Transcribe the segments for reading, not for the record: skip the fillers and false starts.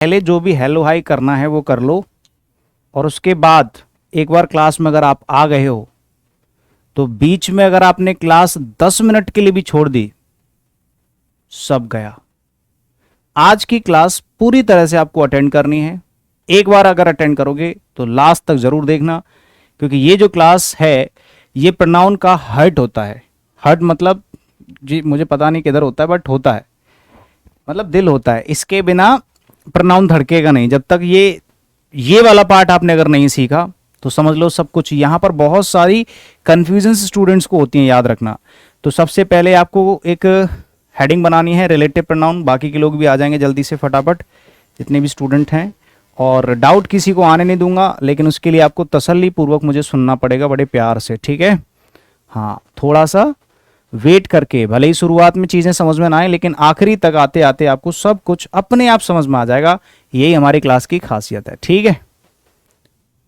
पहले जो भी हेलो हाई करना है वो कर लो, और उसके बाद एक बार क्लास में अगर आप आ गए हो तो बीच में अगर आपने क्लास 10 मिनट के लिए भी छोड़ दी, सब गया। आज की क्लास पूरी तरह से आपको अटेंड करनी है। एक बार अगर अटेंड करोगे तो लास्ट तक जरूर देखना, क्योंकि ये जो क्लास है ये प्रोनाउन का हर्ट होता है। हर्ट मतलब जी मुझे पता नहीं किधर होता है, बट होता है, मतलब दिल होता है। इसके बिना प्रोनाउन धड़केगा नहीं। जब तक ये वाला पार्ट आपने अगर नहीं सीखा तो समझ लो सब कुछ। यहां पर बहुत सारी कंफ्यूजन स्टूडेंट्स को होती हैं, याद रखना। तो सबसे पहले आपको एक हेडिंग बनानी है रिलेटिव प्रोनाउन। बाकी के लोग भी आ जाएंगे जल्दी से फटाफट, जितने भी स्टूडेंट हैं। और डाउट किसी को आने नहीं दूंगा, लेकिन उसके लिए आपको तसल्ली पूर्वक मुझे सुनना पड़ेगा, बड़े प्यार से, ठीक है। हाँ, थोड़ा सा वेट करके, भले ही शुरुआत में चीज़ें समझ में ना आए, लेकिन आखिरी तक आते आते आपको सब कुछ अपने आप समझ में आ जाएगा। यही हमारी क्लास की खासियत है, ठीक है।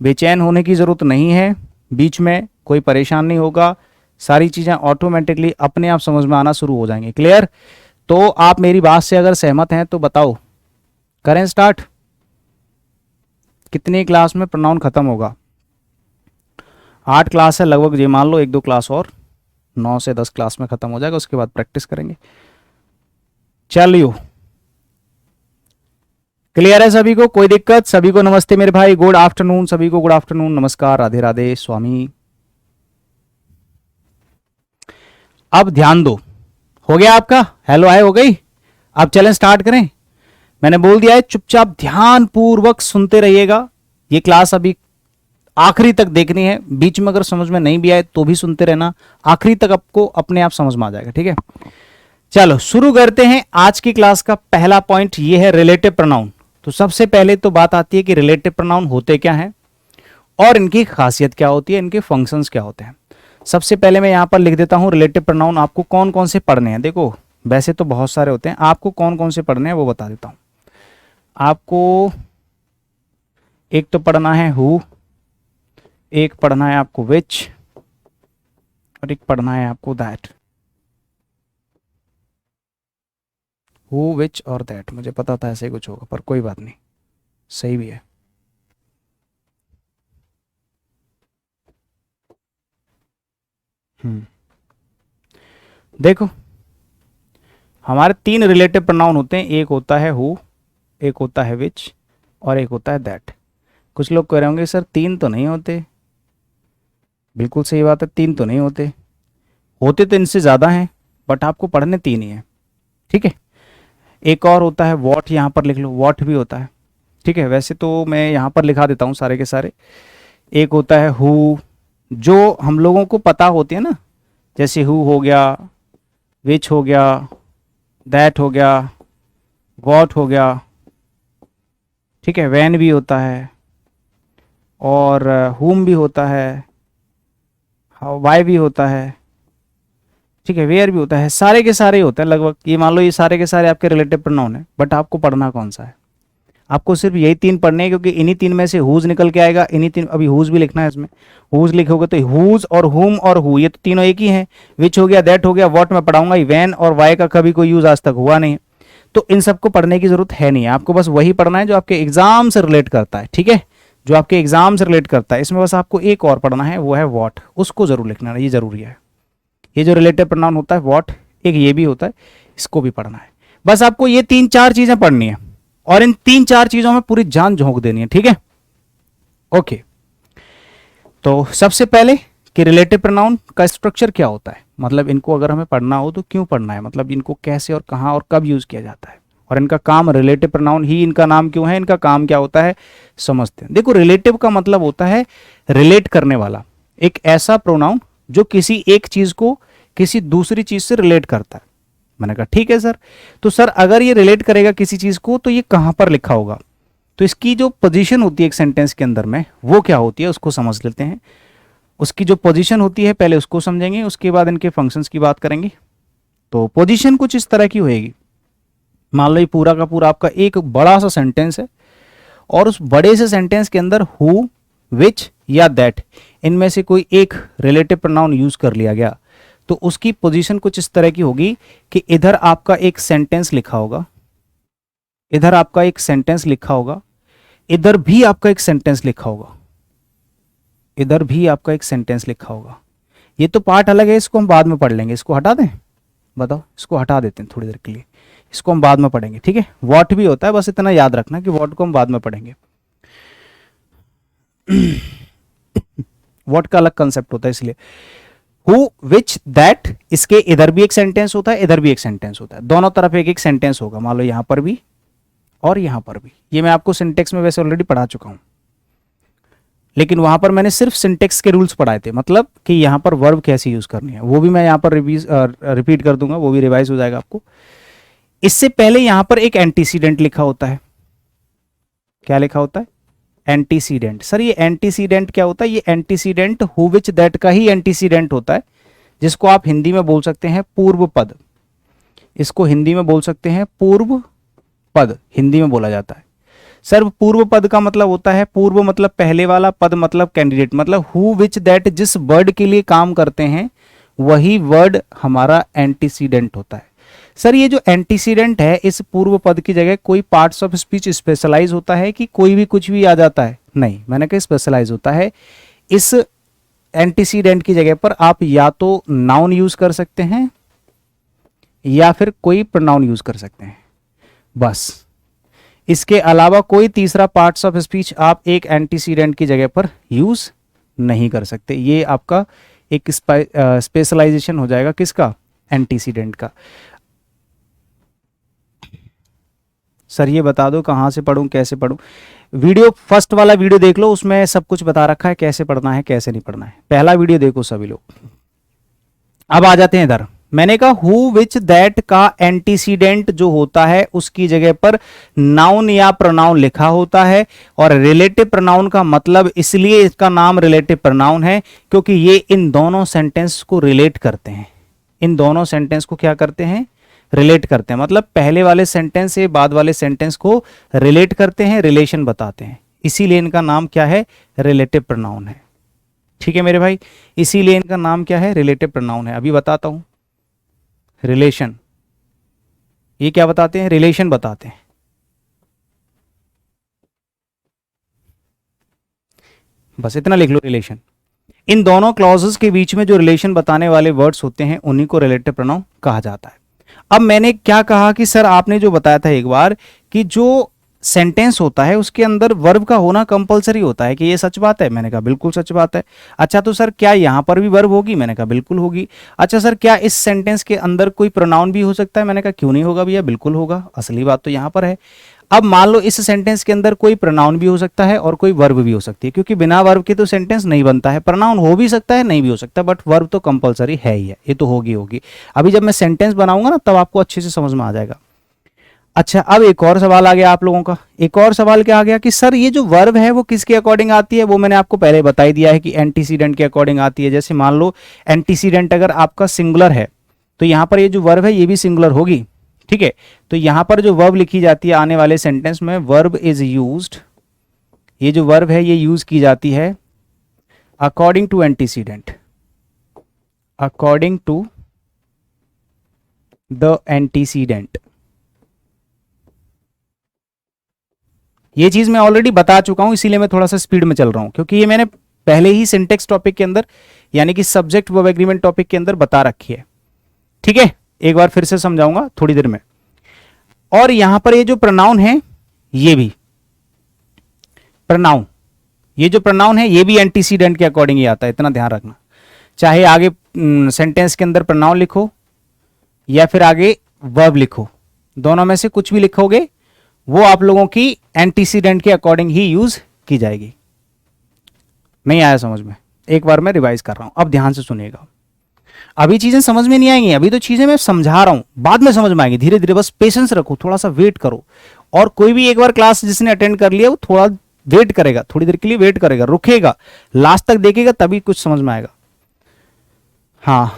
बेचैन होने की ज़रूरत नहीं है, बीच में कोई परेशान नहीं होगा, सारी चीज़ें ऑटोमेटिकली अपने आप समझ में आना शुरू हो जाएंगे। क्लियर? तो आप मेरी बात से अगर सहमत हैं तो बताओ, करें स्टार्ट? कितनी क्लास में प्रोनाउन खत्म होगा? 8 क्लास है लगभग, ये मान लो 1-2 क्लास और, 9 से 10 क्लास में खत्म हो जाएगा। उसके बाद प्रैक्टिस करेंगे। चलियो, क्लियर है सभी को? कोई दिक्कत? सभी को नमस्ते मेरे भाई, गुड आफ्टरनून सभी को, गुड आफ्टरनून, नमस्कार, राधे राधे, स्वामी। अब ध्यान दो, हो गया आपका हेलो हाय हो गई? अब चलें स्टार्ट करें। मैंने बोल दिया है, चुपचाप ध्यान पूर्वक सुनते रहिएगा। ये क्लास अभी आखिरी तक देखनी है। बीच में अगर समझ में नहीं भी आए तो भी सुनते रहना, आखिरी तक आपको अपने आप समझ में आ जाएगा, ठीक है। चलो शुरू करते हैं। आज की क्लास का पहला पॉइंट ये है रिलेटिव प्रोनाउन। तो सबसे पहले तो बात आती है कि रिलेटिव प्रोनाउन होते क्या हैं और इनकी खासियत क्या होती है, इनके फंक्शंस क्या होते हैं। सबसे पहले मैं यहां पर लिख देता हूं रिलेटिव प्रोनाउन आपको कौन कौन से पढ़ने हैं। देखो वैसे तो बहुत सारे होते हैं, आपको कौन कौन से पढ़ने हैं वो बता देता हूं। आपको एक तो पढ़ना है हु, एक पढ़ना है आपको विच, और एक पढ़ना है आपको दैट। हु, विच और दैट, मुझे पता था ऐसे कुछ होगा, पर कोई बात नहीं, सही भी है। देखो हमारे 3 रिलेटिव प्रोनाउन होते हैं। एक होता है हु, एक होता है विच, और एक होता है दैट। कुछ लोग कह रहे होंगे सर 3 तो नहीं होते। बिल्कुल सही बात है, 3 तो नहीं होते, होते तो इनसे ज़्यादा हैं, बट आपको पढ़ने 3 ही है, ठीक है। एक और होता है वॉट, यहाँ पर लिख लो, वॉट भी होता है, ठीक है। वैसे तो मैं यहाँ पर लिखा देता हूँ सारे के सारे। एक होता है हु, जो हम लोगों को पता होती है ना, जैसे हु हो गया, विच हो गया, दैट हो गया, वॉट हो गया, ठीक है। वैन भी होता है, और हुम भी होता है, वाई भी होता है, ठीक है। वेयर भी होता है, सारे के सारे होते हैं लगभग। ये मान लो ये सारे के सारे आपके रिलेटिव प्रोनाउन है, बट आपको पढ़ना कौन सा है? आपको सिर्फ यही 3 पढ़ने हैं, क्योंकि इन्हीं 3 में से हुज निकल के आएगा। इन्हीं 3, अभी हुज भी लिखना है इसमें। हुज लिखोगे तो हुज और हुम और हु, ये तो तीनों एक ही हैं। विच हो गया, दैट हो गया, वॉट मैं पढ़ाऊंगा ही। वैन और वाई का कभी कोई यूज आज तक हुआ नहीं, तो इन सबको पढ़ने की जरूरत है नहीं। आपको बस वही पढ़ना है जो आपके एग्जाम से रिलेट करता है, ठीक है, जो आपके एग्जाम से रिलेट करता है। इसमें बस आपको एक और पढ़ना है, वो है वॉट, उसको जरूर लिखना है, ये जरूरी है। ये जो रिलेटिव प्रोनाउन होता है वॉट, एक ये भी होता है, इसको भी पढ़ना है। बस आपको ये 3-4 चीजें पढ़नी है, और इन 3-4 चीजों में पूरी जान झोंक देनी है, ठीक है। ओके, तो सबसे पहले कि रिलेटिव प्रोनाउन का स्ट्रक्चर क्या होता है, मतलब इनको अगर हमें पढ़ना हो तो क्यों पढ़ना है, मतलब इनको कैसे और कहां और कब यूज किया जाता है, और इनका काम, रिलेटिव प्रोनाउन ही इनका नाम क्यों है, इनका काम क्या होता है, समझते हैं। देखो रिलेटिव का मतलब होता है रिलेट करने वाला, एक ऐसा प्रोनाउन जो किसी एक चीज को किसी दूसरी चीज से रिलेट करता है। मैंने कहा ठीक है सर, तो सर अगर ये रिलेट करेगा किसी चीज को तो ये कहां पर लिखा होगा, तो इसकी जो पोजीशन होती है एक सेंटेंस के अंदर में, वो क्या होती है उसको समझ लेते हैं। उसकी जो पोजीशन होती है पहले उसको समझेंगे, उसके बाद इनके फंक्शंस की बात करेंगे। तो पोजीशन कुछ इस तरह की होएगी। मान लो ये पूरा का पूरा आपका एक बड़ा सा सेंटेंस है, और उस बड़े से सेंटेंस के अंदर हु, विच या दैट, इनमें से कोई एक रिलेटिव प्रोनाउन यूज कर लिया गया, तो उसकी पोजीशन कुछ इस तरह की होगी कि इधर आपका एक सेंटेंस लिखा होगा, इधर आपका एक सेंटेंस लिखा होगा, इधर भी आपका एक सेंटेंस लिखा होगा, इधर भी आपका एक सेंटेंस लिखा होगा। ये तो पार्ट अलग है, इसको हम बाद में पढ़ लेंगे। इसको हटा दें, बताओ, इसको हटा देते हैं थोड़ी देर के लिए, इसको हम बाद में पढ़ेंगे, ठीक है। व्हाट भी होता है, बस इतना याद रखना कि व्हाट को हम बाद में पढ़ेंगे। व्हाट का अलग कंसेप्ट होता है, इसलिए हु विच दैट, इसके इधर भी एक सेंटेंस होता है, इधर भी एक सेंटेंस होता है, दोनों तरफ एक एक सेंटेंस होगा। मान लो यहां पर भी और यहां पर भी। ये मैं आपको सिंटेक्स में वैसे ऑलरेडी पढ़ा चुका हूं, लेकिन वहां पर मैंने सिर्फ सिंटेक्स के रूल्स पढ़ाए थे, मतलब कि यहां पर वर्ब कैसे यूज करनी है, वो भी मैं यहां पर रिपीट कर दूंगा, वो भी रिवाइज हो जाएगा आपको। इससे पहले यहां पर एक एंटीसीडेंट लिखा होता है। क्या लिखा होता है? एंटीसीडेंट। सर ये एंटीसीडेंट क्या होता है? ये एंटीसीडेंट हु विच दैट का ही एंटीसीडेंट होता है, जिसको आप हिंदी में बोल सकते हैं पूर्व पद। इसको हिंदी में बोल सकते हैं पूर्व पद, हिंदी में बोला जाता है। सर पूर्व पद का मतलब होता है, पूर्व मतलब पहले वाला, पद मतलब कैंडिडेट, मतलब हु विच दैट जिस वर्ड के लिए काम करते हैं वही वर्ड हमारा एंटीसीडेंट होता है। सर ये जो एंटीसीडेंट है, इस पूर्व पद की जगह कोई पार्ट्स ऑफ स्पीच स्पेशलाइज होता है कि कोई भी कुछ भी आ जाता है? नहीं, मैंने कहा स्पेशलाइज होता है। इस एंटीसीडेंट की जगह पर आप या तो नाउन यूज कर सकते हैं या फिर कोई प्रोनाउन यूज कर सकते हैं, बस। इसके अलावा कोई तीसरा पार्ट्स ऑफ स्पीच आप एक एंटीसीडेंट की जगह पर यूज नहीं कर सकते। ये आपका एक स्पेशलाइजेशन हो जाएगा, किसका? एंटीसीडेंट का। सर ये बता दो कहाँ से पढ़ूं, कैसे पढ़ूं? वीडियो फर्स्ट वाला वीडियो देख लो, उसमें सब कुछ बता रखा है, कैसे पढ़ना है कैसे नहीं पढ़ना है। पहला वीडियो देखो सभी लोग। अब आ जाते हैं इधर। मैंने कहा हु विच दैट का एंटीसीडेंट जो होता है उसकी जगह पर नाउन या प्रोनाउन लिखा होता है, और रिलेटिव प्रोनाउन का मतलब इसलिए इसका नाम रिलेटिव प्रोनाउन है क्योंकि ये इन दोनों सेंटेंस को रिलेट करते हैं। इन दोनों सेंटेंस को क्या करते हैं? रिलेट करते हैं, मतलब पहले वाले सेंटेंस से बाद वाले सेंटेंस को रिलेट करते हैं, रिलेशन बताते हैं, इसीलिए इनका नाम क्या है? रिलेटिव प्रोनाउन है। ठीक है मेरे भाई, इसीलिए इनका नाम क्या है? रिलेटिव प्रोनाउन है। अभी बताता हूं, रिलेशन। ये क्या बताते हैं? रिलेशन बताते हैं। बस इतना लिख लो, रिलेशन। इन दोनों क्लॉजेस के बीच में जो रिलेशन बताने वाले वर्ड्स होते हैं उन्हीं को रिलेटिव प्रोनाउन कहा जाता है। अब मैंने क्या कहा कि सर आपने जो बताया था एक बार कि जो सेंटेंस होता है उसके अंदर वर्ब का होना कंपलसरी होता है, कि ये सच बात है? मैंने कहा बिल्कुल सच बात है। अच्छा तो सर क्या यहां पर भी वर्ब होगी? मैंने कहा बिल्कुल होगी। अच्छा सर क्या इस सेंटेंस के अंदर कोई प्रोनाउन भी हो सकता है? मैंने कहा क्यों नहीं होगा भैया, बिल्कुल होगा, असली बात तो यहां पर है। अब मान लो इस सेंटेंस के अंदर कोई प्रोनाउन भी हो सकता है और कोई वर्ब भी हो सकती है, क्योंकि बिना वर्ब के तो सेंटेंस नहीं बनता है। प्रोनाउन हो भी सकता है, नहीं भी हो सकता, बट वर्ब तो कंपलसरी है ही है, ये तो होगी। अभी जब मैं सेंटेंस बनाऊंगा ना तब आपको अच्छे से समझ में आ जाएगा। अच्छा अब एक और सवाल आ गया आप लोगों का। एक और सवाल क्या आ गया कि सर ये जो वर्ब है वो किसके अकॉर्डिंग आती है? वो मैंने आपको पहले बता ही दिया है कि एंटीसीडेंट के अकॉर्डिंग आती है। जैसे मान लो एंटीसीडेंट अगर आपका सिंगुलर है तो यहां पर ये जो वर्ब है ये भी सिंगुलर होगी, ठीक है। तो यहां पर जो वर्ब लिखी जाती है आने वाले सेंटेंस में, वर्ब इज यूज्ड, ये जो वर्ब है ये यूज की जाती है according to antecedent, according to the antecedent. ये चीज मैं ऑलरेडी बता चुका हूं, इसीलिए मैं थोड़ा सा स्पीड में चल रहा हूं, क्योंकि ये मैंने पहले ही सिंटेक्स टॉपिक के अंदर यानी कि सब्जेक्ट वर्ब एग्रीमेंट टॉपिक के अंदर बता रखी है, ठीक है। एक बार फिर से समझाऊंगा थोड़ी देर में। और यहां पर ये जो प्रोनाउन है ये भी प्रोनाउन, ये जो प्रोनाउन है ये भी एंटीसीडेंट के अकॉर्डिंग ही आता है, इतना ध्यान रखना। चाहे आगे सेंटेंस के अंदर प्रोनाउन लिखो या फिर आगे वर्ब लिखो, दोनों में से कुछ भी लिखोगे वो आप लोगों की एंटीसीडेंट के अकॉर्डिंग ही यूज की जाएगी। नहीं आया समझ में? एक बार मैं रिवाइज कर रहा हूं, अब ध्यान से सुनिएगा। अभी चीजें समझ में नहीं आएंगी, अभी तो चीजें मैं समझा रहा हूं, बाद में समझ में आएंगी धीरे धीरे। बस पेशेंस रखो, थोड़ा सा वेट करो। और कोई भी एक बार क्लास जिसने अटेंड कर लिया वो थोड़ा वेट करेगा, थोड़ी देर के लिए वेट करेगा, रुकेगा, लास्ट तक देखेगा, तभी कुछ समझ में आएगा। हाँ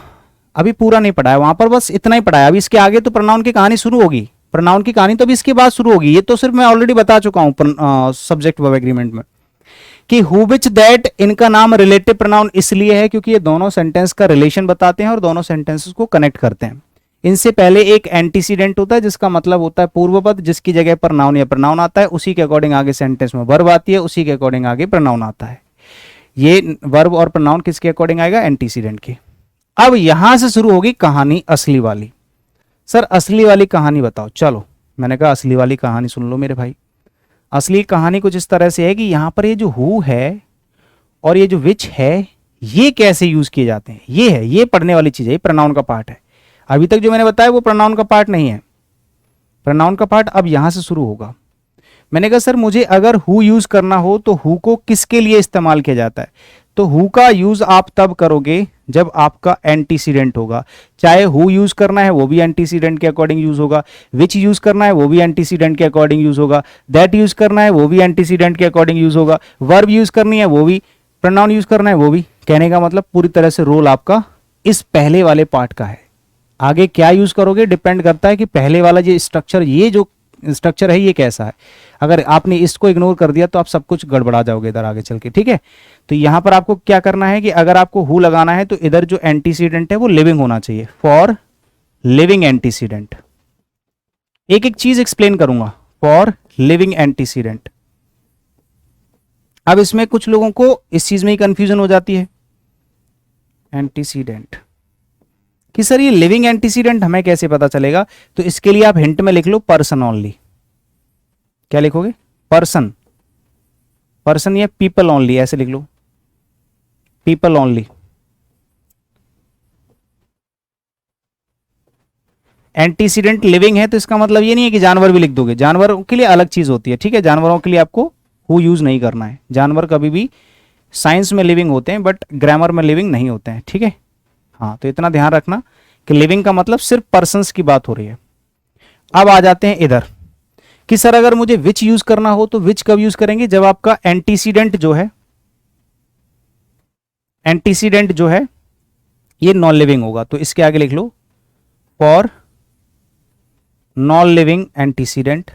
अभी पूरा नहीं पढ़ाया, वहां पर बस इतना ही पढ़ाया। अभी इसके आगे तो प्रोनाउन की कहानी शुरू होगी, प्रोनाउन की कहानी तो अभी इसके बाद शुरू होगी। ये तो सिर्फ मैं ऑलरेडी बता चुका हूं सब्जेक्ट वर्ब एग्रीमेंट में कि हु विच दैट, इनका नाम रिलेटिव प्रोनाउन इसलिए है क्योंकि ये दोनों सेंटेंस का रिलेशन बताते हैं और दोनों सेंटेंसेस को कनेक्ट करते हैं, इनसे पहले एक एंटीसीडेंट होता है जिसका मतलब होता है पूर्व पद, जिसकी जगह पर नाउन या प्रनाउन आता है, उसी के अकॉर्डिंग आगे सेंटेंस में वर्ब आती है, उसी के अकॉर्डिंग आगे प्रनाउन आता है। ये वर्ब और प्रनाउन किसके अकॉर्डिंग आएगा? एंटीसीडेंट के। अब यहां से शुरू होगी कहानी असली वाली। सर असली वाली कहानी बताओ। चलो मैंने कहा असली वाली कहानी सुन लो मेरे भाई। असली कहानी कुछ इस तरह से है कि यहां पर ये जो हु है और ये जो विच है ये कैसे यूज किए जाते हैं, ये है, ये पढ़ने वाली चीज है, ये प्रनाउन का पार्ट है। अभी तक जो मैंने बताया वो प्रनाउन का पार्ट नहीं है। प्रनाउन का पार्ट अब यहां से शुरू होगा। मैंने कहा सर मुझे अगर हु यूज करना हो तो हु को किसके लिए इस्तेमाल किया जाता है? तो हु का यूज आप तब करोगे जब आपका एंटीसीडेंट होगा। चाहे हु यूज करना है वो भी एंटीसीडेंट के अकॉर्डिंग यूज होगा, विच यूज करना है वो भी एंटीसीडेंट के अकॉर्डिंग यूज होगा, दैट यूज करना है वो भी एंटीसीडेंट के अकॉर्डिंग यूज होगा, वर्ब यूज करनी है वो भी, प्रोनाउन यूज करना है वो भी। कहने का मतलब पूरी तरह से रोल आपका इस पहले वाले पार्ट का है। आगे क्या यूज करोगे डिपेंड करता है कि पहले वाला ये स्ट्रक्चर, ये जो स्ट्रक्चर है ये कैसा है। अगर आपने इसको इग्नोर कर दिया तो आप सब कुछ गड़बड़ा जाओगे इधर आगे चल के, ठीक है। तो यहां पर आपको क्या करना है कि अगर आपको हु लगाना है तो इधर जो एंटीसीडेंट है वो लिविंग होना चाहिए, फॉर लिविंग एंटीसीडेंट। एक एक चीज एक्सप्लेन करूंगा, फॉर लिविंग एंटीसीडेंट। अब इसमें कुछ लोगों को इस चीज में ही कंफ्यूजन हो जाती है, एंटीसीडेंट कि सर ये लिविंग एंटीसीडेंट हमें कैसे पता चलेगा? तो इसके लिए आप हिंट में लिख लो पर्सन ओनली। क्या लिखोगे? पर्सन, पर्सन या पीपल ओनली, ऐसे लिख लो, पीपल ओनली। एंटीसीडेंट लिविंग है तो इसका मतलब ये नहीं है कि जानवर भी लिख दोगे, जानवरों के लिए अलग चीज होती है, ठीक है। जानवरों के लिए आपको हु यूज नहीं करना है। जानवर कभी भी साइंस में लिविंग होते हैं बट ग्रामर में लिविंग नहीं होते हैं, ठीक है। हाँ तो इतना ध्यान रखना कि लिविंग का मतलब सिर्फ पर्सन्स की बात हो रही है। अब आ जाते हैं इधर कि सर अगर मुझे विच यूज करना हो तो विच कब यूज करेंगे? जब आपका एंटीसीडेंट जो है, एंटीसीडेंट जो है ये नॉन लिविंग होगा। तो इसके आगे लिख लो for non living antecedent,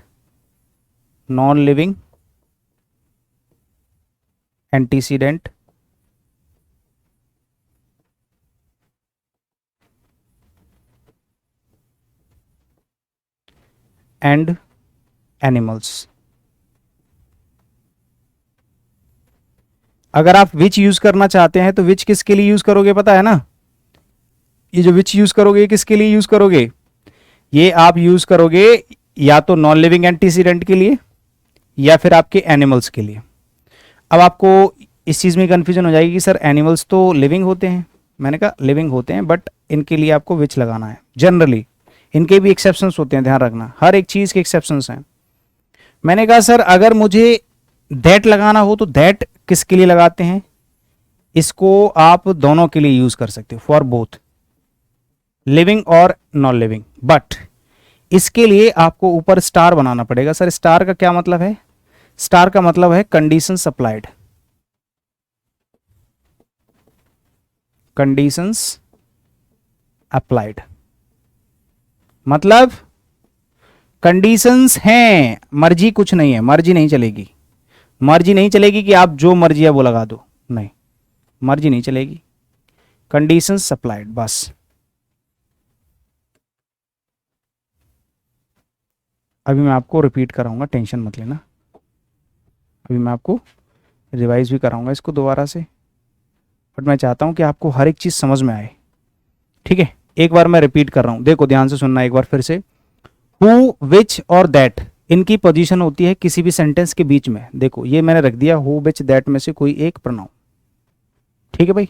non living antecedent and animals. अगर आप विच यूज करना चाहते हैं तो विच किसके लिए यूज करोगे पता है ना? ये जो विच यूज करोगे किसके लिए यूज करोगे? ये आप यूज करोगे या तो नॉन लिविंग एंटीसीडेंट के लिए या फिर आपके एनिमल्स के लिए। अब आपको इस चीज में कंफ्यूजन हो जाएगी कि सर एनिमल्स तो लिविंग होते हैं। मैंने कहा लिविंग होते हैं बट इनके लिए आपको विच लगाना है। जनरली इनके भी एक्सेप्शंस होते हैं, ध्यान रखना, हर एक चीज के एक्सेप्शंस हैं। मैंने कहा सर अगर मुझे दैट लगाना हो तो दैट किसके लिए लगाते हैं? इसको आप दोनों के लिए यूज कर सकते हो, फॉर बोथ लिविंग और नॉन लिविंग। बट इसके लिए आपको ऊपर स्टार बनाना पड़ेगा। सर स्टार का क्या मतलब है? स्टार का मतलब है कंडीशंस अप्लाइड, कंडीशंस अप्लाइड मतलब कंडीशंस हैं, मर्जी कुछ नहीं है, मर्जी नहीं चलेगी। मर्जी नहीं चलेगी कि आप जो मर्जी है वो लगा दो, नहीं, मर्जी नहीं चलेगी, कंडीशंस सप्लाइड बस। अभी मैं आपको रिपीट कराऊंगा, टेंशन मत लेना। अभी मैं आपको रिवाइज भी कराऊंगा इसको दोबारा से, बट मैं चाहता हूं कि आपको हर एक चीज समझ में आए, ठीक है। एक बार मैं रिपीट कर रहा हूं, देखो ध्यान से सुनना एक बार फिर से। हु, विच और दैट, इनकी पोजीशन होती है किसी भी सेंटेंस के बीच में। देखो ये मैंने रख दिया हु, विच, दैट में से कोई एक प्रोनाउन, ठीक है भाई।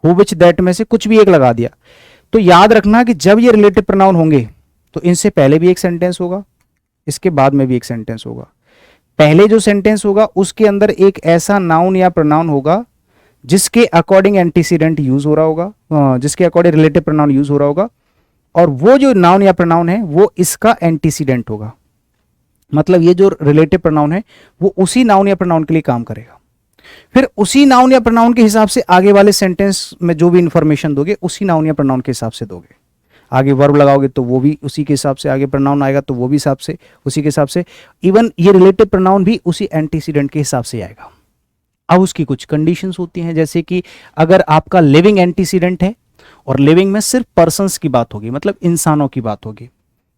हु, विच, दैट में से कुछ भी एक लगा दिया। तो याद रखना कि जब ये रिलेटिव प्रोनाउन होंगे तो इनसे पहले भी एक सेंटेंस होगा, इसके बाद में भी एक सेंटेंस होगा। पहले जो सेंटेंस होगा उसके अंदर एक ऐसा नाउन या प्रोनाउन होगा जिसके अकॉर्डिंग एंटीसीडेंट यूज हो रहा होगा, जिसके अकॉर्डिंग रिलेटिव प्रोनाउन यूज हो रहा होगा, और वो जो नाउन या प्रोनाउन है वो इसका एंटीसीडेंट होगा। मतलब ये जो रिलेटिव प्रोनाउन है वो उसी नाउन या प्रोनाउन के लिए काम करेगा। फिर उसी नाउन या प्रोनाउन के हिसाब से आगे वाले सेंटेंस में जो भी इंफॉर्मेशन दोगे उसी नाउन या प्रोनाउन के हिसाब से दोगे। आगे वर्ब लगाओगे तो वो भी उसी के हिसाब से, आगे प्रोनाउन आएगा तो वो भी हिसाब से, उसी के हिसाब से। इवन ये रिलेटिव प्रोनाउन भी उसी एंटीसीडेंट के हिसाब से आएगा। अब उसकी कुछ कंडीशंस होती हैं, जैसे कि अगर आपका लिविंग एंटीसीडेंट है और लिविंग में सिर्फ पर्सन्स की बात होगी, मतलब इंसानों की बात होगी,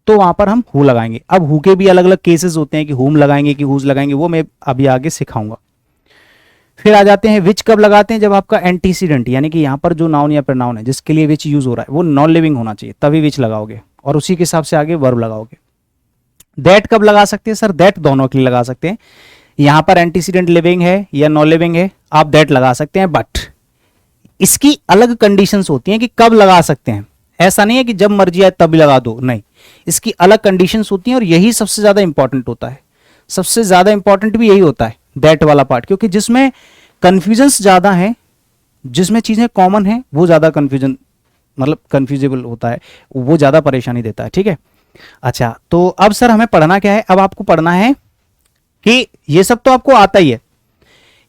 तो वहां पर हम हु लगाएंगे। अब हु के भी अलग अलग केसेस होते हैं कि हुम लगाएंगे कि हुज लगाएंगे, वो मैं अभी आगे सिखाऊंगा। फिर आ जाते हैं विच कब लगाते हैं, जब आपका एंटीसीडेंट यानी कि यहां पर जो नाउन या प्रोनाउन है जिसके लिए विच यूज हो रहा है वो नॉन लिविंग होना चाहिए, तभी विच लगाओगे और उसी के हिसाब से आगे वर्ब लगाओगे। दैट कब लगा सकते हैं सर, दैट दोनों के लिए लगा सकते हैं। यहां पर एंटीसीडेंट लिविंग है या नॉन लिविंग है, आप दैट लगा सकते हैं, बट इसकी अलग कंडीशंस होती हैं कि कब लगा सकते हैं। ऐसा नहीं है कि जब मर्जी आए तभी लगा दो, नहीं, इसकी अलग कंडीशंस होती हैं और यही सबसे ज्यादा इंपॉर्टेंट होता है। सबसे ज्यादा इंपॉर्टेंट भी यही होता है, दैट वाला पार्ट, क्योंकि जिसमें कंफ्यूजन्स ज्यादा है, जिसमें चीजें कॉमन है, वो ज्यादा कंफ्यूजन मतलब कंफ्यूजेबल होता है, वो ज्यादा परेशानी देता है। ठीक है, अच्छा तो अब सर हमें पढ़ना क्या है, अब आपको पढ़ना है कि ये सब तो आपको आता ही है,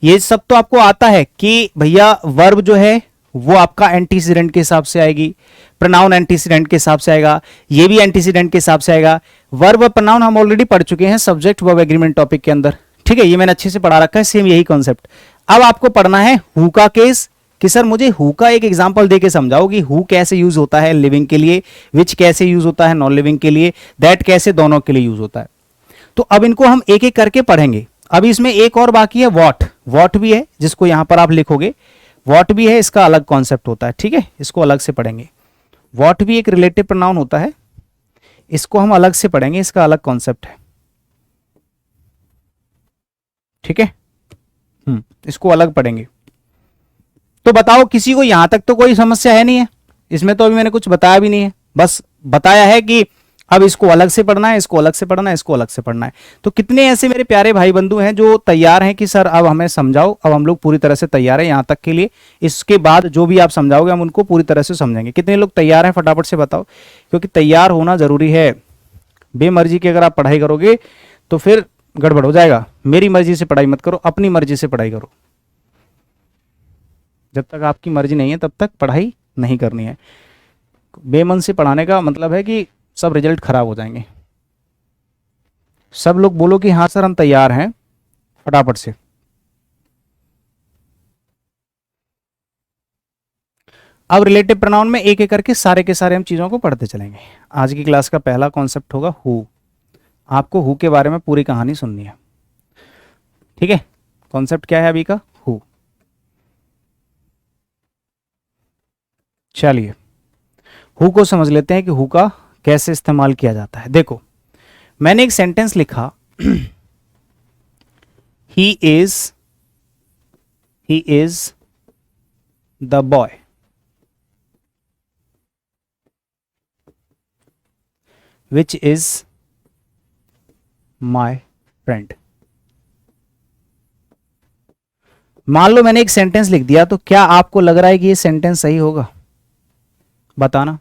ये सब तो आपको आता है कि भैया वर्ब जो है वो आपका एंटीसीडेंट के हिसाब से आएगी, प्रोनाउन एंटीसीडेंट के हिसाब से आएगा, ये भी एंटीसीडेंट के हिसाब से आएगा। वर्ब और प्रोनाउन हम ऑलरेडी पढ़ चुके हैं सब्जेक्ट वर्ब एग्रीमेंट टॉपिक के अंदर, ठीक है, ये मैंने अच्छे से पढ़ा रखा है, सेम यही कॉन्सेप्ट। अब आपको पढ़ना है हु का केस कि सर मुझे हु का एक एग्जांपल देके समझाओ कि हु कैसे यूज होता है लिविंग के लिए, विच कैसे यूज होता है नॉन लिविंग के लिए, दैट कैसे दोनों के लिए यूज होता है। तो अब इनको हम एक एक करके पढ़ेंगे। अभी इसमें एक और बाकी है वॉट, वॉट भी है जिसको यहां पर आप लिखोगे, वॉट भी है, इसका अलग कॉन्सेप्ट होता है, ठीक है, इसको अलग से पढ़ेंगे। वॉट भी एक रिलेटिव प्रोनाउन होता है, इसको हम अलग से पढ़ेंगे, इसका अलग कॉन्सेप्ट है, ठीक है, इसको अलग पढ़ेंगे। तो बताओ किसी को यहां तक तो कोई समस्या है नहीं है, इसमें तो अभी मैंने कुछ बताया भी नहीं है, बस बताया है कि अब इसको अलग से पढ़ना है, इसको अलग से पढ़ना है, इसको अलग से पढ़ना है। तो कितने ऐसे मेरे प्यारे भाई बंधु हैं जो तैयार हैं कि सर अब हमें समझाओ, अब हम लोग पूरी तरह से तैयार हैं यहां तक के लिए, इसके बाद जो भी आप समझाओगे हम उनको पूरी तरह से समझेंगे। कितने लोग तैयार हैं फटाफट से बताओ, क्योंकि तैयार होना जरूरी है। बेमर्जी की अगर आप पढ़ाई करोगे तो फिर गड़बड़ हो जाएगा। मेरी मर्जी से पढ़ाई मत करो, अपनी मर्जी से पढ़ाई करो। जब तक आपकी मर्जी नहीं है तब तक पढ़ाई नहीं करनी है। बेमन से पढ़ाने का मतलब है कि सब रिजल्ट खराब हो जाएंगे। सब लोग बोलो कि हाँ सर हम तैयार हैं फटाफट से। अब रिलेटिव प्रोनाउन में एक एक करके सारे के सारे हम चीजों को पढ़ते चलेंगे। आज की क्लास का पहला कॉन्सेप्ट होगा हु। आपको हु के बारे में पूरी कहानी सुननी है, ठीक है। कॉन्सेप्ट क्या है अभी का, हु। चलिए हु को समझ लेते हैं कि हु का कैसे इस्तेमाल किया जाता है। देखो मैंने एक सेंटेंस लिखा, ही is the boy, which is my friend. मान लो मैंने एक सेंटेंस लिख दिया, तो क्या आपको लग रहा है कि ये सेंटेंस सही होगा, बताना।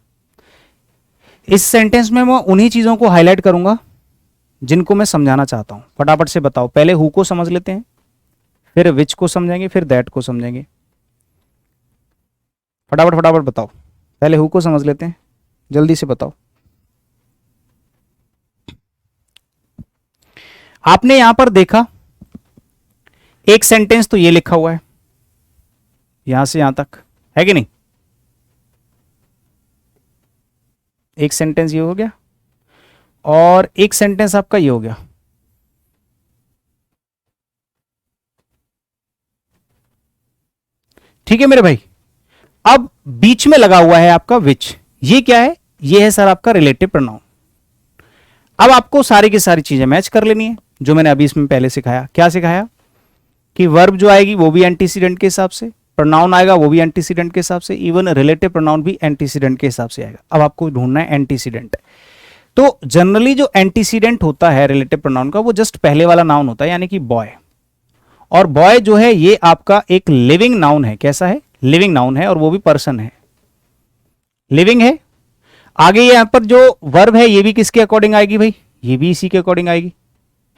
इस सेंटेंस में मैं उन्हीं चीजों को हाईलाइट करूंगा जिनको मैं समझाना चाहता हूं। फटाफट से बताओ, पहले हु को समझ लेते हैं, फिर विच को समझेंगे, फिर दैट को समझेंगे। फटाफट फटाफट बताओ, पहले हु को समझ लेते हैं, जल्दी से बताओ। आपने यहां पर देखा एक सेंटेंस तो ये लिखा हुआ है यहां से यहां तक, है कि नहीं। एक सेंटेंस ये हो गया और एक सेंटेंस आपका ये हो गया। ठीक है मेरे भाई। अब बीच में लगा हुआ है आपका विच, ये क्या है, ये है सर आपका रिलेटिव प्रोनाउन। अब आपको सारी की सारी चीजें मैच कर लेनी है जो मैंने अभी इसमें पहले सिखाया। क्या सिखाया कि वर्ब जो आएगी वो भी एंटीसीडेंट के हिसाब से, प्रोनाउन आएगा वो भी एंटीसीडेंट के हिसाब से, इवन रिलेटिव प्रोनाउन भी एंटीसीडेंट के हिसाब से आएगा। अब आपको ढूंढना है एंटीसीडेंट। तो जनरली जो एंटीसीडेंट होता है रिलेटिव प्रोनाउन का, वो जस्ट पहले वाला नाउन होता है, यानी कि बॉय। और बॉय जो है ये आपका एक लिविंग नाउन है। कैसा है, लिविंग नाउन है, और वो भी पर्सन है, लिविंग है। आगे यहां पर जो वर्ब है ये भी किसके अकॉर्डिंग आएगी भाई, ये भी इसी के अकॉर्डिंग आएगी,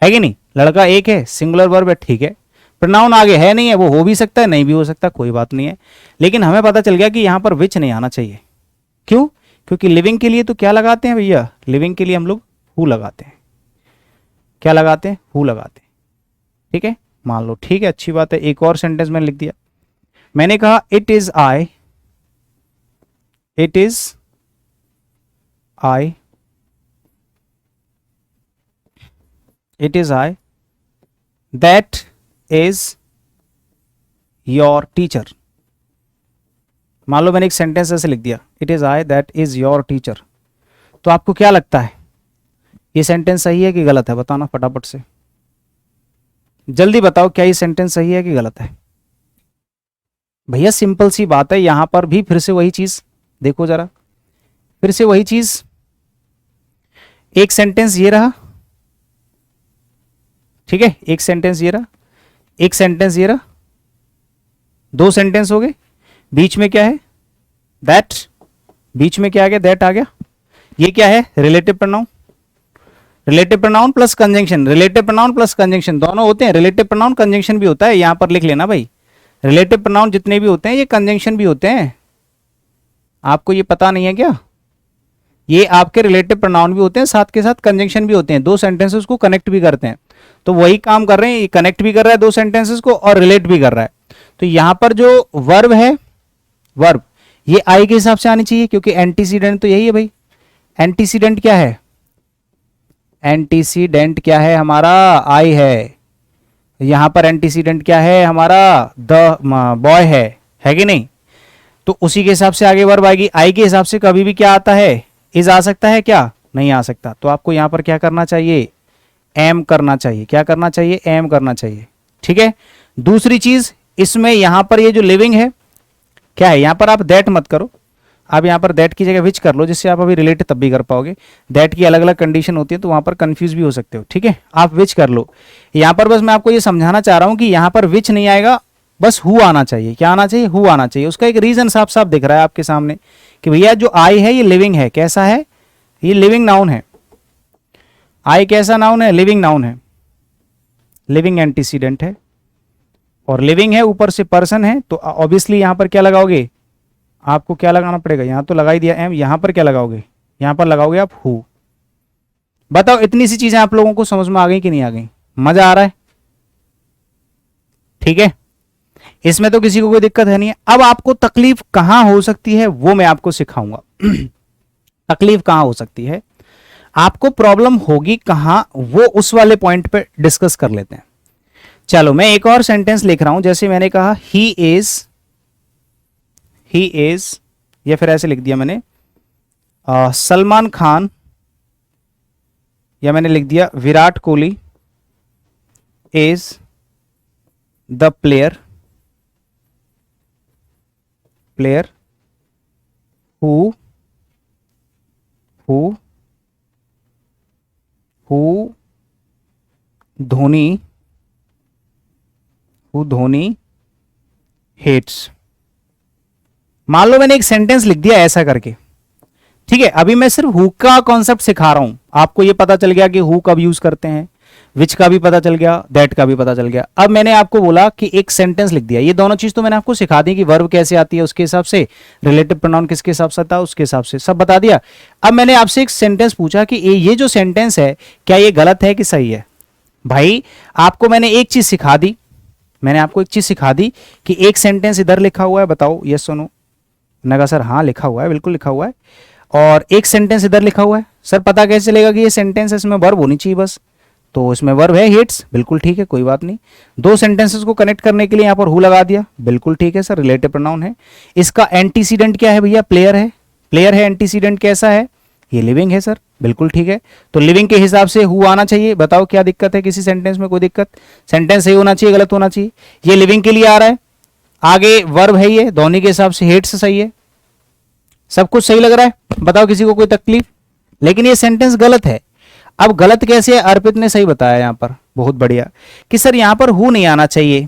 है कि नहीं। लड़का एक है, सिंगुलर वर्ब है, ठीक है। प्रोनाउन आगे है नहीं है, वो हो भी सकता है नहीं भी हो सकता, कोई बात नहीं है। लेकिन हमें पता चल गया कि यहां पर विच नहीं आना चाहिए। क्यों, क्योंकि लिविंग के लिए तो क्या लगाते हैं भैया, लिविंग के लिए हम लोग हु लगाते हैं। क्या लगाते हैं, हु लगाते हैं, ठीक है। मान लो ठीक है, अच्छी बात है। एक और सेंटेंस मैंने लिख दिया, मैंने कहा it is I it is I, it is I, that is your teacher. मान लो मैंने एक सेंटेंस ऐसे लिख दिया, it is I that is your teacher, तो आपको क्या लगता है ये सेंटेंस सही है कि गलत है? बताना फटाफट से, जल्दी बताओ, क्या ये सेंटेंस सही है कि गलत है? भैया सिंपल सी बात है, यहां पर भी फिर से वही चीज देखो जरा, फिर से वही चीज, एक सेंटेंस ये रहा, ठीक है, एक सेंटेंस ये रहा, एक सेंटेंस ये रहा, दो सेंटेंस हो गए, बीच में क्या है? दैट, बीच में क्या आ गया? दैट आ गया। ये क्या है? Relative pronoun, relative pronoun plus conjunction, relative pronoun plus conjunction दोनों होते हैं, रिलेटिव प्रोनाउन कंजंक्शन भी होता है, यहां पर लिख लेना भाई, रिलेटिव प्रोनाउन जितने भी होते हैं ये कंजंक्शन भी होते हैं। आपको ये पता नहीं है क्या? ये आपके रिलेटिव प्रोनाउन भी होते हैं, साथ के साथ कंजंक्शन भी होते हैं, दो सेंटेंसेस को कनेक्ट भी करते हैं। तो वही काम कर रहे हैं, ये कनेक्ट भी कर रहा है दो सेंटेंसेस को और रिलेट भी कर रहा है। तो यहां पर जो वर्ब है, वर्ब ये आई के हिसाब से आनी चाहिए, क्योंकि एंटीसीडेंट तो यही है भाई। एंटीसीडेंट क्या है? एंटीसीडेंट क्या है हमारा? आई है। यहां पर एंटीसीडेंट क्या है हमारा? द बॉय है कि नहीं? तो उसी के हिसाब से आगे वर्ब आएगी। आई के हिसाब से कभी भी क्या आता है? इज आ सकता है क्या? नहीं आ सकता। तो आपको यहां पर क्या करना चाहिए? एम करना चाहिए। क्या करना चाहिए? एम करना चाहिए। ठीक है। दूसरी चीज इसमें यहां पर ये जो लिविंग है क्या है? यहां पर आप दैट मत करो, आप यहां पर दैट की जगह विच कर लो, जिससे आप अभी रिलेट तब भी कर पाओगे। दैट की अलग अलग कंडीशन होती है, तो वहां पर कंफ्यूज भी हो सकते हो। ठीक है, आप विच कर लो। यहां पर बस मैं आपको ये समझाना चाह रहा हूं कि यहां पर विच नहीं आएगा, बस हु आना चाहिए। क्या आना चाहिए? हु आना चाहिए। उसका एक रीजन साफ साफ दिख रहा है आपके सामने कि भैया जो आई है ये लिविंग है। कैसा है? ये लिविंग नाउन है। आई कैसा नाउन है? लिविंग नाउन है, लिविंग एंटीसीडेंट है, और लिविंग है, ऊपर से पर्सन है, तो ऑब्वियसली यहां पर क्या लगाओगे? आपको क्या लगाना पड़ेगा? यहां तो लगा ही दिया एम, यहां पर क्या लगाओगे? यहां पर लगाओगे आप हु। बताओ इतनी सी चीजें आप लोगों को समझ में आ गई कि नहीं आ गई? मजा आ रहा है? ठीक है, इसमें तो किसी को कोई दिक्कत है नहीं है। अब आपको तकलीफ कहां हो सकती है वो मैं आपको सिखाऊंगा। तकलीफ कहां हो सकती है, आपको प्रॉब्लम होगी कहां, वो उस वाले पॉइंट पे डिस्कस कर लेते हैं। चलो मैं एक और सेंटेंस लिख रहा हूं, जैसे मैंने कहा ही इज, या फिर ऐसे लिख दिया मैंने सलमान खान, या मैंने लिख दिया Virat Kohli is the player who Dhoni hates. मान लो मैंने एक सेंटेंस लिख दिया ऐसा करके, ठीक है। अभी मैं सिर्फ हु का कॉन्सेप्ट सिखा रहा हूं, आपको ये पता चल गया कि हु कब यूज करते हैं, विच का भी पता चल गया, दैट का भी पता चल गया। अब मैंने आपको बोला कि एक सेंटेंस लिख दिया, ये दोनों चीज तो मैंने आपको सिखा दी कि वर्ब कैसे आती है उसके हिसाब से, रिलेटिव प्रोनाउन किसके हिसाब से आता है उसके हिसाब से, सब बता दिया। अब मैंने आपसे एक सेंटेंस पूछा कि ये जो सेंटेंस है क्या ये गलत है कि सही है? भाई आपको मैंने एक चीज सिखा दी, मैंने आपको एक चीज सिखा दी कि एक सेंटेंस इधर लिखा हुआ है, बताओ यस सुनो। मैंने कहा सर हाँ लिखा हुआ है, बिल्कुल लिखा हुआ है। और एक सेंटेंस इधर लिखा हुआ है, सर पता कैसे चलेगा कि ये सेंटेंस है, इसमें वर्ब होनी चाहिए बस, तो इसमें वर्ब है हिट्स, बिल्कुल ठीक है, कोई बात नहीं। दो सेंटेंसेस को कनेक्ट करने के लिए यहां पर हु लगा दिया, बिल्कुल ठीक है सर, रिलेटिव प्रोनाउन है। इसका एंटीसीडेंट क्या है भैया? प्लेयर है, प्लेयर है, एंटीसीडेंट कैसा है? ये लिविंग है सर, बिल्कुल ठीक है। तो लिविंग के हिसाब से हु आना चाहिए। बताओ क्या दिक्कत है किसी सेंटेंस में? कोई दिक्कत? सेंटेंस सही होना चाहिए, गलत होना चाहिए? ये लिविंग के लिए आ रहा है, आगे वर्ब है, ये धोनी के हिसाब से हेट्स सही है, सब कुछ सही लग रहा है। बताओ किसी को कोई तकलीफ? लेकिन ये सेंटेंस गलत है। अब गलत कैसे है? अर्पित ने सही बताया यहां पर, बहुत बढ़िया, कि सर यहां पर हु नहीं आना चाहिए।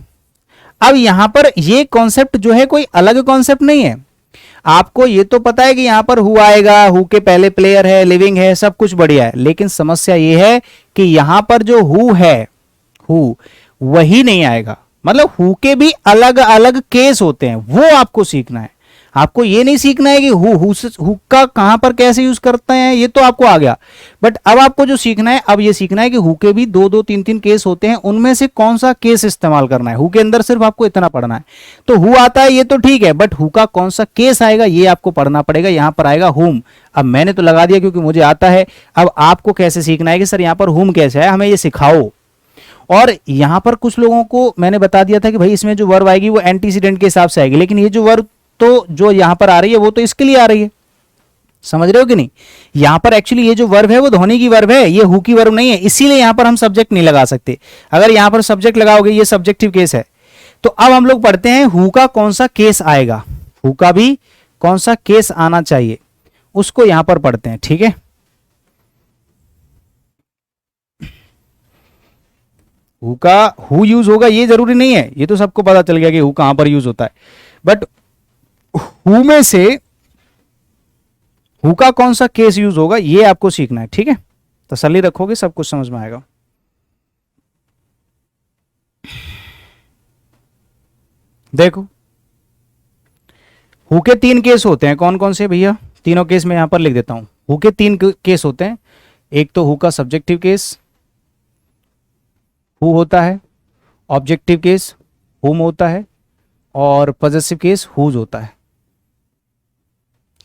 अब यहां पर ये कॉन्सेप्ट जो है कोई अलग कॉन्सेप्ट नहीं है, आपको ये तो पता है कि यहां पर हु आएगा, हु के पहले प्लेयर है, लिविंग है, सब कुछ बढ़िया है। लेकिन समस्या ये है कि यहां पर जो हु है, हु वही नहीं आएगा। मतलब हु के भी अलग अलग केस होते हैं, वो आपको सीखना है। आपको ये नहीं सीखना है कि हु का कहां पर कैसे यूज करते हैं, ये तो आपको आ गया। बट अब आपको जो सीखना है, अब ये सीखना है कि हु के भी दो दो तीन तीन केस होते हैं, उनमें से कौन सा केस इस्तेमाल करना है। हु के अंदर सिर्फ आपको इतना पढ़ना है। तो हु आता है ये तो ठीक है, बट हु का कौन सा केस आएगा ये आपको पढ़ना पड़ेगा। यहां पर आएगा हुम। अब मैंने तो लगा दिया क्योंकि मुझे आता है। अब आपको कैसे सीखना है कि सर यहां पर हुम कैसे है, हमें ये सिखाओ। और यहां पर कुछ लोगों को मैंने बता दिया था कि भाई इसमें जो वर्ब आएगी वो एंटीसीडेंट के हिसाब से आएगी, लेकिन ये जो वर्ब तो जो यहां पर आ रही है वो तो इसके लिए आ रही है। समझ रहे हो कि नहीं? यहां पर एक्चुअली ये जो वर्ब है वो ध्वनि की वर्ब है, ये हु की वर्ब नहीं है, इसीलिए यहां पर हम सब्जेक्ट नहीं लगा सकते। अगर यहां पर सब्जेक्ट लगाओगे ये सब्जेक्टिव केस है। तो अब हम लोग पढ़ते हैं हु का कौन सा केस आएगा, हु का भी कौन सा केस आना चाहिए, उसको यहां पर पढ़ते हैं। ठीक है, हु का हु यूज होगा ये जरूरी नहीं है, ये तो सबको पता चल गया कि हु कहां पर यूज होता है। बट हु में से हु का कौन सा केस यूज होगा ये आपको सीखना है। ठीक है, तसल्ली रखोगे सब कुछ समझ में आएगा। देखो हु के तीन केस होते हैं, कौन कौन से भैया? तीनों केस मैं यहां पर लिख देता हूं। हु के तीन केस होते हैं। एक तो हु का सब्जेक्टिव केस हु होता है, ऑब्जेक्टिव केस हुम होता है, और पॉजेसिव केस हुज होता है।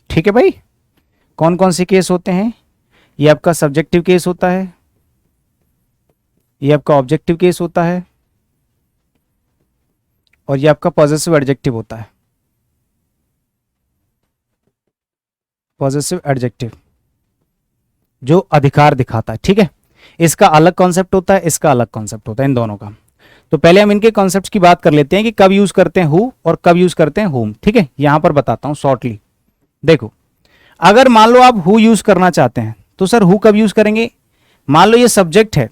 ठीक है भाई, कौन कौन से केस होते हैं? ये आपका सब्जेक्टिव केस होता है, ये आपका ऑब्जेक्टिव केस होता है, और ये आपका पॉजेसिव एडजेक्टिव होता है। पॉजेसिव एडजेक्टिव जो अधिकार दिखाता है। ठीक है, इसका अलग कॉन्सेप्ट होता है, इसका अलग कॉन्सेप्ट होता है, इन दोनों का। तो पहले हम इनके कॉन्सेप्ट्स की बात कर लेते हैं कि कब यूज करते हैं हु और कब यूज करते हैं हुम। ठीक है, यहां पर बताता हूं शॉर्टली। देखो, अगर मान लो आप हु यूज करना चाहते हैं तो सर हु कब यूज करेंगे? मान लो ये सब्जेक्ट है,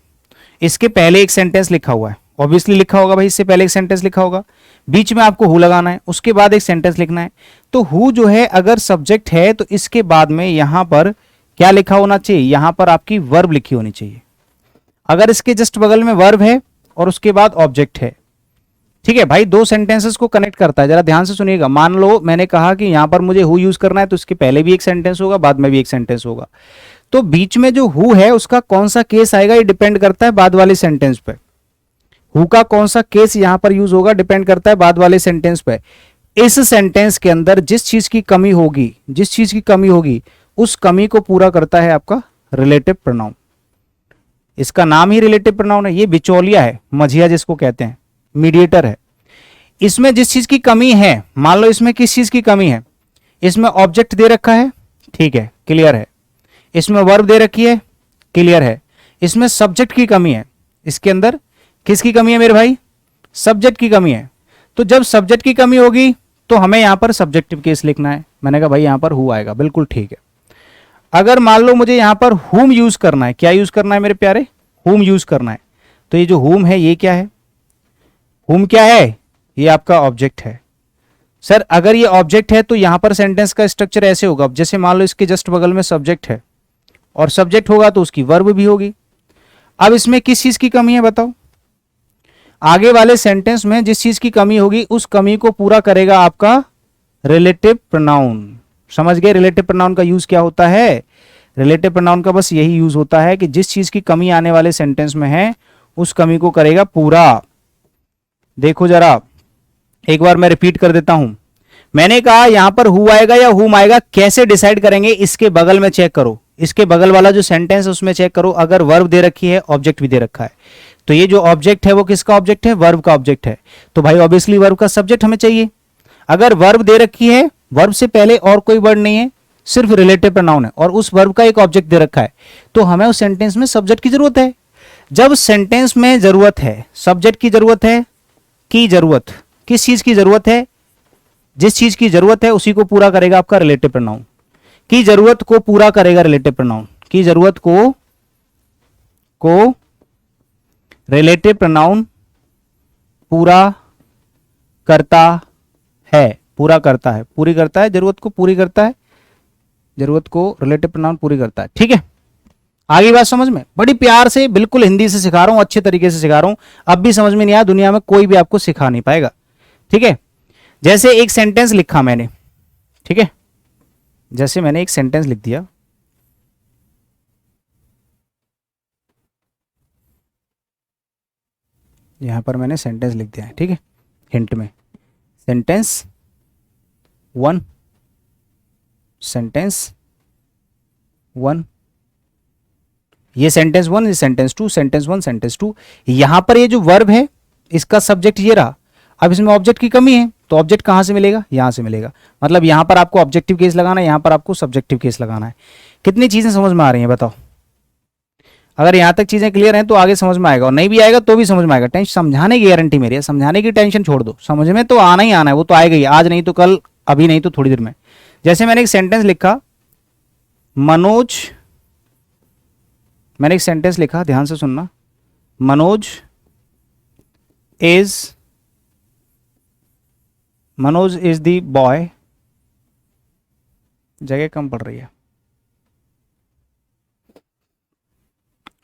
इसके पहले एक सेंटेंस लिखा हुआ है, ऑब्वियसली लिखा होगा भाई, इससे पहले एक सेंटेंस लिखा होगा, बीच में आपको हु लगाना है, उसके बाद एक सेंटेंस लिखना है। तो हु जो है अगर सब्जेक्ट है तो इसके बाद में यहां पर क्या लिखा होना चाहिए? यहां पर आपकी वर्ब लिखी होनी चाहिए। अगर इसके जस्ट बगल में वर्ब है और उसके बाद ऑब्जेक्ट है, ठीक है भाई, दो सेंटेंसेस को कनेक्ट करता है। जरा ध्यान से सुनिएगा। मान लो मैंने कहा कि यहां पर मुझे हु यूज करना है, तो इसके पहले भी एक सेंटेंस होगा, बाद में भी एक सेंटेंस होगा। तो बीच में जो हु है उसका कौन सा केस आएगा ये डिपेंड करता है बाद वाले सेंटेंस पे। हु का कौन सा केस यहां पर यूज होगा डिपेंड करता है बाद वाले सेंटेंस पे। इस सेंटेंस के अंदर जिस चीज की कमी होगी, जिस चीज की कमी होगी उस कमी को पूरा करता है आपका रिलेटिव प्रोनाउन। इसका नाम ही रिलेटिव प्रोनाउन है। ये बिचौलिया है, मझिया जिसको कहते हैं, मीडिएटर है। इसमें जिस चीज की कमी है, मान लो इसमें किस चीज की कमी है? इसमें ऑब्जेक्ट दे रखा है, ठीक है, क्लियर है। इसमें वर्ब दे रखी है, क्लियर है। इसमें सब्जेक्ट की कमी है। इसके अंदर किसकी कमी है मेरे भाई? सब्जेक्ट की कमी है। तो जब सब्जेक्ट की कमी होगी तो हमें यहां पर सब्जेक्टिव केस लिखना है। मैंने कहा भाई यहां पर हु आएगा, बिल्कुल ठीक है। अगर मान लो मुझे यहां पर हुम यूज करना है, क्या यूज करना है मेरे प्यारे? हुम यूज करना है। तो ये जो हुम है ये क्या है? हुम क्या है? ये आपका ऑब्जेक्ट है। सर अगर ये ऑब्जेक्ट है तो यहां पर सेंटेंस का स्ट्रक्चर ऐसे होगा, जैसे मान लो इसके जस्ट बगल में सब्जेक्ट है और सब्जेक्ट होगा तो उसकी वर्ब भी होगी। अब इसमें किस चीज की कमी है बताओ? आगे वाले सेंटेंस में जिस चीज की कमी होगी उस कमी को पूरा करेगा आपका रिलेटिव प्रोनाउन। समझ गए रिलेटिव प्रोनाउन का यूज क्या होता है? रिलेटिव प्रोनाउन का बस यही यूज होता है कि जिस चीज की कमी आने वाले सेंटेंस में है उस कमी को करेगा पूरा। देखो जरा एक बार मैं रिपीट कर देता हूं। मैंने कहा यहां पर हु आएगा या हुम आएगा, कैसे डिसाइड करेंगे? इसके बगल में चेक करो, इसके बगल वाला जो सेंटेंस है उसमें चेक करो। अगर वर्ब दे रखी है, ऑब्जेक्ट भी दे रखा है, तो ये जो ऑब्जेक्ट है वो किसका ऑब्जेक्ट है? वर्ब का ऑब्जेक्ट है। तो भाई ऑब्वियसली वर्ब का सब्जेक्ट हमें चाहिए। अगर वर्ब दे रखी है, वर्ब से पहले और कोई वर्ड नहीं है, सिर्फ रिलेटिव प्रोनाउन है और उस वर्ब का एक ऑब्जेक्ट दे रखा है, तो हमें उस सेंटेंस में सब्जेक्ट की जरूरत है। जब सेंटेंस में जरूरत है, सब्जेक्ट की जरूरत है, की जरूरत, किस चीज की जरूरत है? जिस चीज की जरूरत है उसी को पूरा करेगा आपका रिलेटिव प्रोनाउन। की जरूरत को पूरा करेगा रिलेटिव प्रोनाउन। की जरूरत को रिलेटिव प्रोनाउन पूरा करता है, पूरा करता है, पूरी करता है, जरूरत को पूरी करता है, जरूरत को रिलेटिव प्रोनाउन पूरी करता है। ठीक है, आगे बात समझ में? बड़ी प्यार से बिल्कुल हिंदी से सिखा रहा हूं, अच्छे तरीके से सिखा रहा हूं। अब भी समझ में नहीं आया, दुनिया में कोई भी आपको सिखा नहीं पाएगा। ठीक है, जैसे एक सेंटेंस लिखा मैंने, ठीक है, जैसे मैंने एक सेंटेंस लिख दिया, यहां पर मैंने सेंटेंस लिख दिया है, ठीक है, हिंट में सेंटेंस 1, सेंटेंस 1, ये सेंटेंस 1, ये सेंटेंस 2, सेंटेंस 1, सेंटेंस 2। यहां पर ये जो वर्ब है इसका सब्जेक्ट ये रहा। अब इसमें ऑब्जेक्ट की कमी है, तो ऑब्जेक्ट कहां से मिलेगा? यहां से मिलेगा। मतलब यहां पर आपको ऑब्जेक्टिव केस लगाना है, यहां पर आपको सब्जेक्टिव केस लगाना है। कितनी चीजें समझ में आ रही हैं बताओ? अगर यहां तक चीजें क्लियर हैं तो आगे समझ में आएगा, और नहीं भी आएगा तो भी समझ में आएगा। टेंशन, समझाने की गारंटी मेरी है, समझाने की टेंशन छोड़ दो, समझ में तो आना ही आना है, वो तो आएगा ही, आज नहीं तो कल, अभी नहीं तो थोड़ी देर में। जैसे मैंने एक सेंटेंस लिखा, मनोज, मैंने एक सेंटेंस लिखा, ध्यान से सुनना, मनोज इज द बॉय, जगह कम पड़ रही है,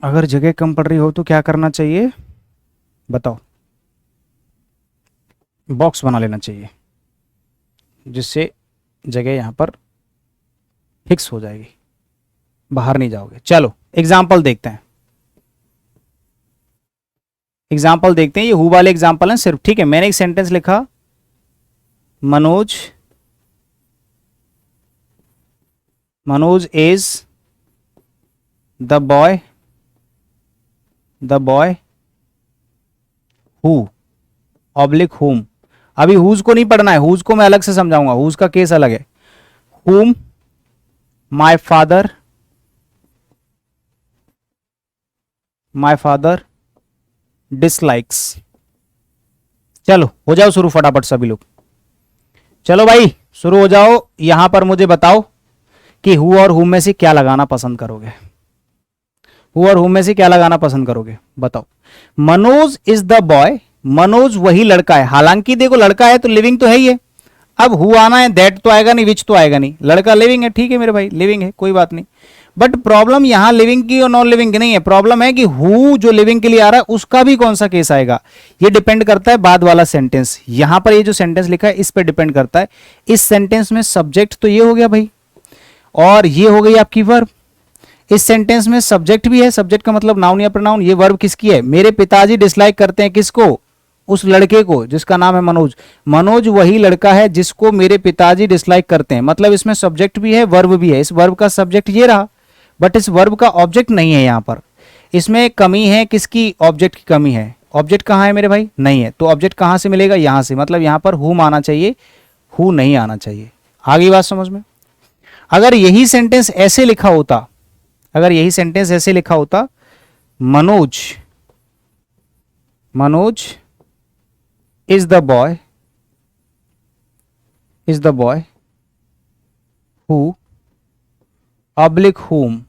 अगर जगह कम पड़ रही हो तो क्या करना चाहिए बताओ? बॉक्स बना लेना चाहिए, जिससे जगह यहां पर फिक्स हो जाएगी, बाहर नहीं जाओगे। चलो एग्जाम्पल देखते हैं, एग्जाम्पल देखते हैं, ये हु वाले एग्जाम्पल हैं सिर्फ, ठीक है। मैंने एक सेंटेंस लिखा, Manoj is the boy who oblique हुम। अभी हुज को नहीं पढ़ना है, हुज को मैं अलग से समझाऊंगा, हुज का केस अलग है। हुम माय फादर डिसलाइक्स। चलो हो जाओ शुरू फटाफट सभी लोग, चलो भाई शुरू हो जाओ। यहां पर मुझे बताओ कि हु और हुम में से क्या लगाना पसंद करोगे? हु और हुम में से क्या लगाना पसंद करोगे बताओ? Manoj is the boy, Manoj वही लड़का है, हालांकि देखो लड़का है तो लिविंग तो है ही है। अब हु आना है, दैट तो आएगा नहीं, विच तो आएगा नहीं, लड़का लिविंग है, ठीक है मेरे भाई लिविंग है, कोई बात नहीं। बट प्रॉब्लम यहां लिविंग की और नॉन लिविंग की नहीं है, प्रॉब्लम है कि हु जो लिविंग के लिए आ रहा है उसका भी कौन सा केस आएगा, ये डिपेंड करता है बाद वाला सेंटेंस। यहां पर ये जो सेंटेंस लिखा है इस पर डिपेंड करता है। इस सेंटेंस में सब्जेक्ट तो ये हो गया भाई, और ये हो गई आपकी वर्ब। इस सेंटेंस में सब्जेक्ट भी है, सब्जेक्ट का मतलब नाउन या प्रोनाउन। ये वर्ब किसकी है? मेरे पिताजी डिसलाइक करते हैं किसको? उस लड़के को जिसका नाम है मनोज। मनोज वही लड़का है जिसको मेरे पिताजी डिसलाइक करते हैं, मतलब इसमें सब्जेक्ट भी है वर्ब भी है। इस वर्ब का सब्जेक्ट ये रहा, बट इस वर्ब का ऑब्जेक्ट नहीं है। यहां पर इसमें कमी है, किसकी? ऑब्जेक्ट की कमी है। ऑब्जेक्ट कहां है मेरे भाई? नहीं है। तो ऑब्जेक्ट कहां से मिलेगा? यहां से। मतलब यहां पर हुम आना चाहिए, हु नहीं आना चाहिए। आगे बात समझ में? अगर यही सेंटेंस ऐसे लिखा होता, अगर यही सेंटेंस ऐसे लिखा होता, Manoj is the boy who oblique हुम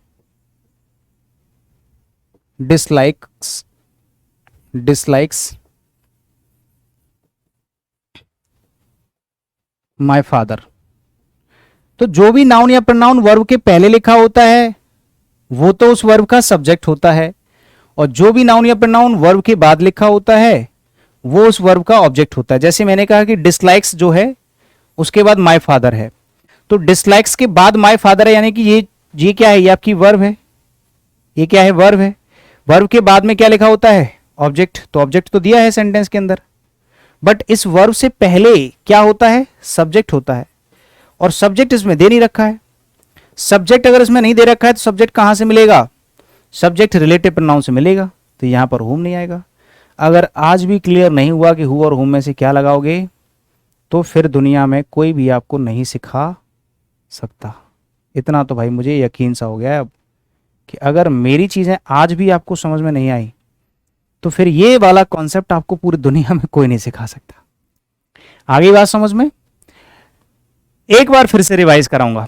डिसलाइक्स माय फादर। तो जो भी नाउन या प्रोनाउन वर्ब के पहले लिखा होता है वो तो उस वर्ब का सब्जेक्ट होता है, और जो भी नाउन या प्रोनाउन वर्ब के बाद लिखा होता है वो उस वर्ब का ऑब्जेक्ट होता है। जैसे मैंने कहा कि डिसलाइक्स जो है उसके बाद माय फादर है, तो डिसलाइक्स के बाद माय फादर है, यानी कि ये क्या है? ये आपकी वर्ब है। ये क्या है? वर्ब है। वर्ब के बाद में क्या लिखा होता है? ऑब्जेक्ट। तो ऑब्जेक्ट तो दिया है सेंटेंस के अंदर, बट इस वर्ब से पहले क्या होता है? सब्जेक्ट होता है, और सब्जेक्ट इसमें दे नहीं रखा है। सब्जेक्ट अगर इसमें नहीं दे रखा है तो सब्जेक्ट कहां से मिलेगा? सब्जेक्ट रिलेटिव प्रोनाउन से मिलेगा, तो यहां पर हुम नहीं आएगा। अगर आज भी क्लियर नहीं हुआ कि हु और हुम में से क्या लगाओगे, तो फिर दुनिया में कोई भी आपको नहीं सिखा सकता। इतना तो भाई मुझे यकीन सा हो गया है अब कि अगर मेरी चीजें आज भी आपको समझ में नहीं आई तो फिर ये वाला कॉन्सेप्ट आपको पूरी दुनिया में कोई नहीं सिखा सकता। आगे बात समझ में? एक बार फिर से रिवाइज कराऊंगा।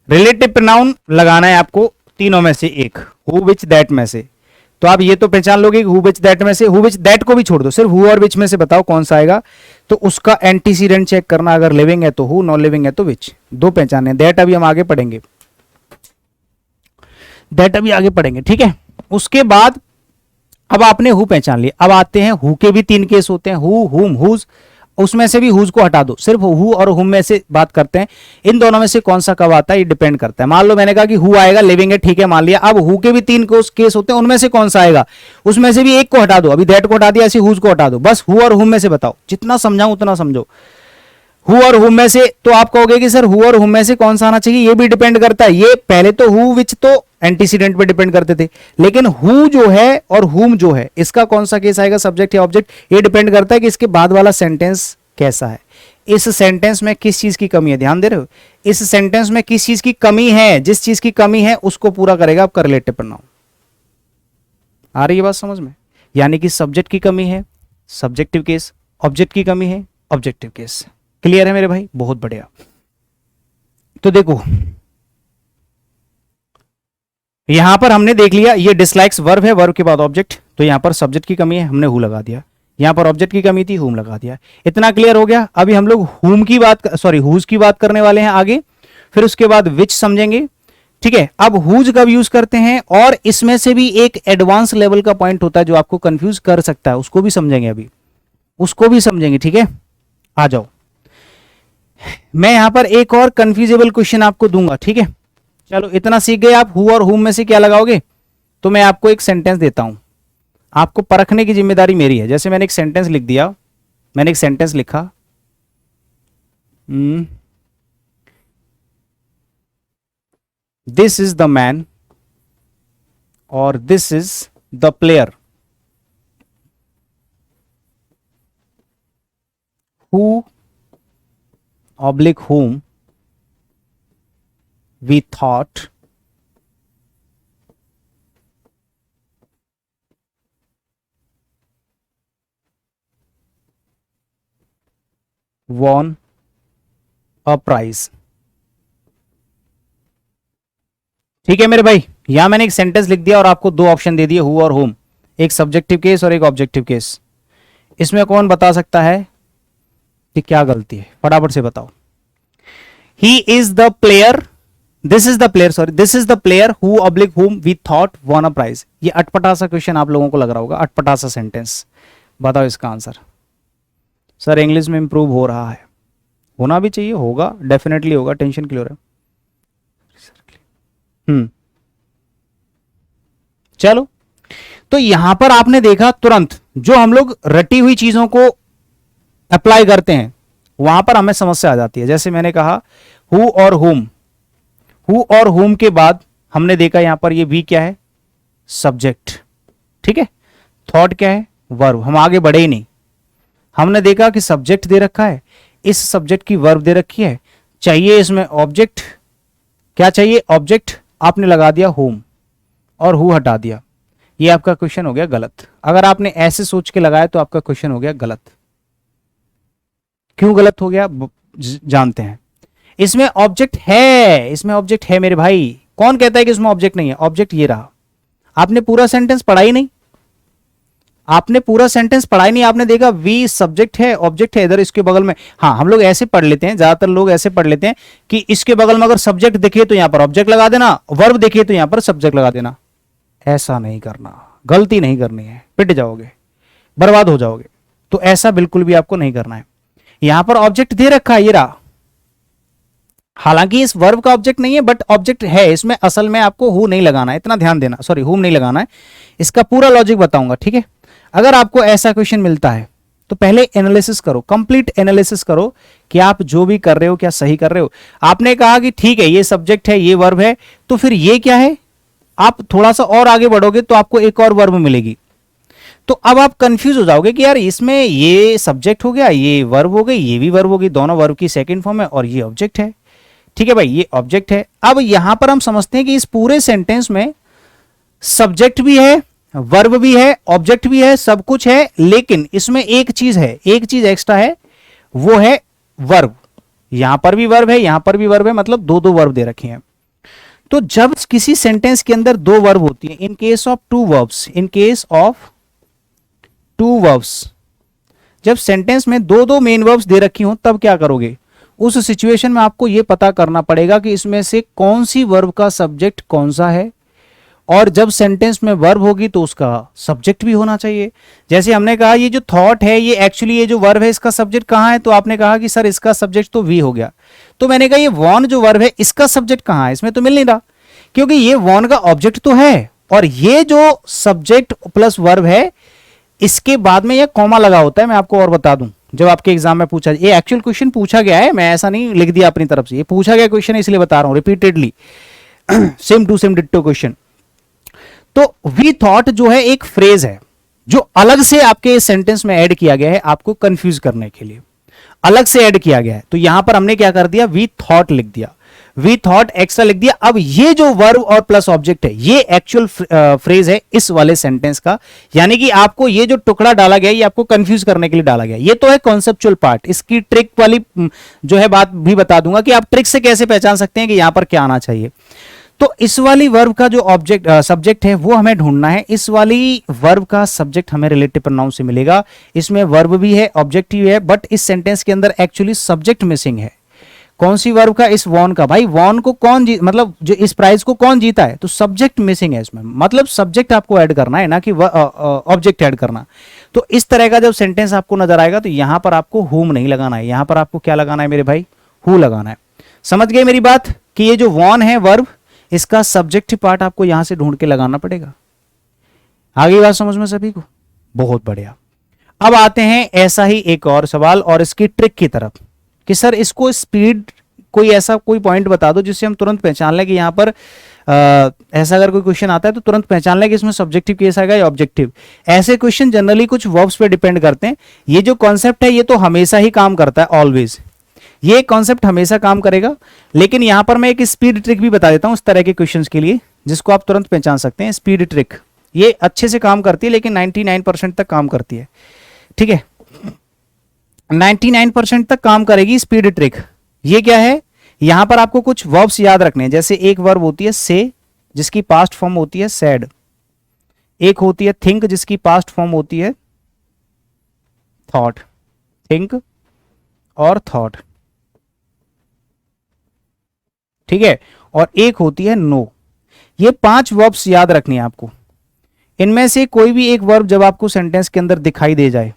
रिलेटिव प्रोनाउन लगाना है आपको तीनों में से एक, हु विच दैट में से। तो आप ये तो पहचान लोगे कि हु विच दैट में से, हु विच दैट को भी छोड़ दो, सिर्फ हु और विच में से बताओ कौन सा आएगा। तो उसका एंटीसीडेंट चेक करना, अगर लिविंग है तो हु, नॉन लिविंग है तो विच। दो पहचाने। दैट अभी हम आगे पढ़ेंगे, दैट अभी आगे पढ़ेंगे, ठीक है। उसके बाद अब आपने हु पहचान लिया, अब आते हैं हु के भी तीन केस होते हैं, हु, हुम, हुज। उसमें से भी हुज को हटा दो, सिर्फ हु और हुम में से बात करते हैं। इन दोनों में से कौन सा कब आता है ये डिपेंड करता है। मान लो मैंने कहा कि हु आएगा, लिविंग है, ठीक है, मान लिया। अब हु के भी 3 केस होते हैं, उनमें से कौन सा आएगा, उसमें से भी एक को हटा दो। अभी दैट को हटा दिया, ऐसे हुज को हटा दो, बस हु और हुम में से बताओ। जितना समझाऊं उतना समझो। हु और हुम में से, तो आप कहोगे कि सर हु और हुम में से कौन सा आना चाहिए, ये भी डिपेंड करता है। ये पहले तो हु विच तो एंटीसीडेंट पे डिपेंड करते थे, लेकिन हु जो है और हुम जो है, इसका कौन सा केस आएगा, सब्जेक्ट या ऑब्जेक्ट, ये डिपेंड करता है कि इसके बाद वाला सेंटेंस कैसा है। इस सेंटेंस में किस चीज की कमी है, ध्यान दे रहे हो, इस सेंटेंस में किस चीज की कमी है, जिस चीज की कमी है उसको पूरा करेगा आपका रिलेटिव प्रोनाउन। आ रही है बात समझ में? यानी कि सब्जेक्ट की कमी है सब्जेक्टिव केस, ऑब्जेक्ट की कमी है ऑब्जेक्टिव केस। क्लियर है मेरे भाई? बहुत बढ़िया। तो देखो यहां पर हमने देख लिया, ये डिसलाइक्स वर्ब है, वर्ब के बाद ऑब्जेक्ट, तो यहां पर सब्जेक्ट की कमी है, हमने हु लगा दिया। यहां पर ऑब्जेक्ट की कमी थी, हुम लगा दिया। इतना क्लियर हो गया। अभी हम लोग हुम की बात, सॉरी हुज की बात करने वाले हैं आगे, फिर उसके बाद विच समझेंगे। ठीक है, अब हुज कब यूज करते हैं, और इसमें से भी एक एडवांस लेवल का पॉइंट होता है जो आपको कंफ्यूज कर सकता है, उसको भी समझेंगे, अभी उसको भी समझेंगे। ठीक है, आ जाओ। मैं यहां पर एक और कंफ्यूजेबल क्वेश्चन आपको दूंगा। ठीक है, चलो इतना सीख गए आप, हु और हुम में से क्या लगाओगे। तो मैं आपको एक सेंटेंस देता हूं, आपको परखने की जिम्मेदारी मेरी है। जैसे मैंने एक सेंटेंस लिख दिया, मैंने एक सेंटेंस लिखा, दिस इज द मैन और this is the player who oblique whom we thought won a prize। ठीक है मेरे भाई, यहां मैंने एक सेंटेंस लिख दिया और आपको दो ऑप्शन दे दिए, हु और हुम, एक सब्जेक्टिव केस और एक ऑब्जेक्टिव केस। इसमें कौन बता सकता है कि क्या गलती है, फटाफट से बताओ। He is the player, this is the player, sorry this is the player who oblique whom we thought won a prize. ये अटपटा सा क्वेश्चन आप लोगों को लग रहा होगा, अटपटा सा सेंटेंस, बताओ इसका आंसर। सर इंग्लिश में इंप्रूव हो रहा है, होना भी चाहिए, होगा डेफिनेटली होगा, टेंशन क्लियर है। चलो, तो यहां पर आपने देखा तुरंत जो हम लोग रटी हुई चीजों को अप्लाई करते हैं वहां पर हमें समस्या आ जाती है। जैसे मैंने कहा हु और हुम, हु और हुम के बाद हमने देखा यहां पर ये वी क्या है, सब्जेक्ट। ठीक है, थॉट क्या है, वर्ब। हम आगे बढ़े ही नहीं, हमने देखा कि सब्जेक्ट दे रखा है, इस सब्जेक्ट की वर्ब दे रखी है, चाहिए इसमें ऑब्जेक्ट, क्या चाहिए ऑब्जेक्ट, आपने लगा दिया होम और हु हटा दिया। ये आपका क्वेश्चन हो गया गलत। अगर आपने ऐसे सोच के लगाया तो आपका क्वेश्चन हो गया गलत। क्यों गलत हो गया जानते हैं। इसमें ऑब्जेक्ट है, इसमें ऑब्जेक्ट है मेरे भाई। कौन कहता है कि इसमें ऑब्जेक्ट नहीं है, ऑब्जेक्ट ये रहा। आपने पूरा सेंटेंस पढ़ा ही नहीं, आपने पूरा सेंटेंस पढ़ा ही नहीं, आपने देखा वी सब्जेक्ट है, ऑब्जेक्ट है इधर इसके बगल में। हाँ, हम लोग ऐसे पढ़ लेते हैं, ज्यादातर लोग ऐसे पढ़ लेते हैं कि इसके बगल में अगर सब्जेक्ट दिखे तो यहां पर ऑब्जेक्ट लगा देना, वर्ब दिखे तो यहां पर सब्जेक्ट लगा देना। ऐसा नहीं करना, गलती नहीं करनी है, पिट जाओगे, बर्बाद हो जाओगे। तो ऐसा बिल्कुल भी आपको नहीं करना है। यहां पर ऑब्जेक्ट दे रखा है, ये रहा। हालांकि इस वर्ब का ऑब्जेक्ट नहीं है बट ऑब्जेक्ट है इसमें। असल में आपको हु नहीं लगाना है, इतना ध्यान देना, सॉरी हुम नहीं लगाना है। इसका पूरा लॉजिक बताऊंगा, ठीक है। अगर आपको ऐसा क्वेश्चन मिलता है तो पहले एनालिसिस करो, कंप्लीट एनालिसिस करो कि आप जो भी कर रहे हो क्या सही कर रहे हो। आपने कहा कि ठीक है ये सब्जेक्ट है, ये वर्ब है, तो फिर ये क्या है। आप थोड़ा सा और आगे बढ़ोगे तो आपको एक और वर्ब मिलेगी, तो अब आप कंफ्यूज हो जाओगे कि यार इसमें ये सब्जेक्ट हो गया, ये वर्ब हो गई, ये भी वर्ब हो गई, दोनों वर्ब की सेकंड फॉर्म है और ये ऑब्जेक्ट है। ठीक है भाई, ये ऑब्जेक्ट है। अब यहां पर हम समझते हैं कि इस पूरे सेंटेंस में सब्जेक्ट भी है, वर्ब भी है, ऑब्जेक्ट भी है, सब कुछ है, लेकिन इसमें एक चीज है, एक चीज एक्स्ट्रा है, वो है वर्ब। यहां पर भी वर्ब है, यहां पर भी वर्ब है, मतलब दो दो वर्ब दे रखे हैं। तो जब किसी सेंटेंस के अंदर दो वर्ब होती है, in case of to verbs, in case of to verbs, जब सेंटेंस में दो दो मेन वर्ब्स दे रखी हो तब क्या करोगे। उस सिचुएशन में आपको यह पता करना पड़ेगा कि इसमें से कौन सी वर्ब का सब्जेक्ट कौन सा है और जब सेंटेंस में वर्ब होगी तो उसका सब्जेक्ट भी होना चाहिए। जैसे हमने कहा ये जो थॉट है, ये एक्चुअली ये जो वर्ब है इसका सब्जेक्ट कहाँ है, तो आपने कहा कि सर इसका सब्जेक्ट तो वी हो गया। तो मैंने कहा ये वॉन जो वर्ब है इसका सब्जेक्ट कहाँ है, इसमें तो मिल नहीं रहा, क्योंकि ये वॉन का ऑब्जेक्ट तो है, और ये जो सब्जेक्ट प्लस वर्ब है इसके बाद में ये कॉमा लगा होता है। मैं आपको और बता दूं, जब आपके एग्जाम में पूछा, ये एक्चुअल क्वेश्चन पूछा गया है, मैं ऐसा नहीं लिख दिया अपनी तरफ से, ये पूछा गया क्वेश्चन इसलिए बता रहा हूं repeatedly, same to same ditto question. तो वी थॉट जो है एक फ्रेज है जो अलग से आपके सेंटेंस में ऐड किया गया है आपको कंफ्यूज करने के लिए, अलग से ऐड किया गया है। तो यहां पर हमने क्या कर दिया, वी थॉट लिख दिया, वी थॉट एक्स्ट्रा लिख दिया। अब ये जो वर्ब और प्लस ऑब्जेक्ट है ये एक्चुअल फ्रेज है इस वाले सेंटेंस का, यानी कि आपको ये जो टुकड़ा डाला गया ये आपको कंफ्यूज करने के लिए डाला गया। ये तो है कॉन्सेप्चुअल पार्ट, इसकी ट्रिक वाली जो है बात भी बता दूंगा कि आप ट्रिक से कैसे पहचान सकते हैं कि यहां पर क्या आना चाहिए। तो इस वाली वर्ब का जो ऑब्जेक्ट सब्जेक्ट है वो हमें ढूंढना है। इस वाली वर्ब का सब्जेक्ट हमें रिलेटिव प्रोनाउन से मिलेगा। इसमें वर्ब भी है, ऑब्जेक्टिव है, बट इस सेंटेंस के अंदर एक्चुअली सब्जेक्ट मिसिंग है। कौन सी वर्ब का, इस वॉन का। भाई वॉन को कौन मतलब जो इस प्राइज को कौन जीता है, तो सब्जेक्ट मिसिंग है इसमें, मतलब सब्जेक्ट आपको ऐड करना है ना कि ऑब्जेक्ट ऐड करना। तो इस तरह का जब सेंटेंस आपको नजर आएगा तो यहां पर आपको हुम नहीं लगाना है, यहां पर आपको क्या लगाना है मेरे भाई, हु लगाना है। समझ गए मेरी बात कि ये जो वॉन है वर्ब, इसका सब्जेक्टिव पार्ट आपको यहां से ढूंढ के लगाना पड़ेगा। आगे बात समझ में सभी को, बहुत बढ़िया। अब आते हैं ऐसा ही एक और सवाल और इसकी ट्रिक की तरफ कि सर इसको स्पीड, कोई ऐसा कोई पॉइंट बता दो जिससे हम तुरंत पहचान लें कि यहां पर ऐसा अगर कोई क्वेश्चन आता है तो तुरंत पहचान लें कि इसमें सब्जेक्टिव केस आएगा या ऑब्जेक्टिव। ऐसे क्वेश्चन जनरली कुछ वर्ब्स पे डिपेंड करते हैं। ये जो कॉन्सेप्ट है ये तो हमेशा ही काम करता है, ऑलवेज ये कॉन्सेप्ट हमेशा काम करेगा, लेकिन यहां पर मैं एक स्पीड ट्रिक भी बता देता हूं इस तरह के क्वेश्चंस के लिए जिसको आप तुरंत पहचान सकते हैं। स्पीड ट्रिक ये अच्छे से काम करती है, लेकिन 99% तक काम करती है, ठीक है, 99% तक काम करेगी स्पीड ट्रिक। ये क्या है, यहां पर आपको कुछ वर्ब्स याद रखने हैं। जैसे एक वर्ब होती है से, जिसकी पास्ट फॉर्म होती है सैड। एक होती है थिंक, जिसकी पास्ट फॉर्म होती है थॉट, थिंक और थॉट, ठीक है, और एक होती है नो। ये 5 वर्ब्स याद रखनी है आपको। इनमें से कोई भी एक वर्ब जब आपको सेंटेंस के अंदर दिखाई दे जाए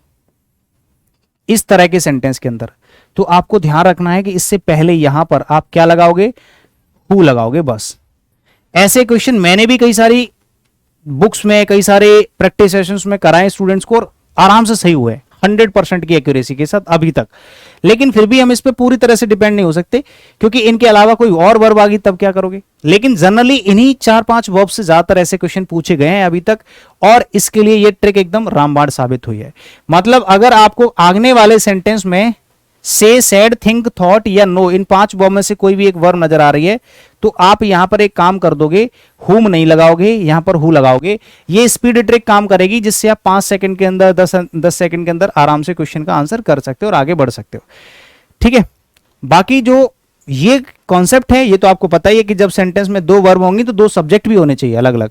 इस तरह के सेंटेंस के अंदर, तो आपको ध्यान रखना है कि इससे पहले यहां पर आप क्या लगाओगे, हु लगाओगे बस। ऐसे क्वेश्चन मैंने भी कई सारी बुक्स में, कई सारे प्रैक्टिस सेशंस में कराए स्टूडेंट्स को और आराम से सही हुए 100% की एक्यूरेसी के साथ अभी तक। लेकिन फिर भी हम इस पे पूरी तरह से डिपेंड नहीं हो सकते, क्योंकि इनके अलावा कोई और वर्ब आ गई तब क्या करोगे। लेकिन जनरली इन्हीं 4-5 वर्ब से ज्यादातर ऐसे क्वेश्चन पूछे गए हैं अभी तक, और इसके लिए ये ट्रिक एकदम रामबाण साबित हुई है। मतलब अगर आपको आगने वाले सेंटेंस में से, सैड, थिंक, थॉट या नो, इन 5 वर्ब में से कोई भी एक वर्ब नजर आ रही है तो आप यहां पर एक काम कर दोगे, हुम नहीं लगाओगे, यहां पर हु लगाओगे। ये स्पीड ट्रिक काम करेगी जिससे आप 5 सेकंड के अंदर, 10 सेकंड के अंदर आराम से क्वेश्चन का आंसर कर सकते हो और आगे बढ़ सकते हो, ठीक है। बाकी जो ये कॉन्सेप्ट है ये तो आपको पता ही है कि जब सेंटेंस में 2 वर्ब होंगी तो 2 सब्जेक्ट भी होने चाहिए अलग अलग,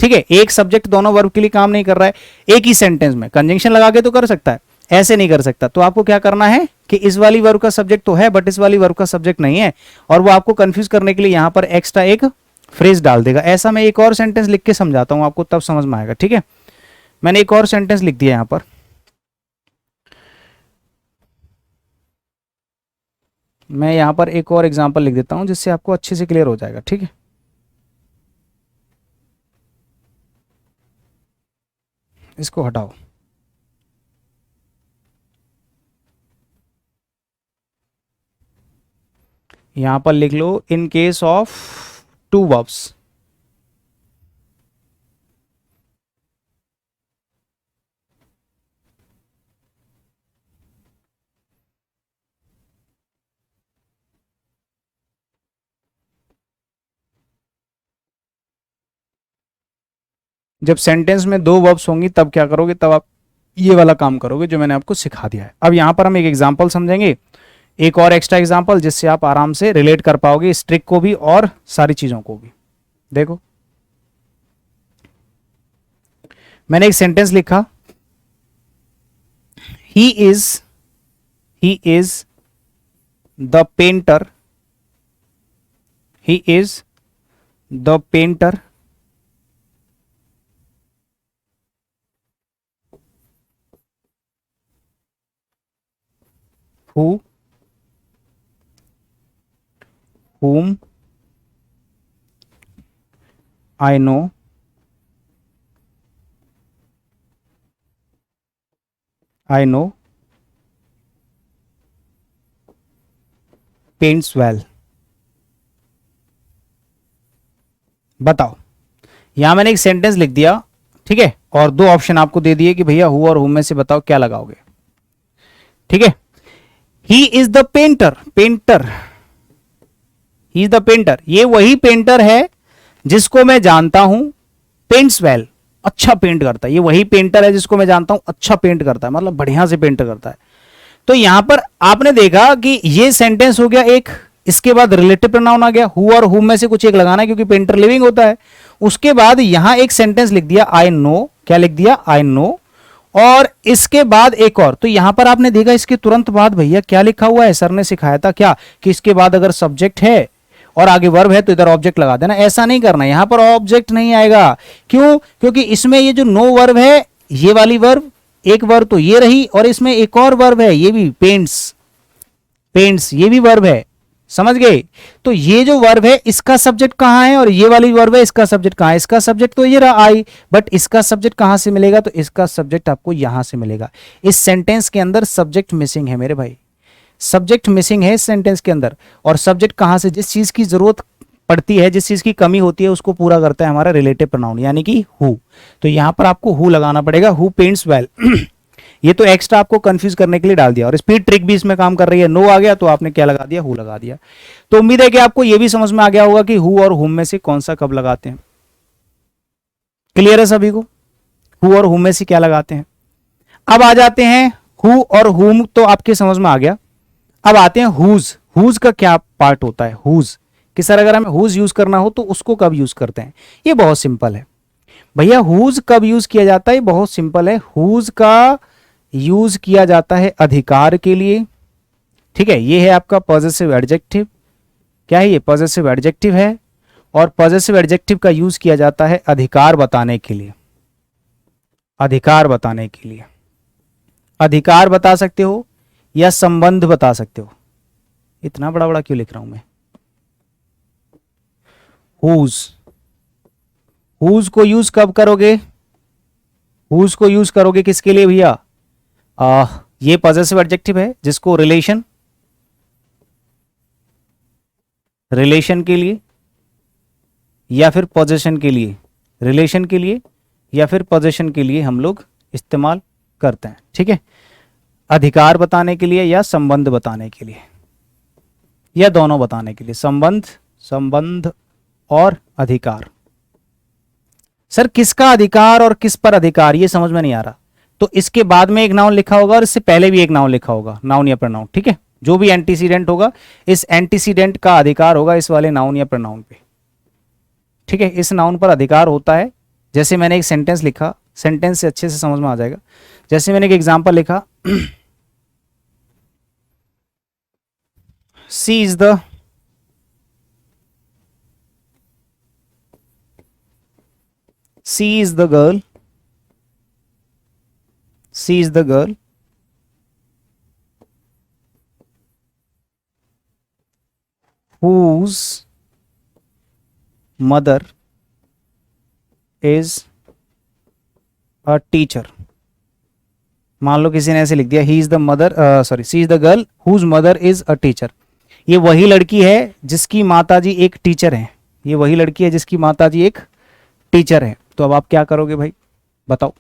ठीक है। एक सब्जेक्ट दोनों वर्ब के लिए काम नहीं कर रहा है एक ही सेंटेंस में, कंजंक्शन लगा के तो कर सकता है, ऐसे नहीं कर सकता। तो आपको क्या करना है कि इस वाली वर्ब का सब्जेक्ट तो है बट इस वाली वर्ब का सब्जेक्ट नहीं है, और वो आपको कंफ्यूज करने के लिए यहां पर एक्स्ट्रा एक फ्रेज डाल देगा। ऐसा मैं एक और सेंटेंस लिख के समझाता हूं आपको, तब समझ में आएगा, ठीक है। मैंने एक और सेंटेंस लिख दिया यहां पर, मैं यहां पर एक और एग्जांपल लिख देता हूं जिससे आपको अच्छे से क्लियर हो जाएगा, ठीक है। इसको हटाओ, यहां पर लिख लो इन केस ऑफ 2 वर्ब्स। जब सेंटेंस में 2 वर्ब्स होंगी तब क्या करोगे, तब आप ये वाला काम करोगे जो मैंने आपको सिखा दिया है। अब यहां पर हम एक एग्जांपल समझेंगे, एक और एक्स्ट्रा एग्जांपल, जिससे आप आराम से रिलेट कर पाओगे इस ट्रिक को भी और सारी चीजों को भी। देखो मैंने एक सेंटेंस लिखा, ही is the painter, he is the painter who, whom I know, paints well। बताओ, यहां मैंने एक सेंटेंस लिख दिया, ठीक है, और दो ऑप्शन आपको दे दिए कि भैया हु और हुम में से बताओ क्या लगाओगे। ठीक है, ही is the painter, painter, he is the painter, ये वही पेंटर है जिसको मैं जानता हूं, पेंट्स वेल, अच्छा पेंट करता है, ये वही पेंटर है जिसको मैं जानता हूं अच्छा पेंट करता है, मतलब बढ़िया से पेंट करता है। तो यहां पर आपने देखा कि ये सेंटेंस हो गया एक, इसके बाद रिलेटिव प्रोनाउन आ गया, हु और हुम में से कुछ एक लगाना है क्योंकि पेंटर लिविंग होता है। उसके बाद यहां एक सेंटेंस लिख दिया आई नो, क्या लिख दिया, आई नो, और इसके बाद एक और। तो यहां पर आपने देखा इसके तुरंत बाद भैया क्या लिखा हुआ है, सर ने सिखाया था क्या कि इसके बाद अगर सब्जेक्ट है और आगे वर्ब है तो इधर ऑब्जेक्ट लगा देना। ऐसा नहीं करना, यहां पर ऑब्जेक्ट नहीं आएगा। क्यों? क्योंकि इसमें ये जो नो वर्ब है, ये वाली वर्ब, एक वर्ब तो ये रही, और इसमें एक और वर्ब है, ये भी पेंट्स, पेंट्स ये भी वर्ब है, समझ गए। तो ये जो वर्ब है इसका सब्जेक्ट कहां है और ये वाली वर्ब है इसका सब्जेक्ट कहां है, इसका सब्जेक्ट तो ये रहा आई, बट इसका सब्जेक्ट कहां से मिलेगा, तो इसका सब्जेक्ट आपको यहां से मिलेगा। इस सेंटेंस के अंदर सब्जेक्ट मिसिंग है मेरे भाई, सब्जेक्ट मिसिंग है इस सेंटेंस के अंदर। और सब्जेक्ट कहां से, जिस चीज की जरूरत पड़ती है, जिस चीज की कमी होती है उसको पूरा करता है हमारा रिलेटिव प्रोनाउन, यानी कि हु। तो यहां पर आपको हु लगाना पड़ेगा, हु पेंट्स वेल। ये तो एक्स्ट्रा आपको कंफ्यूज करने के लिए डाल दिया, और स्पीड ट्रिक भी इसमें काम कर रही है। नो आ गया तो आपने क्या लगा दिया, हु लगा दिया। तो उम्मीद है कि आपको यह भी समझ में आ गया होगा कि हु और हुम में से कौन सा कब लगाते हैं। क्लियर है सभी को, हु और हुम में से क्या लगाते हैं। अब आ जाते हैं हु और हुम, तो आपके समझ में आ गया। अब आते हैं हुज। हुज का क्या पार्ट होता है, हुज कि सर अगर हमें हुज यूज करना हो तो उसको कब यूज करते हैं। ये बहुत सिंपल है भैया, हुज कब यूज किया जाता है, बहुत सिंपल है। हुज का यूज किया जाता है अधिकार के लिए, ठीक है, ये है आपका पॉजेसिव एडजेक्टिव। क्या है ये, पॉजेसिव एडजेक्टिव है, और पॉजेसिव एडजेक्टिव का यूज किया जाता है अधिकार बताने के लिए, अधिकार बताने के लिए। अधिकार बता सकते हो या संबंध बता सकते हो। इतना बड़ा बड़ा क्यों लिख रहा हूं मैं। हुज, हुज को यूज कब करोगे, हुज को यूज करोगे किसके लिए भैया, ये पॉजेसिव एडजेक्टिव है जिसको रिलेशन, रिलेशन के लिए या फिर पोजीशन के लिए, रिलेशन के लिए या फिर पोजीशन के लिए हम लोग इस्तेमाल करते हैं। ठीक है, अधिकार बताने के लिए या संबंध बताने के लिए या दोनों बताने के लिए, संबंध, संबंध और अधिकार। सर किसका अधिकार और किस पर अधिकार, ये समझ में नहीं आ रहा। तो इसके बाद में एक नाउन लिखा होगा और इससे पहले भी एक नाउन लिखा होगा, नाउन या प्रोनाउन। ठीक है, जो भी एंटीसीडेंट होगा, इस एंटीसीडेंट का अधिकार होगा इस वाले नाउन या प्रोनाउन पे। ठीक है, इस नाउन पर अधिकार होता है। जैसे मैंने एक सेंटेंस लिखा, सेंटेंस से अच्छे से समझ में आ जाएगा। जैसे मैंने एक एग्जांपल लिखा, she is the girl, she is the girl whose mother is a teacher। मान लो किसी ने ऐसे लिख दिया, he is the mother, sorry, she is the girl whose mother is a teacher. ये वही लड़की है जिसकी माताजी एक टीचर है, ये वही लड़की है जिसकी माताजी एक टीचर है। तो अब आप क्या करोगे भाई, बताओ,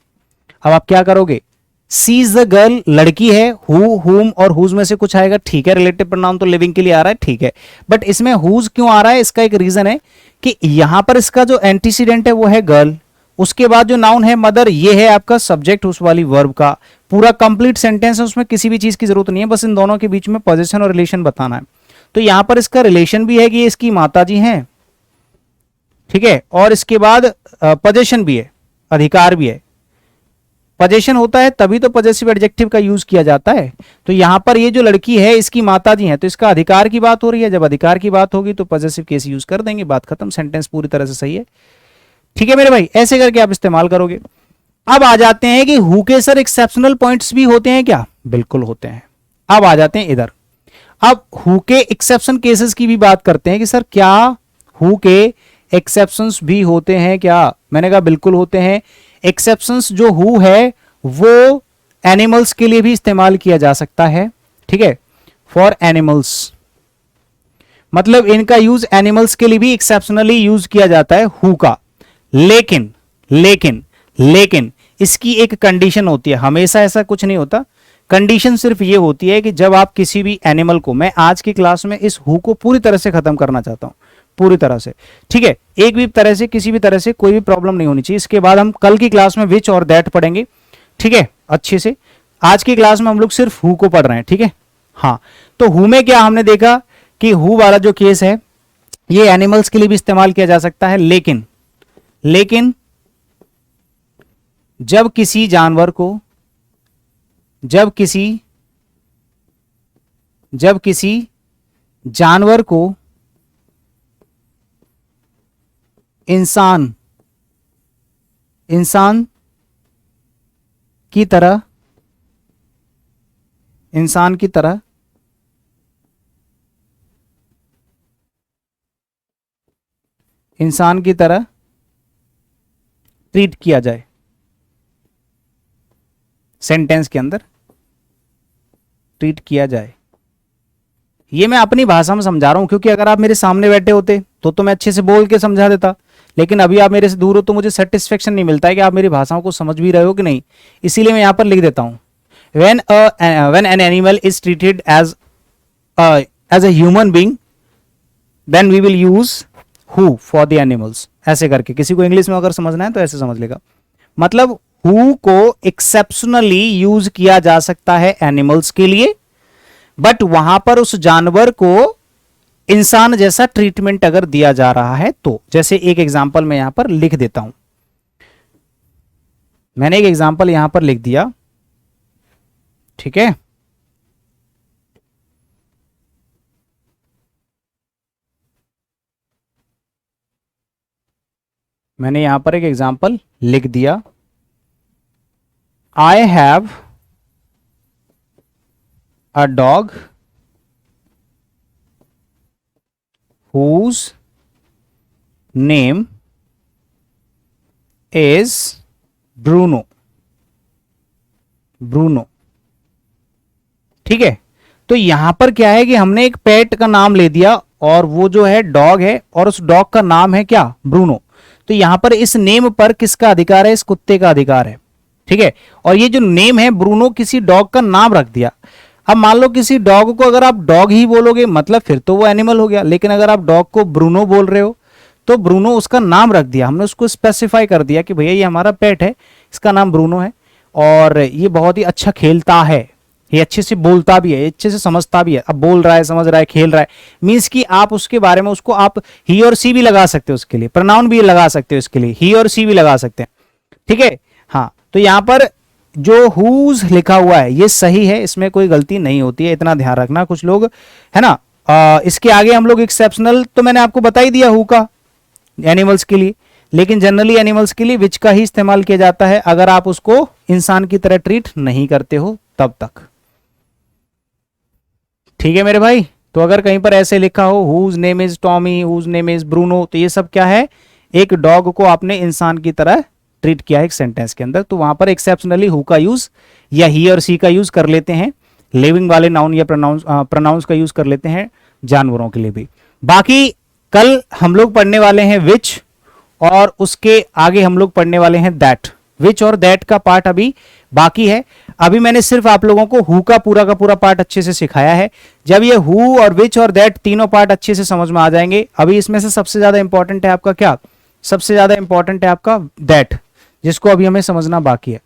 अब आप क्या करोगे। सी इज द गर्ल लड़की है, हु, हुम और हुज में से कुछ आएगा, ठीक है, रिलेटिव प्रोनाउन तो लिविंग के लिए आ रहा है, ठीक है, बट इसमें हुज क्यों आ रहा है, इसका एक रीजन है कि यहां पर इसका जो एंटीसीडेंट है वो है गर्ल, उसके बाद जो नाउन है मदर, ये है आपका सब्जेक्ट उस वाली वर्ब का। पूरा कंप्लीट सेंटेंस है, उसमें किसी भी चीज की जरूरत नहीं है, बस इन दोनों के बीच में पोजीशन और रिलेशन बताना है। तो यहां पर इसका रिलेशन भी है कि ये इसकी माताजी हैं, ठीक है, और इसके बाद पोजीशन भी है, अधिकार भी है। पोजीशन होता है तभी तो पॉजेसिव एडजेक्टिव का यूज किया जाता है। तो यहां पर ये जो लड़की है इसकी माताजी हैं, तो इसका अधिकार की बात हो रही है, जब अधिकार की बात होगी तो पॉजेसिव केस यूज कर देंगे, बात खत्म, सेंटेंस पूरी तरह से सही है। ठीक है मेरे भाई, ऐसे करके आप इस्तेमाल करोगे। अब आ जाते हैं कि हु के सर एक्सेप्शनल पॉइंट्स भी होते हैं क्या, बिल्कुल होते हैं। अब आ जाते हैं इधर। अब हु के एक्सेप्शन केसेस की भी बात करते हैं कि सर क्या हु के एक्सेप्शंस भी होते हैं क्या? मैंने कहा बिल्कुल होते हैं। एक्सेप्शंस जो हु है वो एनिमल्स के लिए भी इस्तेमाल किया जा सकता है, ठीक है, फॉर एनिमल्स, मतलब इनका यूज एनिमल्स के लिए भी एक्सेप्शनली यूज किया जाता है हु का। लेकिन लेकिन लेकिन इसकी एक कंडीशन होती है, हमेशा ऐसा कुछ नहीं होता। कंडीशन सिर्फ ये होती है कि जब आप किसी भी एनिमल को, मैं आज की क्लास में इस हु को पूरी तरह से खत्म करना चाहता हूं, पूरी तरह से, ठीक है, एक भी तरह से, किसी भी तरह से कोई भी प्रॉब्लम नहीं होनी चाहिए। इसके बाद हम कल की क्लास में विच और दैट पढ़ेंगे, ठीक है, अच्छे से। आज की क्लास में हम लोग सिर्फ हु को पढ़ रहे हैं, ठीक है। हाँ, तो हु में क्या हमने देखा कि हु वाला जो केस है ये एनिमल्स के लिए भी इस्तेमाल किया जा सकता है, लेकिन लेकिन जब किसी जानवर को, जब किसी जानवर को इंसान की तरह ट्रीट किया जाए, सेंटेंस के अंदर ट्रीट किया जाए। ये मैं अपनी भाषा में समझा रहा हूं, क्योंकि अगर आप मेरे सामने बैठे होते तो मैं अच्छे से बोल के समझा देता, लेकिन अभी आप मेरे से दूर हो तो मुझे सेटिस्फेक्शन नहीं मिलता है कि आप मेरी भाषाओं को समझ भी रहे हो कि नहीं। इसीलिए मैं यहां पर लिख देता हूं, when an animal is treated as a human being then we will use who for the animals, ऐसे करके। किसी को इंग्लिश में अगर समझना है तो ऐसे समझ लेगा, मतलब हु को एक्सेप्शनली यूज किया जा सकता है एनिमल्स के लिए, बट वहां पर उस जानवर को इंसान जैसा ट्रीटमेंट अगर दिया जा रहा है तो। जैसे एक एग्जांपल मैं यहां पर लिख देता हूं, मैंने एक एग्जांपल यहां पर लिख दिया, ठीक है। मैंने यहां पर एक एग्जांपल लिख दिया, I have a dog whose name is Bruno, ठीक है। तो यहां पर क्या है कि हमने एक पेट का नाम ले दिया और वो जो है डॉग है और उस डॉग का नाम है क्या? ब्रूनो। तो यहां पर इस नेम पर किसका अधिकार है? इस कुत्ते का अधिकार है, ठीक है। और ये जो नेम है ब्रूनो, किसी डॉग का नाम रख दिया। अब मान लो किसी डॉग को अगर आप डॉग ही बोलोगे मतलब फिर तो वो एनिमल हो गया, लेकिन अगर आप डॉग को ब्रूनो बोल रहे हो तो ब्रूनो उसका नाम रख दिया, हमने उसको स्पेसिफाई कर दिया कि भैया ये हमारा पेट है, इसका नाम ब्रूनो है और ये बहुत ही अच्छा खेलता है, ये अच्छे से बोलता भी है, अच्छे से समझता भी है। अब बोल रहा है, समझ रहा है, खेल रहा है, मीन्स कि आप उसके बारे में उसको आप ही और सी भी लगा सकते हो, उसके लिए प्रोनाउन भी लगा सकते हो, इसके लिए ही और सी भी लगा सकते हैं, ठीक है। हाँ, तो यहां पर जो हुज लिखा हुआ है ये सही है, इसमें कोई गलती नहीं होती है, इतना ध्यान रखना। कुछ लोग है ना, इसके आगे हम लोग एक्सेप्शनल तो मैंने आपको बता ही दिया हु का एनिमल्स के लिए, लेकिन जनरली एनिमल्स के लिए विच का ही इस्तेमाल किया जाता है अगर आप उसको इंसान की तरह ट्रीट नहीं करते हो तब तक, ठीक है मेरे भाई। तो अगर कहीं पर ऐसे लिखा हो whose name is Tommy, whose name is Bruno, तो ये सब क्या है? एक डॉग को आपने इंसान की तरह ट्रीट किया है एक सेंटेंस के अंदर, तो वहां पर एक्सेप्शनली हु का यूज या ही और सी का यूज कर लेते हैं, लिविंग वाले नाउन या प्रोनाउंस का यूज कर लेते हैं जानवरों के लिए भी। बाकी कल हम लोग पढ़ने वाले हैं विच और उसके आगे हम लोग पढ़ने वाले हैं दैट। विच और दैट का पार्ट अभी बाकी है। अभी मैंने सिर्फ आप लोगों को हु का पूरा पार्ट अच्छे से सिखाया है। जब ये हु और विच और दैट तीनों पार्ट अच्छे से समझ में आ जाएंगे, अभी इसमें से सबसे ज्यादा इंपॉर्टेंट है आपका क्या? सबसे ज्यादा इंपॉर्टेंट है आपका दैट, जिसको अभी हमें समझना बाकी है।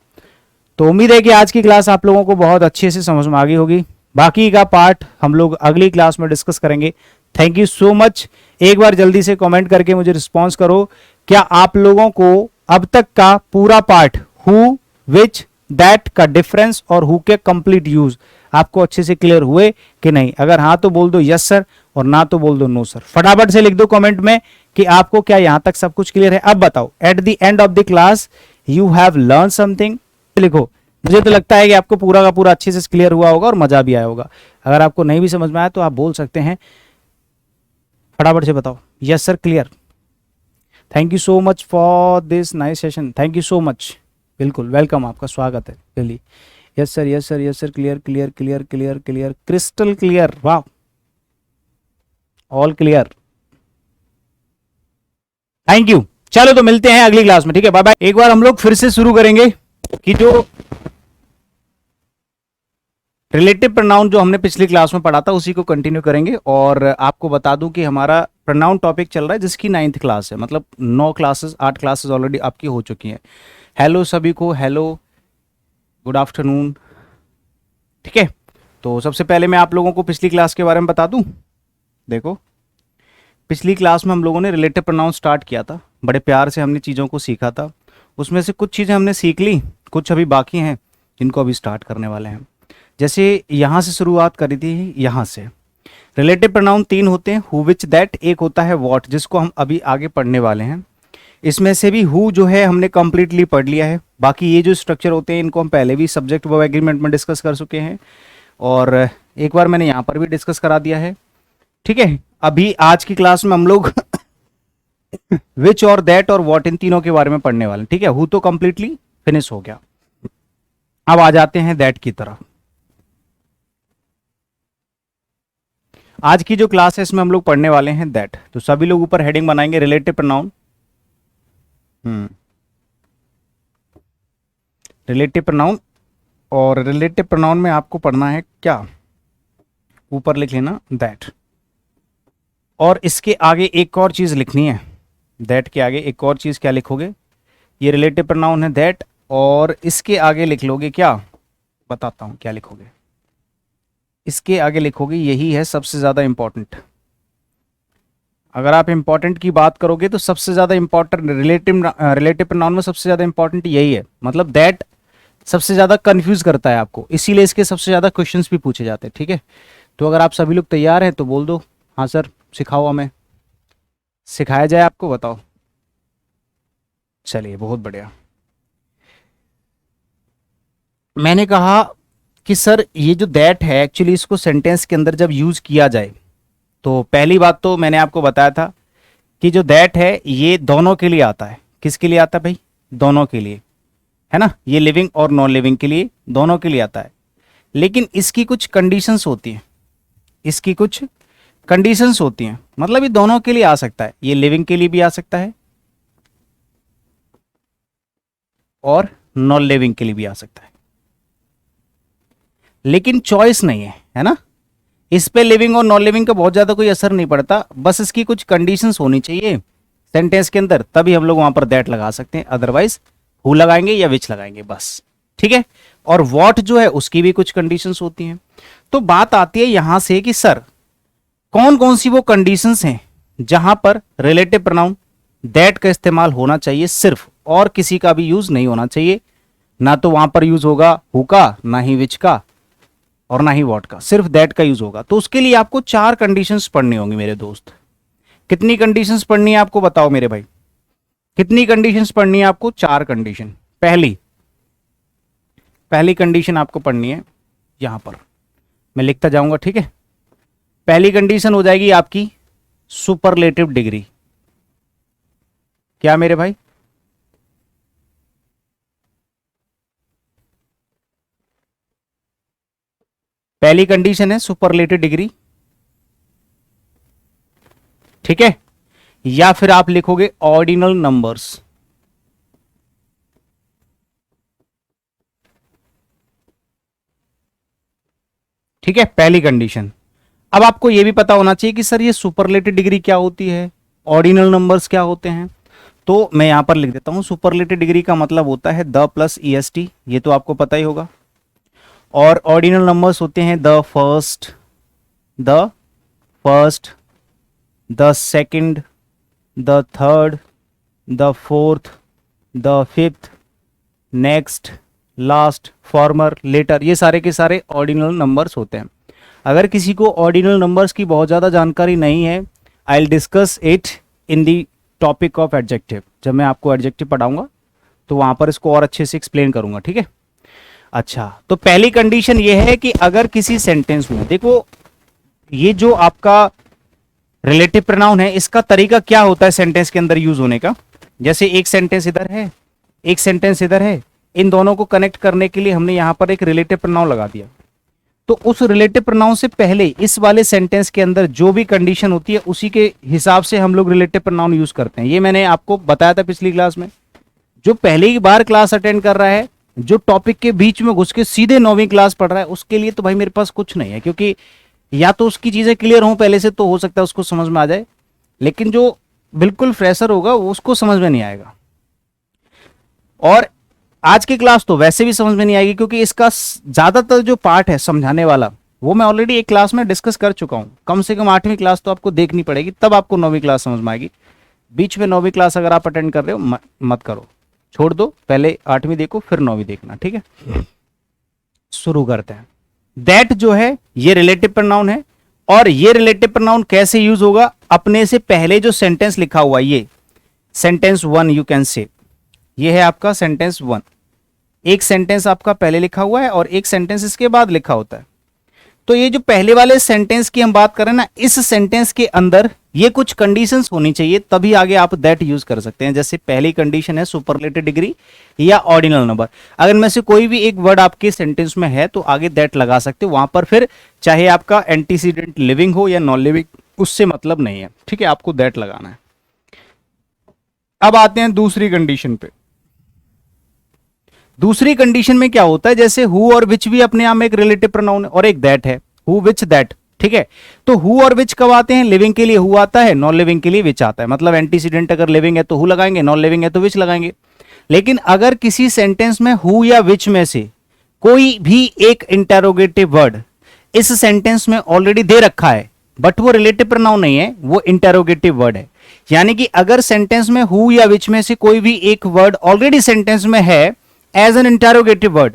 तो उम्मीद है कि आज की क्लास आप लोगों को बहुत अच्छे से समझ में आ गई होगी। बाकी का पार्ट हम लोग अगली क्लास में डिस्कस करेंगे। Thank you so much. एक बार जल्दी से कमेंट करके मुझे रिस्पॉन्स करो, क्या आप लोगों को अब तक का पूरा पार्ट हु, विच, दैट का डिफरेंस और हु के कंप्लीट यूज आपको अच्छे से क्लियर हुए कि नहीं? अगर हाँ तो बोल दो यस सर और ना तो बोल दो नो सर। फटाफट से लिख दो कमेंट में कि आपको क्या यहां तक सब कुछ क्लियर है। अब बताओ, at the end of the class you have learn something, लिखो मुझे तो लगता है कि आपको पूरा का पूरा अच्छे से क्लियर हुआ होगा और मजा भी आया होगा। अगर आपको नहीं भी समझ में आया तो आप बोल सकते हैं, फटाफट से बताओ yes sir clear. Thank you so much for this nice session, thank you so much. बिल्कुल वेलकम, आपका स्वागत है Delhi. Yes sir yes sir yes sir, clear clear clear clear clear, crystal clear, वाह, ऑल क्लियर, थैंक यू। चलो तो मिलते हैं अगली क्लास में, ठीक है, बाय बाय। एक बार हम लोग फिर से शुरू करेंगे कि जो रिलेटिव प्रोनाउन जो हमने पिछली क्लास में पढ़ा था उसी को कंटिन्यू करेंगे। और आपको बता दूं कि हमारा प्रोनाउन टॉपिक चल रहा है जिसकी 9th क्लास है, मतलब 9 क्लासेस 8 क्लासेस ऑलरेडी आपकी हो चुकी हैं। हेलो सभी को, हेलो, गुड आफ्टरनून, ठीक है। तो सबसे पहले मैं आप लोगों को पिछली क्लास के बारे में बता दूं। देखो, पिछली क्लास में हम लोगों ने रिलेटिव प्रोनाउन स्टार्ट किया था, बड़े प्यार से हमने चीज़ों को सीखा था। उसमें से कुछ चीज़ें हमने सीख ली, कुछ अभी बाकी हैं जिनको अभी स्टार्ट करने वाले हैं। जैसे यहाँ से शुरुआत करी थी, यहाँ से रिलेटिव प्रोनाउन 3 होते हैं, हु विच दैट, एक होता है व्हाट जिसको हम अभी आगे पढ़ने वाले हैं। इसमें से भी हु जो है हमने कंप्लीटली पढ़ लिया है, बाकी ये जो स्ट्रक्चर होते हैं इनको हम पहले भी सब्जेक्ट वर्ब एग्रीमेंट में डिस्कस कर चुके हैं और एक बार मैंने यहाँ पर भी डिस्कस करा दिया है, ठीक है। अभी आज की क्लास में हम लोग विच और दैट और व्हाट इन तीनों के बारे में पढ़ने वाले हैं, ठीक है। हु तो कंप्लीटली फिनिश हो गया, अब आ जाते हैं दैट की तरफ। आज की जो क्लास है इसमें हम लोग पढ़ने वाले हैं दैट, तो सभी लोग ऊपर हेडिंग बनाएंगे रिलेटिव प्रोनाउन। रिलेटिव प्रोनाउन, और रिलेटिव प्रोनाउन में आपको पढ़ना है क्या, ऊपर लिख लेना दैट, और इसके आगे एक और चीज लिखनी है। दैट के आगे एक और चीज क्या लिखोगे, ये रिलेटिव प्रोनाउन है दैट, और इसके आगे लिख लोगे क्या, बताता हूं क्या लिखोगे। इसके आगे लिखोगे, यही है सबसे ज्यादा इंपॉर्टेंट। अगर आप इंपॉर्टेंट की बात करोगे तो सबसे ज्यादा इंपॉर्टेंट रिलेटिव प्रोनाउन में सबसे ज्यादा इंपॉर्टेंट यही है, मतलब दैट सबसे ज्यादा कंफ्यूज करता है आपको, इसीलिए इसके सबसे ज्यादा क्वेश्चंस भी पूछे जाते हैं, ठीक है। तो अगर आप सभी लोग तैयार हैं तो बोल दो हाँ सर, सिखाओ, हमें सिखाया जाए आपको, बताओ। चलिए बहुत बढ़िया। मैंने कहा कि सर ये जो दैट है एक्चुअली इसको सेंटेंस के अंदर जब यूज किया जाए तो पहली बात तो मैंने आपको बताया था कि जो दैट है ये दोनों के लिए आता है। किसके लिए आता है भाई, दोनों के लिए, है ना। ये लिविंग और नॉन लिविंग के लिए, दोनों के लिए आता है। लेकिन इसकी कुछ कंडीशंस होती हैं, इसकी कुछ कंडीशंस होती हैं, मतलब ये दोनों के लिए आ सकता है, ये लिविंग के लिए भी आ सकता है और नॉन लिविंग के लिए भी आ सकता है, लेकिन चॉइस नहीं है, है ना। इस पे लिविंग और नॉन लिविंग का बहुत ज्यादा कोई असर नहीं पड़ता, बस इसकी कुछ कंडीशंस होनी चाहिए सेंटेंस के अंदर, तभी हम लोग वहां पर दैट लगा सकते हैं, अदरवाइज हु लगाएंगे या विच लगाएंगे बस, ठीक है। और व्हाट जो है उसकी भी कुछ कंडीशंस होती हैं। तो बात आती है यहां से कि सर कौन कौन सी वो कंडीशंस हैं जहां पर रिलेटिव प्रोनाउन दैट का इस्तेमाल होना चाहिए सिर्फ, और किसी का भी यूज नहीं होना चाहिए। ना तो वहां पर यूज होगा हु का, ना ही विच का, और ना ही व्हाट का, सिर्फ दैट का यूज होगा। तो उसके लिए आपको 4 कंडीशंस पढ़नी होंगी मेरे दोस्त। कितनी कंडीशंस पढ़नी है आपको, बताओ मेरे भाई, कितनी कंडीशंस पढ़नी है आपको, 4 कंडीशन। पहली कंडीशन आपको पढ़नी है, यहां पर मैं लिखता जाऊंगा, ठीक है। पहली कंडीशन हो जाएगी आपकी सुपरलेटिव डिग्री। क्या मेरे भाई, पहली कंडीशन है सुपरलेटिव डिग्री, ठीक है। या फिर आप लिखोगे ऑर्डिनल नंबर्स, ठीक है, पहली कंडीशन। अब आपको यह भी पता होना चाहिए कि सर ये सुपरलेटिव डिग्री क्या होती है, ऑर्डिनल नंबर्स क्या होते हैं। तो मैं यहां पर लिख देता हूं, सुपरलेटिव डिग्री का मतलब होता है द प्लस EST, ये तो आपको पता ही होगा। और ऑर्डिनल नंबर्स होते हैं the first, the second, the third, the fourth, the fifth, next, last, former, latter, ये सारे के सारे ऑर्डिनल नंबर्स होते हैं। अगर किसी को ऑर्डिनल नंबर्स की बहुत ज़्यादा जानकारी नहीं है, I will discuss it in the topic of adjective. जब मैं आपको एडजेक्टिव पढ़ाऊंगा तो वहाँ पर इसको और अच्छे से एक्सप्लेन करूंगा, ठीक है। अच्छा, तो पहली कंडीशन ये है कि अगर किसी सेंटेंस में, देखो ये जो आपका रिलेटिव प्रोनाउन है इसका तरीका क्या होता है सेंटेंस के अंदर यूज होने का। जैसे एक सेंटेंस इधर है, एक सेंटेंस इधर है, इन दोनों को कनेक्ट करने के लिए हमने यहां पर एक रिलेटिव प्रोनाउन लगा दिया। तो उस रिलेटिव प्रोनाउन से पहले इस वाले सेंटेंस के अंदर जो भी कंडीशन होती है उसी के हिसाब से हम लोग रिलेटिव प्रोनाउन यूज करते हैं। ये मैंने आपको बताया था पिछली क्लास में। जो पहली बार क्लास अटेंड कर रहा है, जो टॉपिक के बीच में घुस के सीधे 9वीं क्लास पढ़ रहा है, उसके लिए तो भाई मेरे पास कुछ नहीं है, क्योंकि या तो उसकी चीजें क्लियर हों पहले से तो हो सकता है उसको समझ में आ जाए, लेकिन जो बिल्कुल फ्रेशर होगा उसको समझ में नहीं आएगा। और आज की क्लास तो वैसे भी समझ में नहीं आएगी, क्योंकि इसका ज्यादातर जो पार्ट है समझाने वाला वो मैं ऑलरेडी एक क्लास में डिस्कस कर चुका हूं। कम से कम 8वीं क्लास तो आपको देखनी पड़ेगी, तब आपको 9वीं क्लास समझ में आएगी। बीच में 9वीं क्लास अगर आप अटेंड कर रहे हो मत करो, छोड़ दो, पहले 8वीं देखो फिर 9वीं देखना, ठीक है। शुरू करते हैं। दैट जो है ये रिलेटिव प्रोनाउन है, और ये रिलेटिव प्रोनाउन कैसे यूज होगा, अपने से पहले जो सेंटेंस लिखा हुआ ये सेंटेंस 1 यू कैन से, ये है आपका सेंटेंस 1। एक सेंटेंस आपका पहले लिखा हुआ है और एक सेंटेंस इसके बाद लिखा होता है। तो ये जो पहले वाले सेंटेंस की हम बात करें ना, इस सेंटेंस के अंदर ये कुछ कंडीशंस होनी चाहिए, तभी आगे आप दैट यूज कर सकते हैं। जैसे पहली कंडीशन है सुपरलेटिव डिग्री या ऑर्डिनल नंबर। अगर में से कोई भी एक वर्ड आपके सेंटेंस में है तो आगे दैट लगा सकते हो, वहां पर फिर चाहे आपका एंटीसीडेंट लिविंग हो या नॉन लिविंग, उससे मतलब नहीं है, ठीक है, आपको दैट लगाना है। अब आते हैं दूसरी कंडीशन पे। दूसरी कंडीशन में क्या होता है, जैसे हु और विच भी अपने आप में एक रिलेटिव प्रोनाउन है और एक दैट है, हु विच दैट, ठीक है। तो हु और विच कब आते हैं, लिविंग के लिए हु आता है, नॉन लिविंग के लिए विच आता है। मतलब एंटीसीडेंट अगर लिविंग है तो हु लगाएंगे, नॉन लिविंग है तो विच लगाएंगे। लेकिन अगर किसी सेंटेंस में हु या विच में से कोई भी एक इंटेरोगेटिव वर्ड इस सेंटेंस में ऑलरेडी दे रखा है, बट वो रिलेटिव प्रोनाउन नहीं है, वो इंटेरोगेटिव वर्ड है, यानी कि अगर सेंटेंस में हु या विच में से कोई भी एक वर्ड ऑलरेडी सेंटेंस में है as an interrogative word,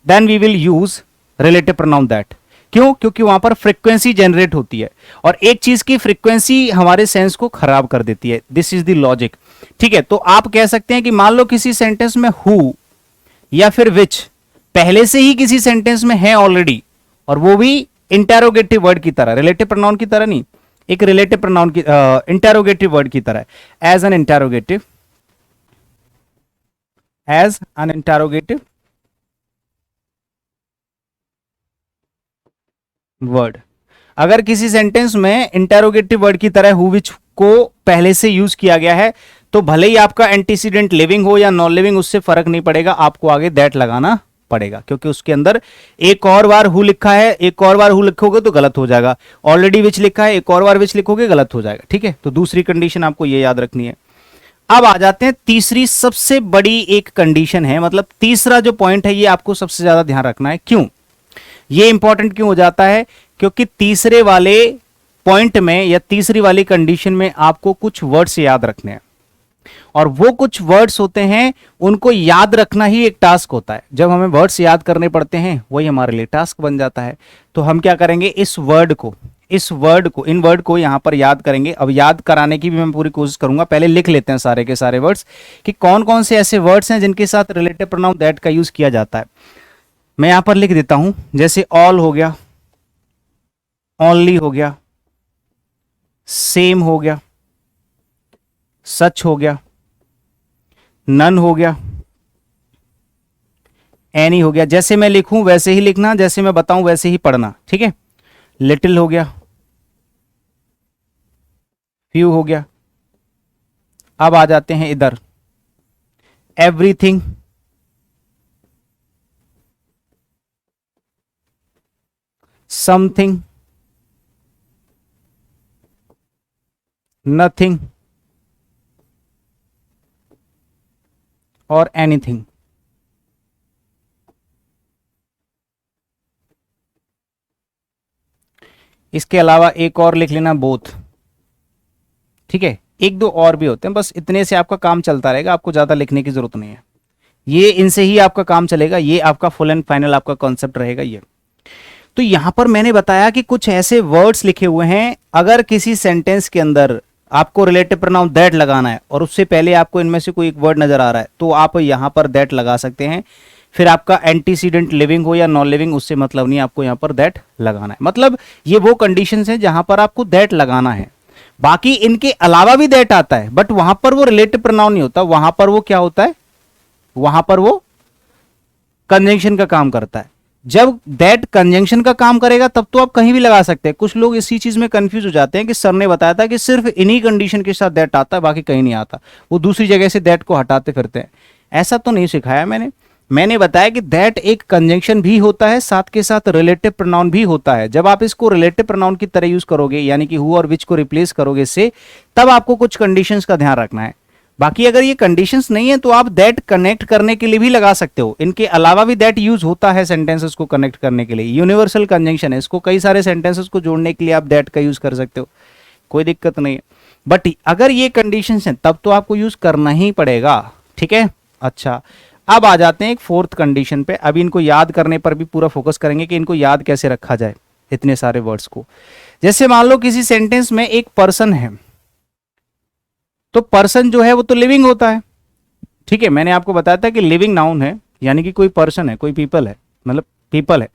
then we will use relative pronoun that. क्यों? क्योंकि वहां पर फ्रीक्वेंसी जनरेट होती है, और एक चीज की फ्रीक्वेंसी हमारे सेंस को खराब कर देती है। दिस इज द लॉजिक, ठीक है। तो आप कह सकते हैं कि मान लो किसी सेंटेंस में हु या फिर विच पहले से ही किसी सेंटेंस में है ऑलरेडी, और वो भी इंटेरोगेटिव वर्ड की तरह, रिलेटिव प्रोनाउन की तरह नहीं, एक रिलेटिव प्रोनाउन की इंटेरोगेटिव वर्ड की तरह, as an interrogative, as an interrogative word. अगर किसी सेंटेंस में इंटेरोगेटिव वर्ड की तरह हु विच को पहले से यूज किया गया है, तो भले ही आपका एंटीसीडेंट लिविंग हो या नॉन लिविंग, उससे फर्क नहीं पड़ेगा, आपको आगे दैट लगाना पड़ेगा, क्योंकि उसके अंदर एक और बार हु लिखा है, एक और बार हु लिखोगे तो गलत हो जाएगा। ऑलरेडी विच लिखा है, एक और बार विच लिखोगे गलत हो जाएगा, ठीक है। तो दूसरी कंडीशन आपको ये याद रखनी है। अब आ जाते हैं तीसरी सबसे बड़ी एक कंडीशन है, मतलब तीसरा जो पॉइंट है ये आपको सबसे ज्यादा ध्यान रखना है। क्यों ये इंपॉर्टेंट क्यों हो जाता है? क्योंकि तीसरे वाले पॉइंट में या तीसरी वाली कंडीशन में आपको कुछ वर्ड्स याद रखने हैं, और वो कुछ वर्ड्स होते हैं, उनको याद रखना ही एक टास्क होता है। जब हमें वर्ड्स याद करने पड़ते हैं वही हमारे लिए टास्क बन जाता है। तो हम क्या करेंगे, इस वर्ड को, इन वर्ड को यहां पर याद करेंगे। अब याद कराने की भी मैं पूरी कोशिश करूंगा। पहले लिख लेते हैं सारे के सारे वर्ड्स कि कौन कौन से ऐसे वर्ड्स हैं जिनके साथ रिलेटिव प्रोनाउन दैट का यूज किया जाता है। मैं यहां पर लिख देता हूं, जैसे ऑल हो गया, ओनली हो गया, सेम हो गया, सच हो गया, नन हो गया, एनी हो गया। जैसे मैं लिखूं वैसे ही लिखना, जैसे मैं बताऊं वैसे ही पढ़ना, ठीक है। लिटिल हो गया, फ्यू हो गया। अब आ जाते हैं इधर, एवरीथिंग, समथिंग, नथिंग और एनीथिंग। इसके अलावा एक और लिख लेना, बोथ, ठीक है। एक दो और भी होते हैं, बस इतने से आपका काम चलता रहेगा, आपको ज्यादा लिखने की जरूरत नहीं है। ये इनसे ही आपका काम चलेगा, ये आपका फुल एंड फाइनल आपका कॉन्सेप्ट रहेगा ये। तो यहां पर मैंने बताया कि कुछ ऐसे वर्ड्स लिखे हुए हैं, अगर किसी सेंटेंस के अंदर आपको रिलेटिव प्रोनाउन दैट लगाना है और उससे पहले आपको इनमें से कोई एक वर्ड नजर आ रहा है, तो आप यहां पर दैट लगा सकते हैं। फिर आपका एंटीसीडेंट लिविंग हो या नॉन लिविंग उससे मतलब नहीं, आपको यहाँ पर दैट लगाना है। मतलब ये वो कंडीशंस हैं जहां पर आपको दैट लगाना है। बाकी इनके अलावा भी दैट आता है, बट वहां पर वो रिलेटिव प्रोनाउन नहीं होता, वहां पर वो क्या होता है, वहां पर वो कंजंक्शन का काम करता है। जब दैट कंजंक्शन का काम करेगा तब तो आप कहीं भी लगा सकते हैं। कुछ लोग इसी चीज में कंफ्यूज हो जाते हैं कि सर ने बताया था कि सिर्फ इन्हीं कंडीशन के साथ दैट आता है, बाकी कहीं नहीं आता, वो दूसरी जगह से दैट को हटाते फिरते हैं। ऐसा तो नहीं सिखाया मैंने बताया कि दैट एक कंजंक्शन भी होता है, साथ के साथ रिलेटिव प्रोनाउन भी होता है। जब आप इसको रिलेटिव प्रोनाउन की तरह यूज करोगे, यानी कि हु और विच को रिप्लेस करोगे इससे, तब आपको कुछ कंडीशंस का ध्यान रखना है। बाकी अगर ये कंडीशंस नहीं है तो आप दैट कनेक्ट करने के लिए भी लगा सकते हो। इनके अलावा भी दैट यूज होता है सेंटेंसेस को कनेक्ट करने के लिए, यूनिवर्सल कंजंक्शन है, इसको कई सारे सेंटेंसेस को जोड़ने के लिए आप दैट का यूज कर सकते हो, कोई दिक्कत नहीं है। बट अगर ये कंडीशंस हैं तब तो आपको यूज करना ही पड़ेगा, ठीक है। अच्छा, अब आ जाते हैं एक फोर्थ कंडीशन पे। अभी इनको याद करने पर भी पूरा फोकस करेंगे कि इनको याद कैसे रखा जाए इतने सारे वर्ड्स को। जैसे मान लो किसी सेंटेंस में एक पर्सन है, तो पर्सन जो है वो तो लिविंग होता है, ठीक है। मैंने आपको बताया था कि लिविंग नाउन है, यानी कि कोई पर्सन है, कोई पीपल है, मतलब पीपल है।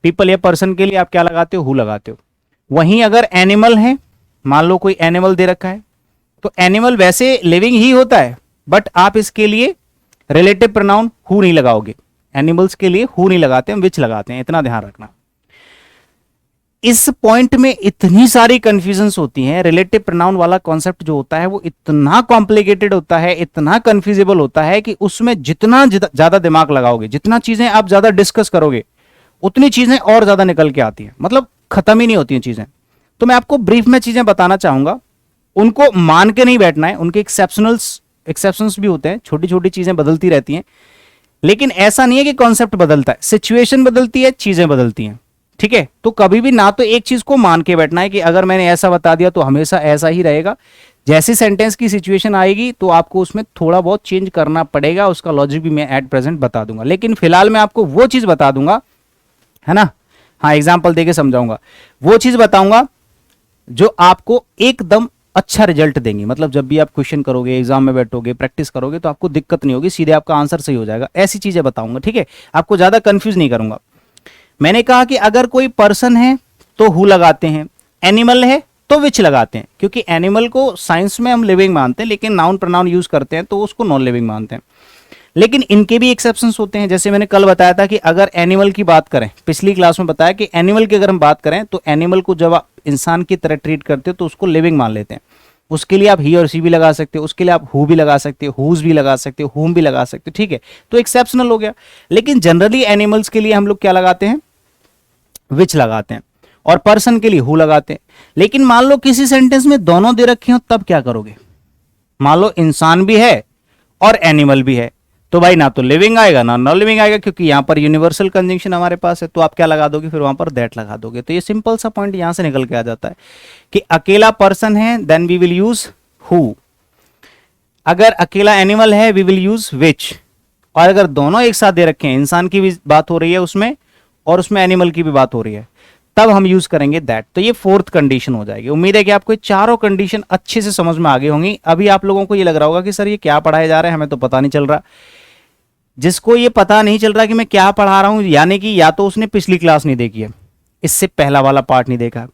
पीपल या पर्सन के लिए आप क्या लगाते हो, हु लगाते हो। वहीं अगर एनिमल है, मान लो कोई एनिमल दे रखा है, तो एनिमल वैसे लिविंग ही होता है, बट आप इसके लिए रिलेटिव प्रोनाउन हु नहीं लगाओगे। एनिमल्स के लिए हु नहीं लगाते, हम विच लगाते हैं, इतना ध्यान रखना। इस पॉइंट में इतनी सारी कंफ्यूजन्स होती हैं। रिलेटिव प्रोनाउन वाला कॉन्सेप्ट जो होता है वो इतना कॉम्प्लिकेटेड होता है, इतना कंफ्यूजेबल होता है कि उसमें जितना ज्यादा दिमाग लगाओगे, जितना चीजें आप ज्यादा डिस्कस करोगे, उतनी चीजें और ज्यादा निकल के आती हैं, मतलब खत्म ही नहीं होती हैं चीजें। तो मैं आपको ब्रीफ में चीजें बताना चाहूंगा, उनको मान के नहीं बैठना है। उनके एक्सेप्शंस भी होते हैं, छोटी छोटी चीजें बदलती रहती हैं, लेकिन ऐसा नहीं है कि कॉन्सेप्ट बदलता है, सिचुएशन बदलती है, चीजें बदलती हैं, ठीक है। तो कभी भी ना तो एक चीज को मान के बैठना है कि अगर मैंने ऐसा बता दिया तो हमेशा ऐसा ही रहेगा। जैसी सेंटेंस की सिचुएशन आएगी तो आपको उसमें थोड़ा बहुत चेंज करना पड़ेगा, उसका लॉजिक भी मैं एट प्रेजेंट बता दूंगा। लेकिन फिलहाल मैं आपको वो चीज बता दूंगा, है ना, हाँ, एग्जाम्पल देके समझाऊंगा, वो चीज बताऊंगा जो आपको एकदम अच्छा रिजल्ट देंगी। मतलब जब भी आप क्वेश्चन करोगे, एग्जाम में बैठोगे, प्रैक्टिस करोगे, तो आपको दिक्कत नहीं होगी, सीधे आपका आंसर सही हो जाएगा। ऐसी चीजें बताऊंगा, ठीक है, आपको ज्यादा कंफ्यूज नहीं करूंगा। मैंने कहा कि अगर कोई पर्सन है तो हु लगाते हैं, एनिमल है तो विच लगाते हैं, क्योंकि एनिमल को साइंस में हम लिविंग मानते हैं, लेकिन नाउन प्रोनाउन यूज करते हैं तो उसको नॉन लिविंग मानते हैं। लेकिन इनके भी एक्सेप्शंस होते हैं। जैसे मैंने कल बताया था कि अगर एनिमल की बात करें, पिछली क्लास में बताया कि एनिमल की अगर हम बात करें तो एनिमल को जब आप इंसान की तरह ट्रीट करते हो तो उसको लिविंग मान लेते हैं। उसके लिए आप ही और सी भी लगा सकते हो, उसके लिए आप हु भी लगा सकते हो, हुज भी लगा सकते हो, हुम भी लगा सकते हो, ठीक है, तो एक्सेप्शनल हो गया। लेकिन जनरली एनिमल्स के लिए हम लोग क्या लगाते हैं, विच लगाते हैं, और पर्सन के लिए हु लगाते हैं। लेकिन मान लो किसी सेंटेंस में दोनों दे रखे हो, तब क्या करोगे। मान लो इंसान भी है और एनिमल भी है, तो भाई ना तो लिविंग आएगा ना नॉन लिविंग आएगा, क्योंकि यहां पर यूनिवर्सल कंजंक्शन हमारे पास है। तो आप क्या लगा दोगे, फिर वहां पर दैट लगा दोगे। तो ये सिंपल सा पॉइंट यहां से निकल के आ जाता है कि अकेला पर्सन है then we will use who, अगर अकेला एनिमल है वी विल यूज विच, और अगर दोनों एक साथ दे रखे हैं, इंसान की भी बात हो रही है उसमें और उसमें एनिमल की भी बात हो रही है, तब हम यूज करेंगे दैट। तो ये फोर्थ कंडीशन हो जाएगी। उम्मीद है कि आपको ये चारों कंडीशन अच्छे से समझ में आ गई होंगी। अभी आप लोगों को ये लग रहा होगा कि सर ये क्या पढ़ाया जा रहा है, हमें तो पता नहीं चल रहा। जिसको ये पता नहीं चल रहा कि मैं क्या पढ़ा रहा हूं, यानी कि या तो उसने पिछली क्लास नहीं देखी है, इससे पहला वाला पार्ट नहीं देखा,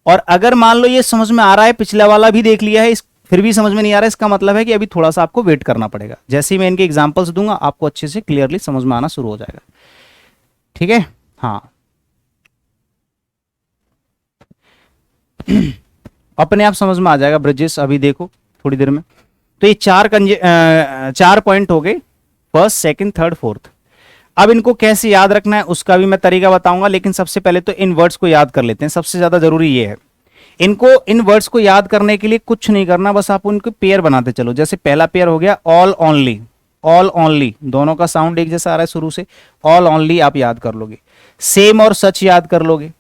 और अगर मान लो ये समझ में आ रहा है, पिछला वाला भी देख लिया है, फिर भी समझ में नहीं आ रहा है, इसका मतलब है कि अभी थोड़ा सा आपको वेट करना पड़ेगा। जैसे ही मैं इनके एग्जाम्पल्स दूंगा आपको अच्छे से क्लियरली समझ में आना शुरू हो जाएगा, ठीक है। हाँ, अपने आप समझ में आ जाएगा ब्रिजेश, अभी देखो थोड़ी देर में। तो ये चार पॉइंट हो गए, फर्स्ट, सेकंड, थर्ड, फोर्थ। अब इनको कैसे याद रखना है उसका भी मैं तरीका बताऊंगा, लेकिन सबसे पहले तो इन वर्ड्स को याद कर लेते हैं। सबसे ज्यादा जरूरी ये है, इनको, इन वर्ड्स को याद करने के लिए कुछ नहीं करना, बस आप उनको पेयर बनाते चलो। जैसे पहला पेयर हो गया ऑल ओनली, ऑल ओनली, दोनों का साउंड एक जैसा आ रहा है शुरू से, ऑल ओनली आप याद कर लोगे। सेम और सच याद कर लोगे,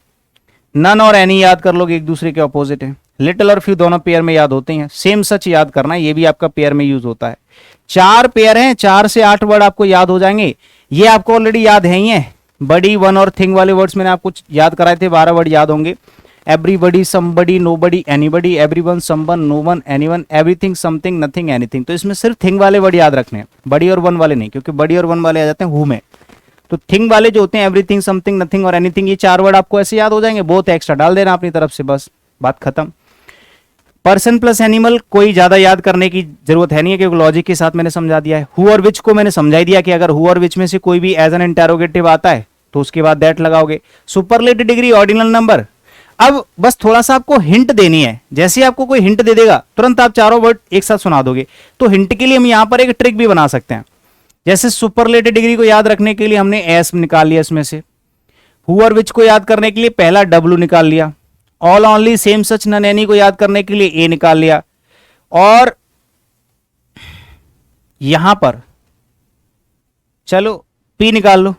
नन और एनी याद कर लोगे, एक दूसरे के ऑपोजिट है। लिटिल और फ्यू दोनों पेयर में याद होते हैं। सेम सच याद करना है, ये भी आपका पेयर में यूज होता है। 4 पेयर हैं, 4 से 8 वर्ड आपको याद हो जाएंगे। ये आपको ऑलरेडी याद है ही है। बडी, वन और थिंग वाले वर्ड्स मैंने आपको याद कराए थे, 12 वर्ड याद होंगे। Everybody, somebody, nobody, anybody, everyone, someone, known, anyone, everything, something, nothing, anything. तो इसमें सिर्फ थिंग वाले वर्ड याद रखने हैं, बडी और वन वाले नहीं, क्योंकि बडी और वन वाले आ जाते हैं हु में। तो थिंग वाले जो होते हैं एवरीथिंग, समथिंग, नथिंग और एनीथिंग, ये 4 वर्ड आपको ऐसे याद हो जाएंगे, बहुत एक्स्ट्रा डाल देना अपनी तरफ से, बस बात खत्म। पर्सन प्लस एनिमल कोई ज्यादा याद करने की जरूरत है नहीं है, क्योंकि लॉजिक के साथ मैंने समझा दिया है। हु और विच को मैंने समझा ही दिया कि अगर हु और विच में से कोई भी एज एन इंटेरोगेटिव आता है तो उसके बाद दैट लगाओगे। Superlative degree, ordinal number. अब बस थोड़ा सा आपको हिंट देनी है, जैसे आपको कोई हिंट दे देगा तुरंत आप चारों वर्ड एक साथ सुना दोगे। तो हिंट के लिए हम यहां पर एक ट्रिक भी बना सकते हैं। जैसे सुपरलेटिव डिग्री को याद रखने के लिए हमने एस निकाल लिया इसमें से, हु और विच को याद करने के लिए पहला डब्ल्यू निकाल लिया, all only same such none any को याद करने के लिए ए निकाल लिया, और यहां पर चलो पी निकाल लो।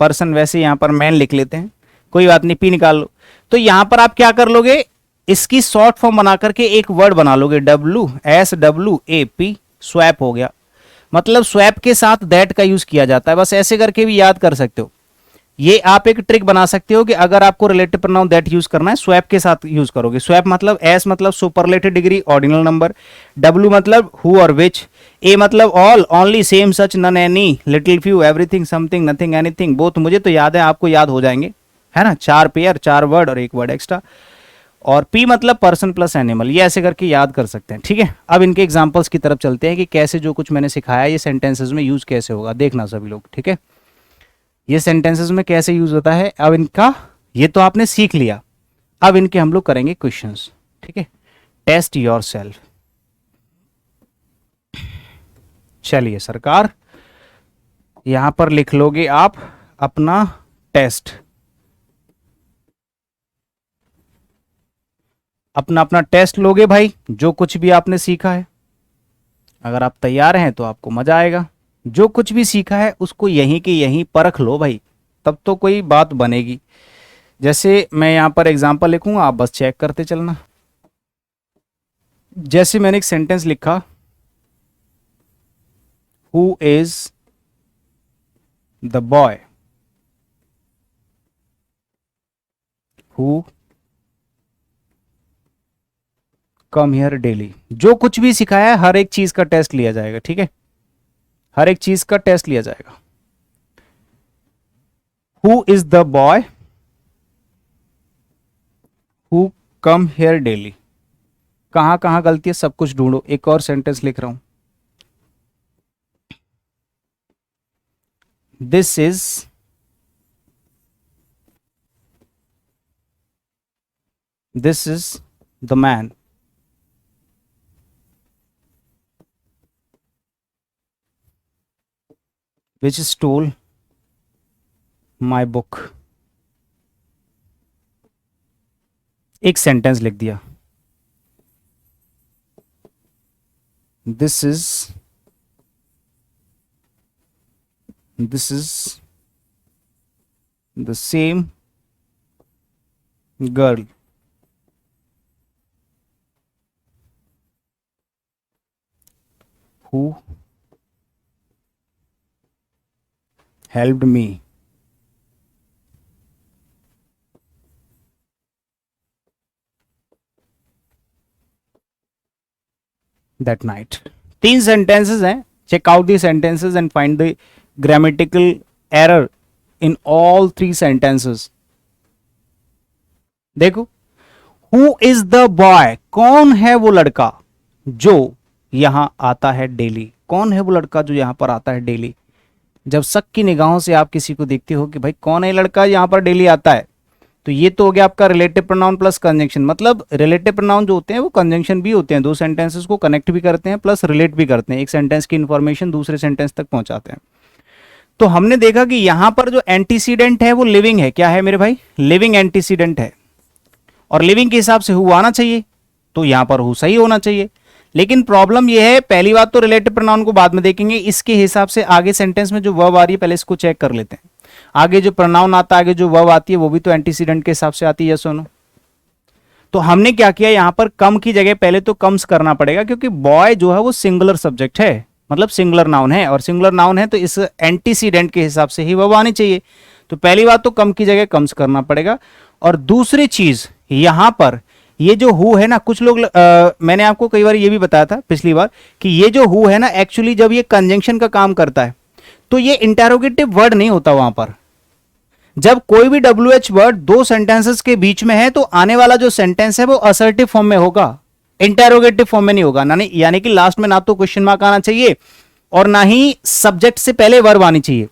पर्सन वैसे यहां पर मैन लिख लेते हैं, कोई बात नहीं, पी निकाल लो। तो यहां पर आप क्या कर लोगे, इसकी शॉर्ट फॉर्म बना करके एक वर्ड बना लोगे, WSWAP, स्वैप हो गया। मतलब स्वैप के साथ दैट का यूज किया जाता है, बस ऐसे करके भी याद कर सकते हो। ये आप एक ट्रिक बना सकते हो कि अगर आपको रिलेटिव प्रोनाउन दैट यूज करना है स्वैप के साथ यूज करोगे। स्वैप मतलब एस मतलब superlative degree, ordinal number, W मतलब हु और विच, ए मतलब all, only, same, such, none, any, little, few, everything, something, nothing, anything, both. मुझे तो याद है, आपको याद हो जाएंगे, है ना, 4 पेयर, 4 वर्ड और 1 वर्ड एक्स्ट्रा। और पी मतलब पर्सन प्लस एनिमल, ये ऐसे करके याद कर सकते हैं। ठीक है, अब इनके एग्जांपल्स की तरफ चलते हैं कि कैसे जो कुछ मैंने सिखाया ये सेंटेंसेस में यूज कैसे होगा, देखना सभी लोग। ठीक है, ये सेंटेंसेस में कैसे यूज होता है, अब इनका ये तो आपने सीख लिया, अब इनके हम लोग करेंगे क्वेश्चंस। ठीक है, टेस्ट योरसेल्फ। चलिए सरकार, यहां पर लिख लोगे आप अपना टेस्ट, अपना अपना टेस्ट लोगे भाई, जो कुछ भी आपने सीखा है। अगर आप तैयार हैं तो आपको मजा आएगा। जो कुछ भी सीखा है उसको यहीं के यहीं परख लो भाई, तब तो कोई बात बनेगी। जैसे मैं यहां पर एग्जांपल लिखूंगा, आप बस चेक करते चलना। जैसे मैंने एक सेंटेंस लिखा, who is the boy who come here daily. जो कुछ भी सिखाया है हर एक चीज का टेस्ट लिया जाएगा। ठीक है, हर एक चीज का टेस्ट लिया जाएगा। Who is the boy who come here daily. कहां कहां गलती है सब कुछ ढूंढो। एक और सेंटेंस लिख रहा हूं, this is the man which stole my book। एक सेंटेंस लिख दिया, this is the same girl who helped me that night। 3 sentences हैं, check out the sentences and find the grammatical error in all 3 sentences। देखो, who is the boy, कौन है वो लड़का जो यहां आता है डेली। कौन है वो लड़का जो यहां पर आता है डेली। जब शक की निगाहों से आप किसी को देखते हो कि भाई कौन है लड़का यहां पर डेली आता है, तो ये तो हो गया आपका रिलेटिव प्रोनाउन प्लस कंजंक्शन। मतलब रिलेटिव प्रोनाउन जो होते हैं वो कंजंक्शन भी होते हैं, 2 सेंटेंसेस को कनेक्ट भी करते हैं प्लस रिलेट भी करते हैं, एक सेंटेंस की इंफॉर्मेशन दूसरे सेंटेंस तक पहुंचाते हैं। तो हमने देखा कि यहां पर जो एंटीसीडेंट है वो लिविंग है। क्या है मेरे भाई, लिविंग एंटीसीडेंट है, और लिविंग के हिसाब से हु आना चाहिए, तो यहां पर हु सही होना चाहिए। लेकिन प्रॉब्लम यह है, पहली बात तो रिलेटिव प्रोनाउन को बाद में देखेंगे, इसके हिसाब से आगे सेंटेंस में जो वर्ब आ रही है पहले इसको चेक कर लेते हैं। आगे जो प्रोनाउन आता है, आगे जो वर्ब आती है वो भी तो एंटीसीडेंट के हिसाब से आती है, सुनो। तो हमने क्या किया, यहां पर कम की जगह पहले तो कम्स करना पड़ेगा, क्योंकि बॉय जो है वो सिंगुलर सब्जेक्ट है, मतलब सिंगुलर नाउन है, और सिंगुलर नाउन है तो इस एंटीसीडेंट के हिसाब से ही वर्ब आनी चाहिए। तो पहली बात तो कम की जगह कम्स करना पड़ेगा। और दूसरी चीज यहां पर ये जो हु है ना, कुछ लोग मैंने आपको कई बार ये भी बताया था पिछली बार कि ये जो हु है ना, एक्चुअली जब ये कंजंक्शन का काम करता है तो ये इंटेरोगेटिव वर्ड नहीं होता वहां पर। जब कोई भी WH वर्ड दो सेंटेंसेस के बीच में है तो आने वाला जो सेंटेंस है वो असर्टिव फॉर्म में होगा, इंटेरोगेटिव फॉर्म में नहीं होगा। यानी कि लास्ट में ना तो क्वेश्चन मार्क आना चाहिए और ना ही सब्जेक्ट से पहले वर्ब आनी चाहिए।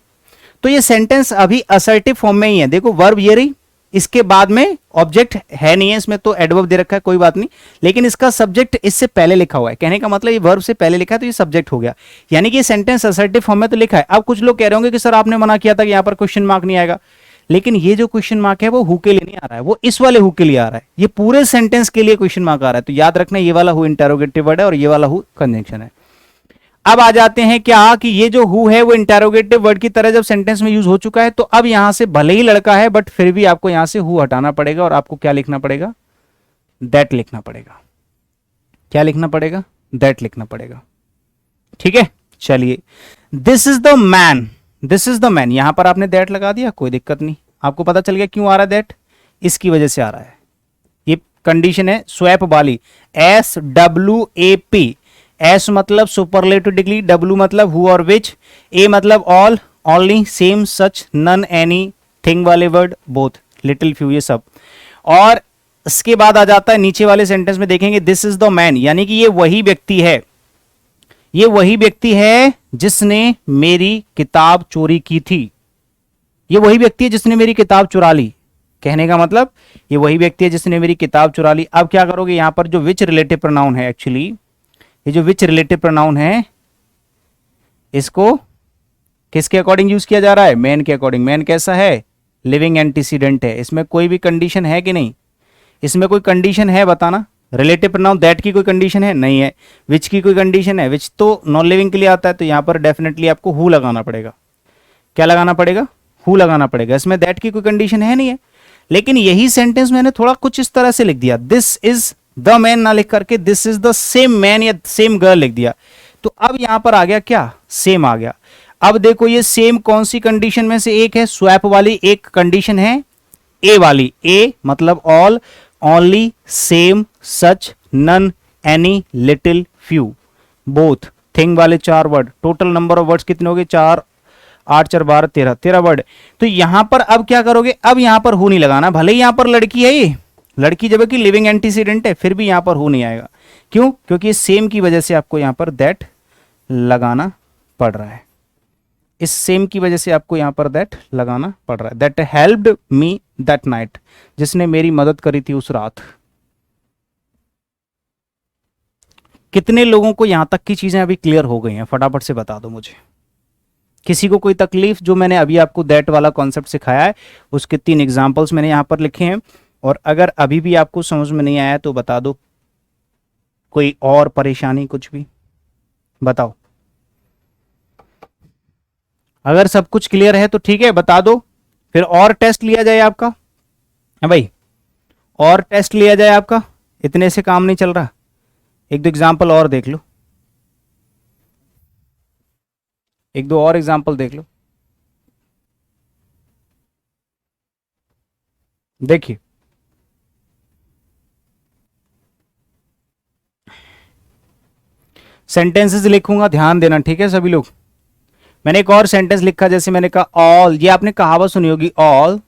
तो ये सेंटेंस अभी असर्टिव फॉर्म में ही है। देखो वर्ब ये रही, इसके बाद में ऑब्जेक्ट है नहीं है, इसमें तो एडवर्ब दे रखा है, कोई बात नहीं, लेकिन इसका सब्जेक्ट इससे पहले लिखा हुआ है। कहने का मतलब ये वर्ब से पहले लिखा है तो ये सब्जेक्ट हो गया, यानी कि ये सेंटेंस असर्टिव फॉर्म में तो लिखा है। अब कुछ लोग कह रहे होंगे कि सर आपने मना किया था कि यहां पर क्वेश्चन मार्क नहीं आएगा, लेकिन ये जो क्वेश्चन मार्क है वो हु के लिए नहीं आ रहा है, वो इस वाले हु के लिए आ रहा है। ये पूरे सेंटेंस के लिए क्वेश्चन मार्क आ रहा है, तो याद रखना ये वाला हु इंटेरोगेटिव वर्ड है और ये वाला हु कंजंक्शन है। अब आ जाते हैं क्या कि ये जो हु है वो इंटेरोगेटिव वर्ड की तरह जब सेंटेंस में यूज हो चुका है, तो अब यहां से भले ही लड़का है बट फिर भी आपको यहां से हु हटाना पड़ेगा और आपको क्या लिखना पड़ेगा, दैट लिखना पड़ेगा। क्या लिखना पड़ेगा, दैट लिखना पड़ेगा। ठीक है, चलिए, this is the man, this is the man, यहां पर आपने दैट लगा दिया, कोई दिक्कत नहीं, आपको पता चल गया क्यों आ रहा है दैट, इसकी वजह से आ रहा है। ये कंडीशन है स्वैप वाली, SWAP। एस मतलब सुपरलेटिव डिग्री, डब्ल्यू मतलब हु और विच, ए मतलब all, only, same, such, none, any, thing वाले वर्ड, बोथ, लिटिल, फ्यू, ये सब। और इसके बाद आ जाता है नीचे वाले सेंटेंस में देखेंगे दिस इज द मैन, यानी कि ये वही व्यक्ति है, ये वही व्यक्ति है जिसने मेरी किताब चोरी की थी, ये वही व्यक्ति है जिसने मेरी किताब चुरा ली। कहने का मतलब ये वही व्यक्ति है जिसने मेरी किताब चुरा ली। अब क्या करोगे, यहां पर जो विच रिलेटिव प्रोनाउन है, एक्चुअली ये जो विच रिलेटिव प्रोनाउन है इसको किसके अकॉर्डिंग यूज किया जा रहा है, मैन के अकॉर्डिंग। मैन कैसा है, लिविंग एंटीसीडेंट है, इसमें कोई भी कंडीशन है कि नहीं, इसमें कोई कंडीशन है बताना। रिलेटिव प्रोनाउन दैट की कोई कंडीशन है, नहीं है। विच की कोई कंडीशन है, विच तो नॉन लिविंग के लिए आता है, तो यहां पर डेफिनेटली आपको हु लगाना पड़ेगा। क्या लगाना पड़ेगा, हु लगाना पड़ेगा। इसमें दैट की कोई कंडीशन है नहीं है, लेकिन यही सेंटेंस मैंने थोड़ा कुछ इस तरह से लिख दिया, दिस इज द मैन ना लिख करके this is the same man या सेम गर्ल लिख दिया, तो अब यहां पर आ गया क्या, सेम आ गया। अब देखो ये सेम कौन सी कंडीशन में से एक है, स्वैप वाली एक कंडीशन है, ए वाली, ए मतलब all, only, same, such, none, any, little, few, both, thing वाले चार word. Total number of words कितने हो गए, 4, 8, 4, 12, 13, 13 वर्ड। तो यहां पर अब क्या करोगे, अब यहां पर हु नहीं लगाना, भले ही यहां पर लड़की है, ये लड़की जबकि लिविंग एंटीसीडेंट है, फिर भी यहां पर हु नहीं आएगा। क्यों, क्योंकि सेम की वजह से आपको यहां पर दैट लगाना पड़ रहा है, इस सेम की वजह से आपको यहां पर दैट लगाना पड़ रहा है। That helped me that night, जिसने मेरी मदद करी थी उस रात। कितने लोगों को यहां तक की चीजें अभी क्लियर हो गई हैं, फटाफट से बता दो मुझे। किसी को कोई तकलीफ, जो मैंने अभी आपको दैट वाला कॉन्सेप्ट सिखाया है उसके 3 एग्जांपल्स मैंने यहां पर लिखे हैं, और अगर अभी भी आपको समझ में नहीं आया तो बता दो, कोई और परेशानी कुछ भी बताओ। अगर सब कुछ क्लियर है तो ठीक है, बता दो, फिर और टेस्ट लिया जाए आपका। है भाई, और टेस्ट लिया जाए आपका, इतने से काम नहीं चल रहा, एक दो एग्जाम्पल और देख लो, एक दो और एग्जाम्पल देख लो। देखिए सेंटेंसेस लिखूंगा, ध्यान देना, ठीक है सभी लोग। मैंने एक और सेंटेंस लिखा, जैसे मैंने कहा ऑल, ये आपने कहावत सुनी होगी, all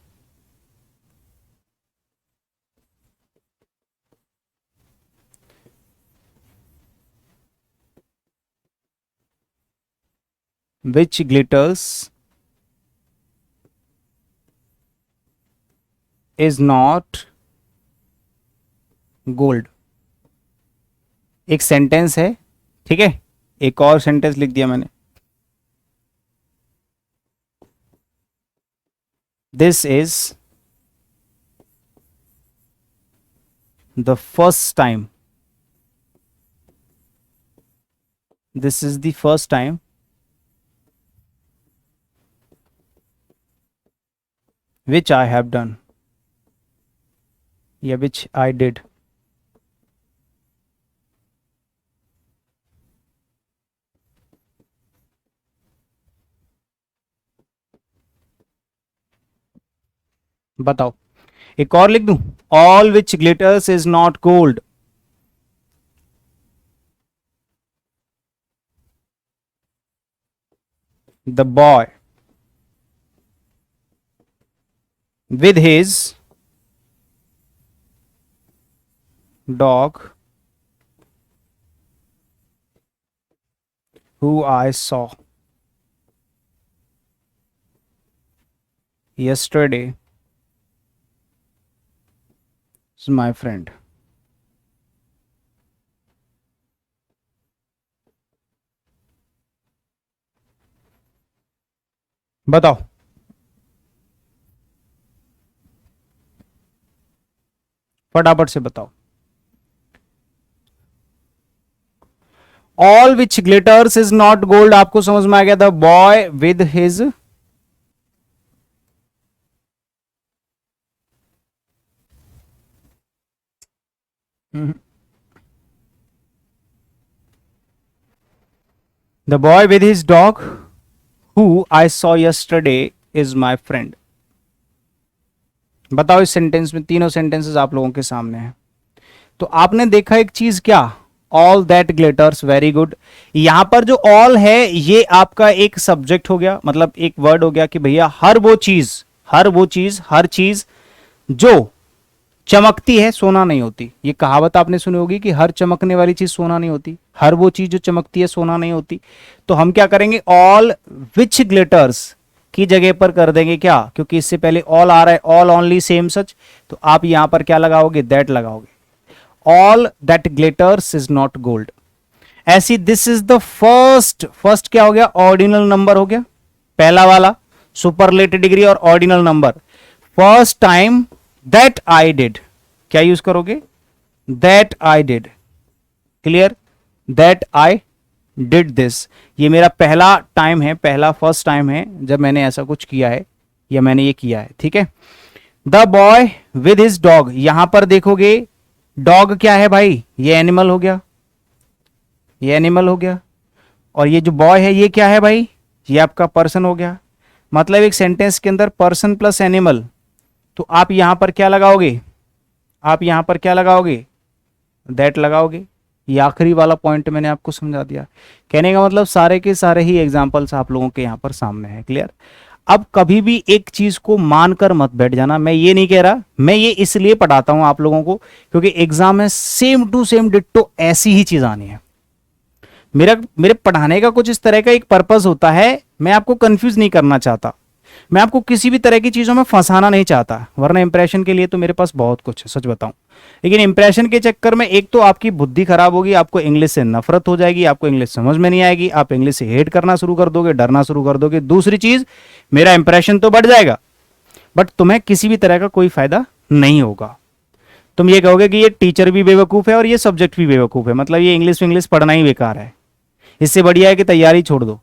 which glitters is not gold। एक सेंटेंस है, ठीक है, एक और सेंटेंस लिख दिया मैंने, this is the first time, this is the first time which I have done, या which I did। बताओ, एक और लिख दूं, all which glitters is not gold। The boy with his dog who I saw yesterday is my friend. बताओ, फटाफट से बताओ. All which glitters is not gold, आपको समझ में आ गया. The boy with his the boy with his dog who I saw yesterday is my friend. बताओ, इस सेंटेंस में तीनों सेंटेंसेस आप लोगों के सामने हैं. तो आपने देखा एक चीज, क्या? All that glitters. Very good. यहां पर जो ऑल है ये आपका एक सब्जेक्ट हो गया, मतलब एक वर्ड हो गया कि भैया हर वो चीज, हर चीज जो चमकती है सोना नहीं होती. ये कहावत आपने सुनी होगी कि हर चमकने वाली चीज सोना नहीं होती. हर वो चीज जो चमकती है सोना नहीं होती. तो हम क्या करेंगे, ऑल विच ग्लिटर्स की जगह पर कर देंगे क्या, क्योंकि इससे पहले ऑल आ रहा है, ऑल ओनली सेम सच. तो आप यहां पर क्या लगाओगे, दैट लगाओगे. All that glitters is not gold. ऐसी दिस इज द फर्स्ट क्या हो गया, ऑर्डिनल नंबर हो गया. पहला वाला सुपरलेटिव डिग्री और ordinal number. First time that I did, क्या यूज करोगे, that I did. Clear, that I did this. ये मेरा पहला टाइम है, पहला फर्स्ट टाइम है जब मैंने ऐसा कुछ किया है या मैंने ये किया है. ठीक है. The boy with his dog, यहां पर देखोगे डॉग क्या है भाई, ये एनिमल हो गया, ये एनिमल हो गया. और ये जो बॉय है ये क्या है भाई, ये आपका पर्सन हो गया. मतलब एक सेंटेंस के अंदर पर्सन प्लस एनिमल. तो आप यहां पर क्या लगाओगे, आप यहां पर क्या लगाओगे, दैट लगाओगे. ये आखिरी वाला पॉइंट मैंने आपको समझा दिया. कहने का मतलब सारे के सारे ही एग्जांपल्स आप लोगों के यहां पर सामने है. क्लियर. अब कभी भी एक चीज को मानकर मत बैठ जाना. मैं ये नहीं कह रहा, मैं ये इसलिए पढ़ाता हूं आप लोगों को क्योंकि एग्जाम में सेम टू सेम डिट्टो ऐसी ही चीज आनी है. मेरे पढ़ाने का कुछ इस तरह का एक पर्पस होता है. मैं आपको कंफ्यूज नहीं करना चाहता, मैं आपको किसी भी तरह की चीजों में फंसाना नहीं चाहता, वरना इंप्रेशन के लिए तो मेरे पास बहुत कुछ है, सच बताऊं. लेकिन इंप्रेशन के चक्कर में एक तो आपकी बुद्धि खराब होगी, आपको इंग्लिश से नफरत हो जाएगी, आपको इंग्लिश समझ में नहीं आएगी, आप इंग्लिश से हेट करना शुरू कर दोगे, डरना शुरू कर दोगे. दूसरी चीज, मेरा इंप्रेशन तो बढ़ जाएगा बट तुम्हें किसी भी तरह का कोई फायदा नहीं होगा. तुम ये कहोगे कि ये टीचर भी बेवकूफ है और ये सब्जेक्ट भी बेवकूफ है, मतलब ये इंग्लिश पढ़ना ही बेकार है. इससे बढ़िया है कि तैयारी छोड़ दो,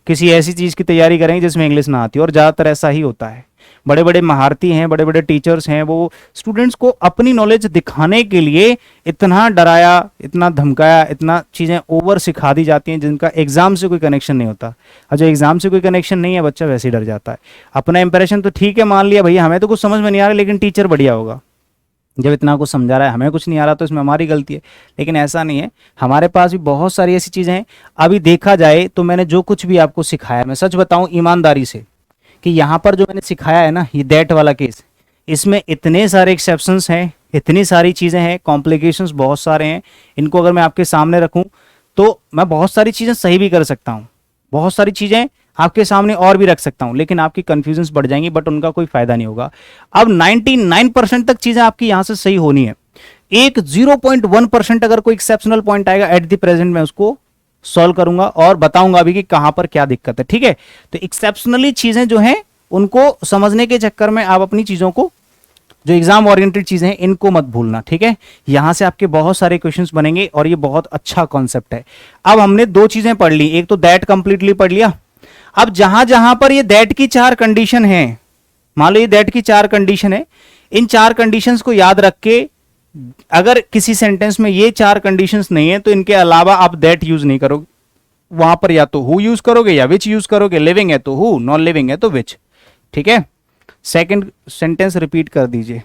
किसी ऐसी चीज की तैयारी करेंगे जिसमें इंग्लिश ना आती. और ज्यादातर ऐसा ही होता है. बड़े बड़े महारथी हैं, बड़े बड़े टीचर्स हैं, वो स्टूडेंट्स को अपनी नॉलेज दिखाने के लिए इतना डराया, इतना धमकाया, इतना चीजें ओवर सिखा दी जाती हैं जिनका एग्जाम से कोई कनेक्शन नहीं होता. और जो एग्जाम से कोई कनेक्शन नहीं है बच्चा वैसे ही डर जाता है. अपना इंप्रेशन तो ठीक है, मान लिया भैया हमें तो कुछ समझ में नहीं आ रहा लेकिन टीचर बढ़िया होगा. जब इतना कुछ समझा रहा है, हमें कुछ नहीं आ रहा तो इसमें हमारी गलती है. लेकिन ऐसा नहीं है, हमारे पास भी बहुत सारी ऐसी चीजें हैं. अभी देखा जाए तो मैंने जो कुछ भी आपको सिखाया, मैं सच बताऊं ईमानदारी से कि यहाँ पर जो मैंने सिखाया है ना, ये दैट वाला केस, इसमें इतने सारे एक्सेप्शंस हैं, इतनी सारी चीजें हैं, कॉम्प्लिकेशंस बहुत सारे हैं. इनको अगर मैं आपके सामने रखूं तो मैं बहुत सारी चीजें सही भी कर सकता हूं, बहुत सारी चीजें आपके सामने और भी रख सकता हूं, लेकिन आपकी कंफ्यूजन्स बढ़ जाएंगी बट उनका कोई फायदा नहीं होगा. अब 99% तक चीजें आपकी यहां से सही होनी है. एक 0.1% अगर कोई एक्सेप्शनल पॉइंट आएगा एट द प्रेजेंट, मैं उसको सॉल्व करूंगा और बताऊंगा अभी कि कहां पर क्या दिक्कत है. ठीक है. तो एक्सेप्शनली चीजें जो हैं उनको समझने के चक्कर में आप अपनी चीजों को, जो एग्जाम ओरिएंटेड चीजें हैं इनको मत भूलना. ठीक है. यहां से आपके बहुत सारे क्वेश्चंस बनेंगे और ये बहुत अच्छा कॉन्सेप्ट है. अब हमने दो चीजें पढ़ ली, एक तो दैट कंप्लीटली पढ़ लिया. अब जहां जहां पर ये दैट की 4 कंडीशन है, मान लो ये दैट की 4 कंडीशन है, इन 4 कंडीशंस को याद रख के अगर किसी सेंटेंस में ये 4 कंडीशंस नहीं है तो इनके अलावा आप दैट यूज नहीं करोगे. वहां पर या तो हु यूज करोगे या विच यूज करोगे. लिविंग है तो हु, नॉन लिविंग है तो विच. ठीक है. सेकंड सेंटेंस रिपीट कर दीजिए.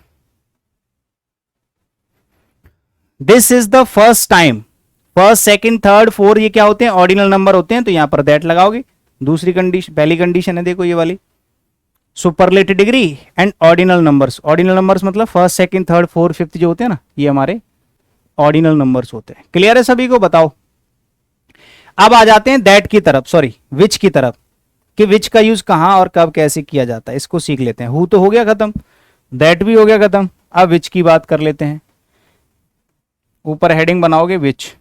This is the first time. First, second, third, fourth ये क्या होते हैं, ऑर्डिनल नंबर होते हैं, तो यहां पर दैट लगाओगे. दूसरी कंडीशन, पहली कंडीशन है देखो ये वाली, superlative degree and ordinal numbers. Ordinal numbers मतलब first second third fourth fifth जो होते हैं ना, ये हमारे ऑर्डिनल नंबर्स होते हैं। क्लियर है सभी को? बताओ। अब आ जाते हैं दैट की तरफ, सॉरी विच की तरफ, कि विच का यूज कहां और कब कैसे किया जाता है, इसको सीख लेते हैं। हु तो हो गया खत्म, दैट भी हो गया खत्म, अब विच की बात कर लेते हैं। ऊपर हेडिंग बनाओगे विच।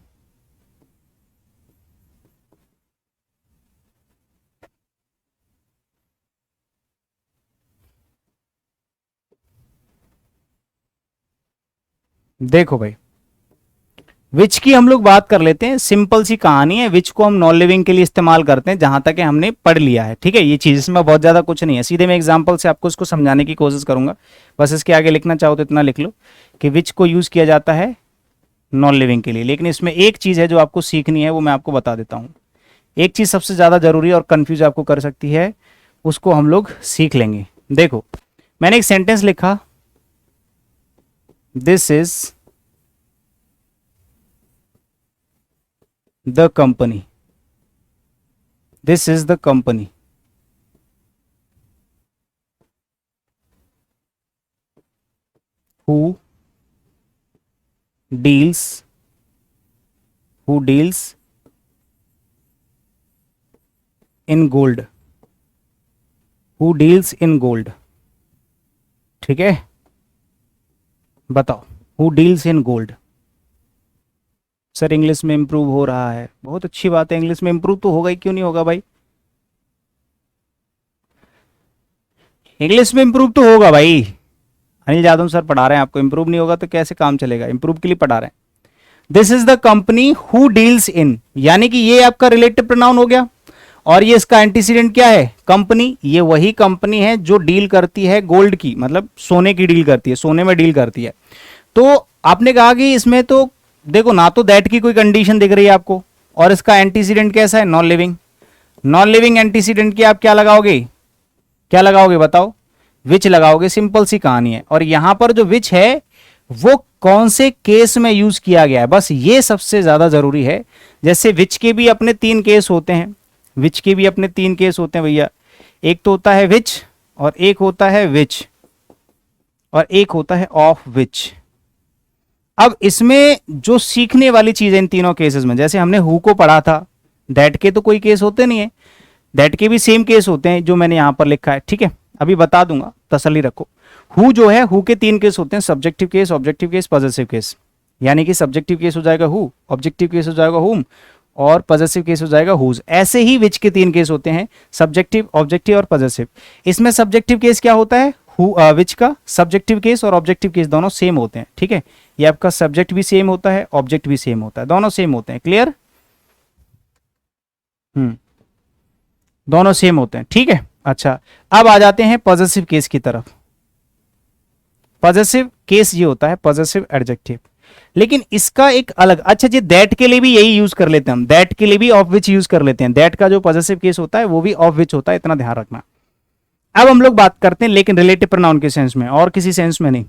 देखो भाई, विच की हम लोग बात कर लेते हैं। सिंपल सी कहानी है, विच को हम नॉन लिविंग के लिए इस्तेमाल करते हैं, जहां तक हमने पढ़ लिया है। ठीक है, ये चीज इसमें बहुत ज्यादा कुछ नहीं है, सीधे मैं एग्जांपल से आपको इसको समझाने की कोशिश करूंगा। बस इसके आगे लिखना चाहो तो इतना लिख लो कि विच को यूज किया जाता है नॉन लिविंग के लिए। लेकिन इसमें एक चीज है जो आपको सीखनी है, वो मैं आपको बता देता हूं। एक चीज सबसे ज्यादा जरूरी और कंफ्यूज आपको कर सकती है, उसको हम लोग सीख लेंगे। देखो, मैंने एक सेंटेंस लिखा, this is the company, this is the company. Who deals, who deals in gold, who deals in gold. ठीक है, बताओ, who deals in gold. Sir English में इंप्रूव हो रहा है, बहुत अच्छी बात है, इंग्लिश में इंप्रूव तो होगा ही, क्यों नहीं होगा भाई, इंग्लिश में इंप्रूव तो होगा भाई। अनिल यादव सर पढ़ा रहे हैं आपको, इंप्रूव नहीं होगा तो कैसे काम चलेगा, इंप्रूव के लिए पढ़ा रहे हैं। This is the company who deals in, यानी कि ये आपका रिलेटिव प्रोनाउन हो गया, और ये इसका एंटीसीडेंट क्या है, कंपनी। ये वही कंपनी है जो डील करती है गोल्ड की, मतलब सोने की डील करती है, सोने में डील करती है। तो आपने कहा कि इसमें तो देखो ना, तो दैट की कोई कंडीशन दिख रही है आपको, और इसका एंटीसीडेंट कैसा है, non living. Non living antecedent की आप क्या लगाओगे, क्या लगाओगे बताओ, विच लगाओगे, सिंपल सी कहानी है। और यहां पर जो विच है वो कौन से केस में यूज किया गया है, बस ये सबसे ज्यादा जरूरी है। जैसे विच के भी अपने तीन केस होते हैं, विच के भी अपने तीन केस होते हैं भैया। एक तो होता है विच, और एक होता है विच, और एक होता है ऑफ विच। अब इसमें जो सीखने वाली चीज है इन तीनों केसेस में, जैसे हमने हु को पढ़ा था, दैट के तो कोई केस होते नहीं है, दैट के भी सेम केस होते हैं जो मैंने यहां पर लिखा है। ठीक है, अभी बता दूंगा, तसल्ली रखो। हु जो है, हु के तीन केस होते हैं, subjective case, objective case, possessive case. यानी कि सब्जेक्टिव केस हो जाएगा हु, ऑब्जेक्टिव केस हो जाएगा हुम, और पॉजेसिव केस हो जाएगा हुज। ऐसे ही विच के तीन केस होते हैं, सब्जेक्टिव, ऑब्जेक्टिव और पॉजेसिव। इसमें सब्जेक्टिव केस क्या होता है, विच का सब्जेक्टिव केस और ऑब्जेक्टिव केस दोनों सेम होते हैं। ठीक है, ये आपका सब्जेक्ट भी सेम होता है, ऑब्जेक्ट भी सेम होता है, दोनों सेम होते हैं। क्लियर? दोनों सेम होते हैं। ठीक है, अच्छा, अब आ जाते हैं पॉजेसिव केस की तरफ। पॉजेसिव केस ये होता है पॉजेसिव एडजेक्टिव, लेकिन इसका एक अलग, अच्छा जी, दैट के लिए भी यही यूज कर लेते हैं हम, दैट के लिए भी ऑफ विच यूज कर लेते हैं। दैट का जो पॉजेसिव केस होता है वो भी ऑफ विच होता है, इतना ध्यान रखना। अब हम लोग बात करते हैं लेकिन रिलेटिव प्रोनाउन के सेंस में, और किसी सेंस में नहीं।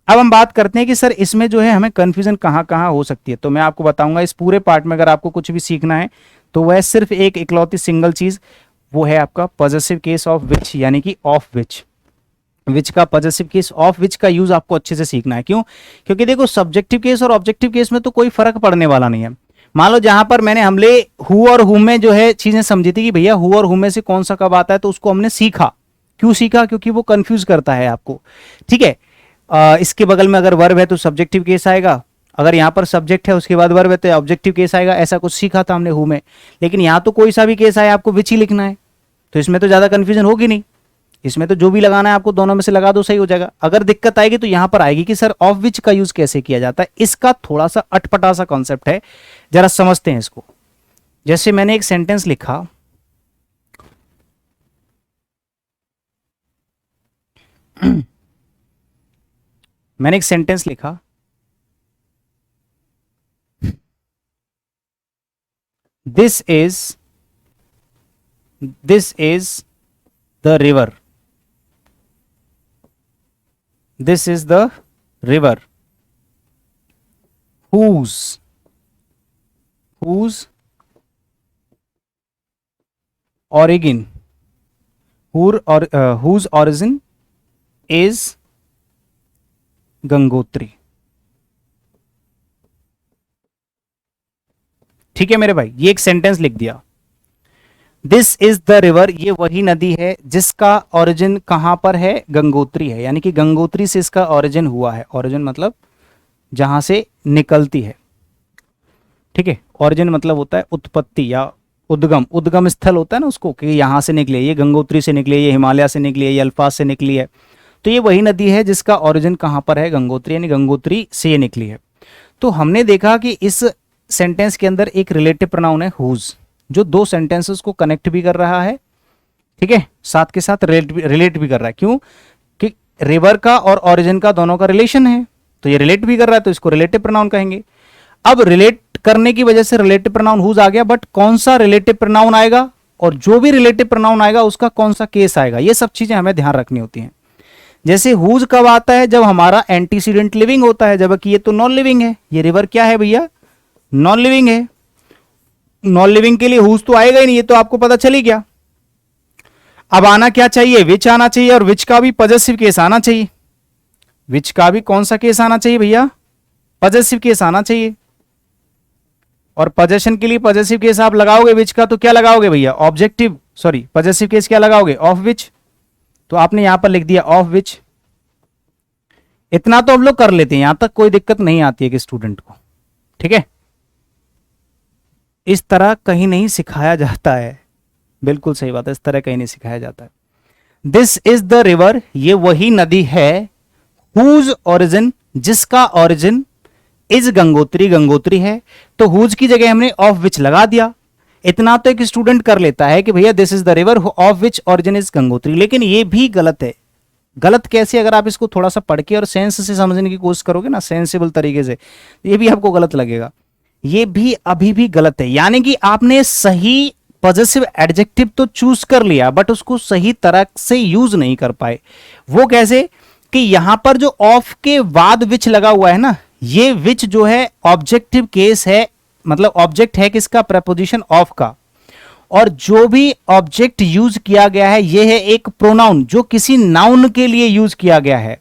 अब हम बात करते हैं कि सर इसमें जो है हमें कंफ्यूजन कहां कहां हो सकती है, तो मैं आपको बताऊंगा इस पूरे पार्ट में। अगर आपको कुछ भी सीखना है तो वह सिर्फ एक इकलौती सिंगल चीज, वो है आपका पॉजेसिव केस ऑफ विच, यानी कि ऑफ विच। विच का पॉजेसिव केस ऑफ विच का यूज आपको अच्छे से सीखना है। क्यों? क्योंकि देखो, सब्जेक्टिव केस और ऑब्जेक्टिव केस में तो कोई फर्क पड़ने वाला नहीं है। मान लो जहां पर मैंने हमले हु और हुम में जो है चीजें समझी थी कि भैया हु और हुम में से कौन सा कब आता है, तो उसको हमने सीखा। क्यों सीखा? क्योंकि वो कंफ्यूज करता है आपको। ठीक है, इसके बगल में अगर वर्ब है तो सब्जेक्टिव केस आएगा, अगर यहां पर सब्जेक्ट है उसके बाद वर्ब है तो ऑब्जेक्टिव केस आएगा। ऐसा कुछ सीखा था हमने हु में, लेकिन यहां तो कोई सा भी केस आए आपको विच ही लिखना है, तो इसमें तो ज्यादा कंफ्यूजन होगी नहीं। इसमें तो जो भी लगाना है आपको दोनों में से लगा दो, सही हो जाएगा। अगर दिक्कत आएगी तो यहां पर आएगी कि सर ऑफ विच का यूज कैसे किया जाता है। इसका थोड़ा सा अटपटा सा कॉन्सेप्ट है, जरा समझते हैं इसको। जैसे मैंने एक सेंटेंस लिखा, मैंने एक सेंटेंस लिखा, this is, this is the river, this is the river whose, whose origin, whose origin is Gangotri. ठीक है मेरे भाई, ये एक सेंटेंस लिख दिया। दिस इज द रिवर, ये वही नदी है जिसका ओरिजिन कहां पर है, गंगोत्री है, यानी कि गंगोत्री से इसका ओरिजिन हुआ है। ओरिजिन मतलब जहां से निकलती है, ठीक है। ओरिजिन मतलब होता है उत्पत्ति या उद्गम, उद्गम स्थल होता है ना उसको, कि यहां से निकले, ये गंगोत्री से निकले, ये हिमालय से निकली है, ये अल्फाज से निकली है। तो ये वही नदी है जिसका ओरिजिन कहां पर है, गंगोत्री, यानी गंगोत्री से ये निकली है। तो हमने देखा कि इस सेंटेंस के अंदर एक रिलेटिव प्रोनाउन है हुज, जो दो सेंटेंसेस को कनेक्ट भी कर रहा है, ठीक है, साथ के साथ रिलेट भी कर रहा है। क्यों? कि रिवर का और ओरिजिन का दोनों का रिलेशन है, तो ये रिलेट भी कर रहा है, तो इसको रिलेटिव प्रोनाउन कहेंगे। अब रिलेट करने की वजह से रिलेटिव प्रोनाउन हुज आ गया, बट कौन सा रिलेटिव प्रोनाउन आएगा और जो भी रिलेटिव प्रोनाउन आएगा उसका कौन सा केस आएगा, ये सब चीजें हमें ध्यान रखनी होती हैं। जैसे हुज कब आता है, जब हमारा एंटीसीडेंट लिविंग होता है, जबकि ये तो नॉन लिविंग है। ये रिवर क्या है भैया, नॉन लिविंग है। नॉन लिविंग के लिए हुज तो आएगा ही नहीं, ये तो आपको पता चल ही गया। अब आना क्या चाहिए, विच आना चाहिए, और विच का भी पॉजेसिव केस आना चाहिए। विच का भी कौन सा केस आना चाहिए भैया, पॉजेसिव केस आना चाहिए। और पॉजेशन के लिए पॉजेसिव केस आप लगाओगे विच का, तो क्या लगाओगे भैया, ऑब्जेक्टिव, सॉरी पॉजेसिव केस क्या लगाओगे, ऑफ विच। तो आपने यहां पर लिख दिया ऑफ विच। इतना तो हम लोग कर लेते हैं, यहां तक कोई दिक्कत नहीं आती है कि स्टूडेंट को, ठीक है। इस तरह कहीं नहीं सिखाया जाता है, बिल्कुल सही बात है, इस तरह कहीं नहीं सिखाया जाता है। दिस इज द रिवर, ये वही नदी है, हुज ओरिजिन, जिसका ओरिजिन, इज गंगोत्री, गंगोत्री है। तो हुज की जगह हमने ऑफ विच लगा दिया। इतना तो एक स्टूडेंट कर लेता है कि भैया this is the river of which origin is Gangotri, लेकिन ये भी गलत है। गलत कैसे, अगर आप इसको थोड़ा सा पढ़ के और सेंस से समझने की कोशिश करोगे ना, सेंसिबल तरीके से, ये भी आपको गलत लगेगा। ये भी अभी भी गलत है, यानी कि आपने सही पॉजेसिव एडजेक्टिव तो चूज कर लिया, बट उसको सही तरह से यूज नहीं कर पाए। वो कैसे कि यहां पर जो ऑफ के बाद विच लगा हुआ है ना, ये विच जो है ऑब्जेक्टिव केस है, मतलब ऑब्जेक्ट है किसका, प्रपोजिशन ऑफ का। और जो भी ऑब्जेक्ट यूज किया गया है ये है एक प्रोनाउन जो किसी नाउन के लिए यूज किया गया है,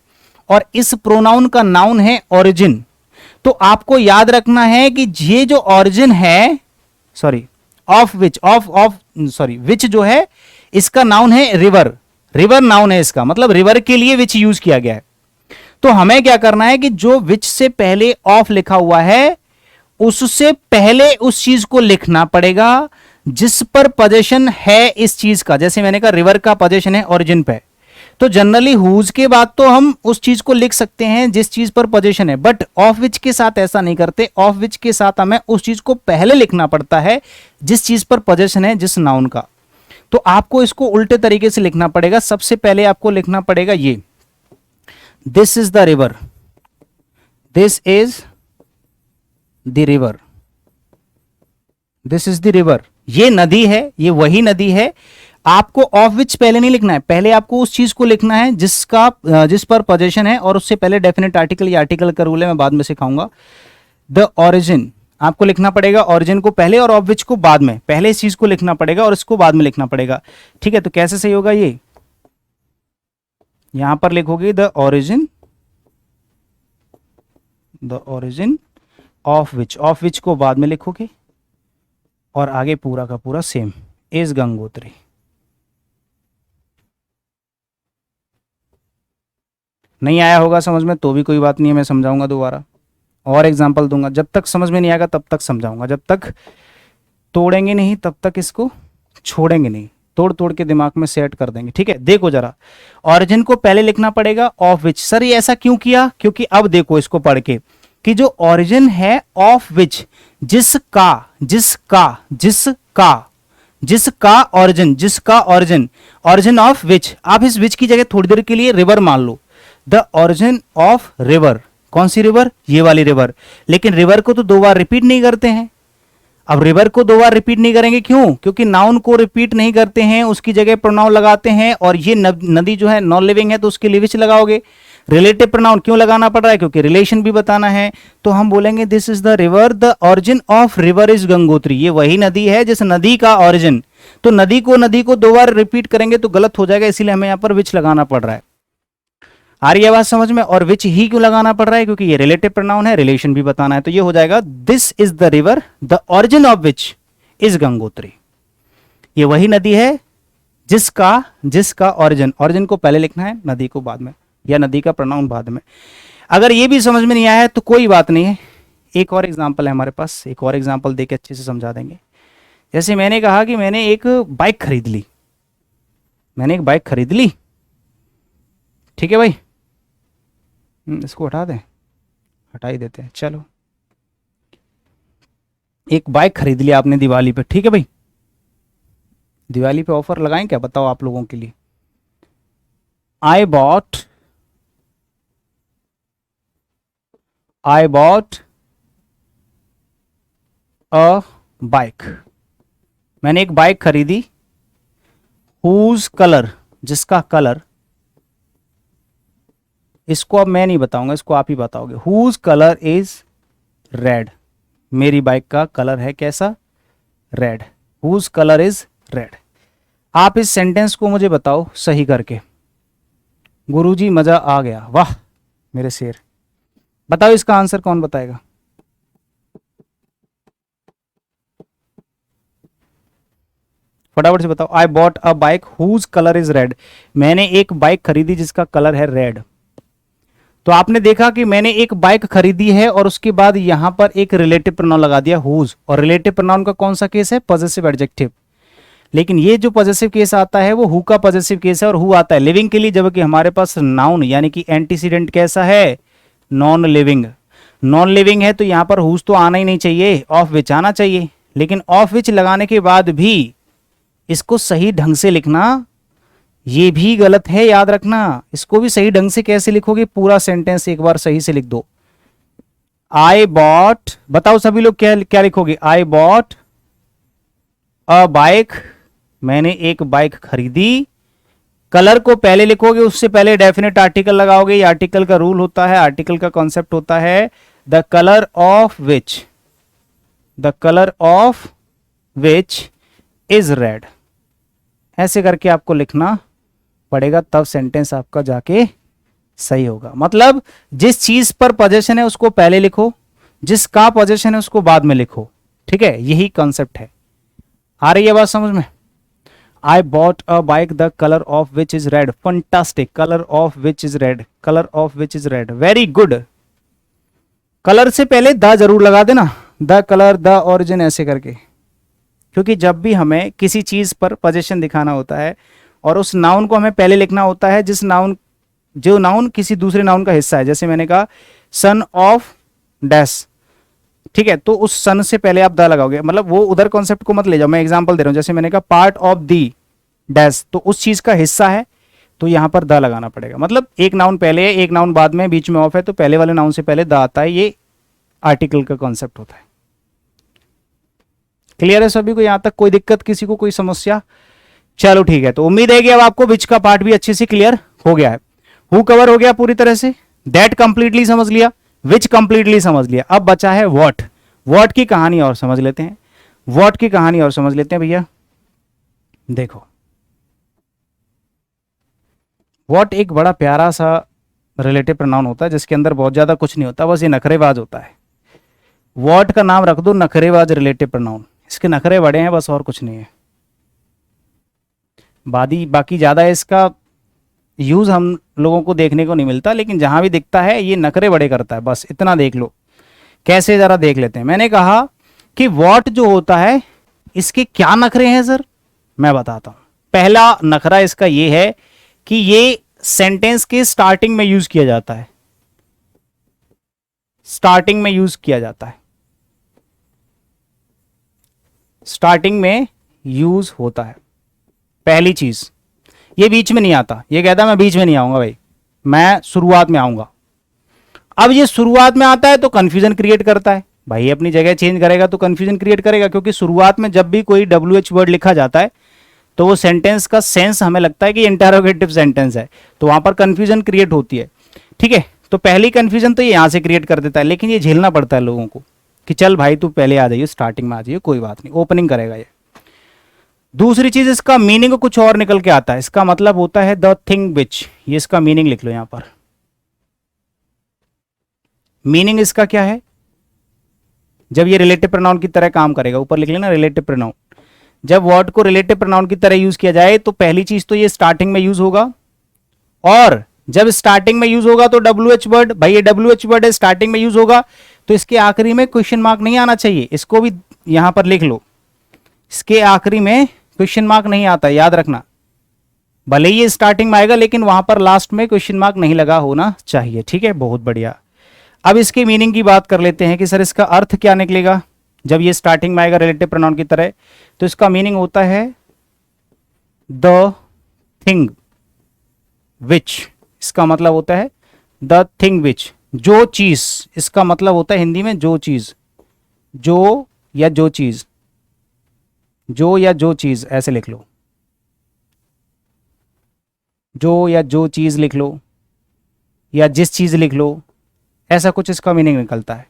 और इस प्रोनाउन का नाउन है ओरिजिन। तो आपको याद रखना है कि ये जो ओरिजिन है, सॉरी ऑफ विच, विच जो है इसका नाउन है रिवर, रिवर नाउन है इसका, मतलब रिवर के लिए विच यूज किया गया है। तो हमें क्या करना है कि जो विच से पहले ऑफ लिखा हुआ है उससे पहले उस चीज को लिखना पड़ेगा जिस पर पोजीशन है इस चीज का। जैसे मैंने कहा रिवर का पोजीशन है ओरिजिन पे, तो जनरली हुज के बाद तो हम उस चीज को लिख सकते हैं जिस चीज पर पोजीशन है, बट ऑफ विच के साथ ऐसा नहीं करते। ऑफ विच के साथ हमें उस चीज को पहले लिखना पड़ता है जिस चीज पर पोजीशन है, जिस नाउन का। तो आपको इसको उल्टे तरीके से लिखना पड़ेगा। सबसे पहले आपको लिखना पड़ेगा ये, this is the river, this is the river, this is the river, ये नदी है, ये वही नदी है। आपको ऑफ विच पहले नहीं लिखना है, पहले आपको उस चीज को लिखना है जिस पर पोजीशन है, और उससे पहले डेफिनेट आर्टिकल या आर्टिकल का रूल है, मैं बाद में सिखाऊंगा। द ओरिजिन आपको लिखना पड़ेगा, ओरिजिन को पहले और ऑफ विच को बाद में। पहले इस चीज को लिखना पड़ेगा और इसको बाद में लिखना पड़ेगा, ठीक है। तो कैसे सही होगा ये, यहां पर लिखोगे the origin, the origin of which को बाद में लिखोगे, और आगे पूरा का पूरा सेम, इज गंगोत्री। नहीं आया होगा समझ में तो भी कोई बात नहीं है, मैं समझाऊंगा दोबारा और एग्जांपल दूंगा। जब तक समझ में नहीं आएगा तब तक समझाऊंगा, जब तक तोड़ेंगे नहीं तब तक इसको छोड़ेंगे नहीं, तोड़ तोड़ के दिमाग में सेट कर देंगे, ठीक है। देखो जरा, ओरिजिन को पहले लिखना पड़ेगा ऑफ विच। सर ये ऐसा क्यों किया, क्योंकि अब देखो इसको पढ़ के कि जो ओरिजिन है ऑफ विच, जिसका ओरिजिन, जिसका ओरिजिन, ओरिजिन ऑफ विच। आप इस विच की जगह थोड़ी देर के लिए रिवर मान लो, द ओरिजिन ऑफ रिवर। कौन सी रिवर, ये वाली रिवर। लेकिन रिवर को तो दो बार रिपीट नहीं करते हैं। अब रिवर को दो बार रिपीट नहीं करेंगे, क्यों, क्योंकि नाउन को रिपीट नहीं करते हैं, उसकी जगह प्रोनाउन लगाते हैं। और ये नदी जो है नॉन लिविंग है, तो उसके लिए विच लगाओगे। रिलेटिव प्रोनाउन क्यों लगाना पड़ रहा है, क्योंकि रिलेशन भी बताना है। तो हम बोलेंगे this is the river, the origin of river is Gangotri. ये वही नदी है जिस नदी का ओरिजिन, तो नदी को 2 बार रिपीट करेंगे तो गलत हो जाएगा, इसीलिए हमें यहाँ पर विच लगाना पड़ रहा है। आ रही है बात समझ में? और विच ही क्यों लगाना पड़ रहा है? क्योंकि ये रिलेटिव प्रोनाउन है, रिलेशन भी बताना है। तो ये हो जाएगा this is the river the origin of which is Gangotri. ये वही नदी है जिसका ओरिजिन को पहले लिखना है, नदी को बाद में, या नदी का प्रोनाउन बाद में। अगर ये भी समझ में नहीं आया है तो कोई बात नहीं है, एक और एग्जाम्पल है हमारे पास, एक और एग्जाम्पल देके अच्छे से समझा देंगे। जैसे मैंने कहा कि मैंने एक बाइक खरीद ली, ठीक है भाई, इसको हटा ही देते हैं, चलो। एक बाइक खरीद लिया आपने दिवाली पे, ठीक है भाई, दिवाली पे ऑफर लगाएं क्या, बताओ आप लोगों के लिए। आई बॉट अ बाइक, मैंने एक बाइक खरीदी, हुज कलर, जिसका कलर, इसको अब मैं नहीं बताऊंगा, इसको आप ही बताओगे। हुज कलर इज रेड, मेरी बाइक का कलर है कैसा? Red. Whose colour is red. आप इस सेंटेंस को मुझे बताओ सही करके। गुरुजी मजा आ गया, वाह मेरे शेर। बताओ इसका आंसर कौन बताएगा? फटाफट से बताओ। I bought a bike whose colour is red, मैंने एक बाइक खरीदी जिसका कलर है रेड। तो आपने देखा कि मैंने एक बाइक खरीदी है और उसके बाद यहां पर एक रिलेटिव प्रोनाउन लगा दिया हुज, और रिलेटिव प्रोनाउन का कौन सा केस है? Possessive adjective. लेकिन ये जो पॉजेसिव केस आता है वो हु का पॉजेसिव केस है, और हु आता है लिविंग के लिए, जबकि हमारे पास नाउन यानी कि एंटीसीडेंट कैसा है? Non living. नॉन लिविंग है तो यहां पर हुज तो आना ही नहीं चाहिए, ऑफ विच आना चाहिए। लेकिन ऑफ विच लगाने के बाद भी इसको सही ढंग से लिखना ये भी गलत है, याद रखना। इसको भी सही ढंग से कैसे लिखोगे? पूरा सेंटेंस एक बार सही से लिख दो। आई बॉट, बताओ सभी लोग क्या क्या लिखोगे? आई बॉट अ बाइक, मैंने एक बाइक खरीदी। कलर को पहले लिखोगे, उससे पहले डेफिनेट आर्टिकल लगाओगे। ये आर्टिकल का रूल होता है, आर्टिकल का कॉन्सेप्ट होता है the colour of which, the colour of which is red. ऐसे करके आपको लिखना पड़ेगा, तब सेंटेंस आपका जाके सही होगा। मतलब जिस चीज पर पोजेशन है उसको पहले लिखो, जिसका पोजेशन है उसको बाद में लिखो, ठीक है? यही कॉन्सेप्ट है। आ रही है बात समझ में? आई bought a bike the colour of which is red, fantastic, colour of which is red, colour of which is red, very good. Colour से पहले द जरूर लगा देना, द कलर, द ओरिजिन, ऐसे करके, क्योंकि जब भी हमें किसी चीज पर पोजीशन दिखाना होता है और उस नाउन को हमें पहले लिखना होता है, जो नाउन किसी दूसरे नाउन का हिस्सा है। जैसे मैंने कहा सन ऑफ डैश, ठीक है, तो उस सन से पहले आप द लगाओगे, मतलब वो उधर कॉन्सेप्ट को मत ले जाओ। मैं एग्जांपल दे रहा हूं, जैसे मैंने कहा पार्ट ऑफ दी डैश, तो उस चीज का हिस्सा है, तो यहां पर द लगाना पड़ेगा। मतलब एक नाउन पहले है, एक नाउन बाद में, बीच में ऑफ है, तो पहले वाले नाउन से पहले द आता है। ये आर्टिकल का कॉन्सेप्ट होता है। क्लियर है सभी को? यहां तक कोई दिक्कत, किसी को कोई समस्या? चलो ठीक है, तो उम्मीद है कि अब आपको विच का पार्ट भी अच्छे से क्लियर हो गया है। हु कवर हो गया पूरी तरह से, दैट कंप्लीटली समझ लिया, विच कंप्लीटली समझ लिया। अब बचा है व्हाट। व्हाट की कहानी और समझ लेते हैं, व्हाट की कहानी और समझ लेते हैं भैया। देखो, व्हाट एक बड़ा प्यारा सा रिलेटिव प्रोनाउन होता है जिसके अंदर बहुत ज्यादा कुछ नहीं होता, बस ये नखरेबाज होता है। व्हाट का नाम रख दो नखरेबाज रिलेटिव प्रोनाउन, इसके नखरे बड़े हैं बस, और कुछ नहीं है। बाकी ज्यादा इसका यूज हम लोगों को देखने को नहीं मिलता, लेकिन जहां भी दिखता है ये नखरे बड़े करता है, बस इतना देख लो। कैसे, जरा देख लेते हैं। मैंने कहा कि व्हाट जो होता है इसके क्या नखरे हैं सर, मैं बताता हूं। पहला नखरा इसका ये है कि ये सेंटेंस के स्टार्टिंग में यूज किया जाता है, स्टार्टिंग में यूज किया जाता है, स्टार्टिंग में यूज होता है। पहली चीज, ये बीच में नहीं आता। ये कहता मैं बीच में नहीं आऊंगा भाई, मैं शुरुआत में आऊंगा। अब ये शुरुआत में आता है तो कंफ्यूजन क्रिएट करता है भाई, अपनी जगह चेंज करेगा तो कंफ्यूजन क्रिएट करेगा, क्योंकि शुरुआत में जब भी कोई WH वर्ड लिखा जाता है तो वो सेंटेंस का सेंस हमें लगता है कि इंटरोगेटिव सेंटेंस है, तो वहां पर कंफ्यूजन क्रिएट होती है। ठीक है, तो पहली कंफ्यूजन तो ये यहां से क्रिएट कर देता है, लेकिन ये झेलना पड़ता है लोगों को कि चल भाई तू पहले आ जाइए, स्टार्टिंग में आ जाइए, कोई बात नहीं, ओपनिंग करेगा ये। दूसरी चीज, इसका मीनिंग कुछ और निकल के आता है। इसका मतलब होता है द थिंग विच। ये इसका मीनिंग लिख लो यहां पर। मीनिंग इसका क्या है? जब ये रिलेटिव प्रोनाउन की तरह काम करेगा, ऊपर लिख लेना रिलेटिव प्रोनाउन। जब वर्ड को रिलेटिव प्रोनाउन की तरह यूज किया जाए तो पहली चीज तो ये स्टार्टिंग में यूज होगा, और जब स्टार्टिंग में यूज होगा तो डब्ल्यू एच वर्ड, भाई ये डब्ल्यू एच वर्ड है, स्टार्टिंग में यूज होगा तो इसके आखिरी में क्वेश्चन मार्क नहीं आना चाहिए। इसको भी यहां पर लिख लो, इसके आखिरी में क्वेश्चन मार्क नहीं आता, याद रखना। भले ही ये स्टार्टिंग में आएगा लेकिन वहां पर लास्ट में क्वेश्चन मार्क नहीं लगा होना चाहिए। ठीक है, बहुत बढ़िया। अब इसके मीनिंग की बात कर लेते हैं कि सर इसका अर्थ क्या निकलेगा जब ये स्टार्टिंग में आएगा रिलेटिव प्रोनाउन की तरह। तो इसका मीनिंग होता है द थिंग विच। इसका मतलब होता है द थिंग विच, जो चीज। इसका मतलब होता है हिंदी में जो चीज, जो या जो चीज, जो या जो चीज, ऐसे लिख लो, जो या जो चीज लिख लो, या जिस चीज लिख लो, ऐसा कुछ इसका मीनिंग निकलता है।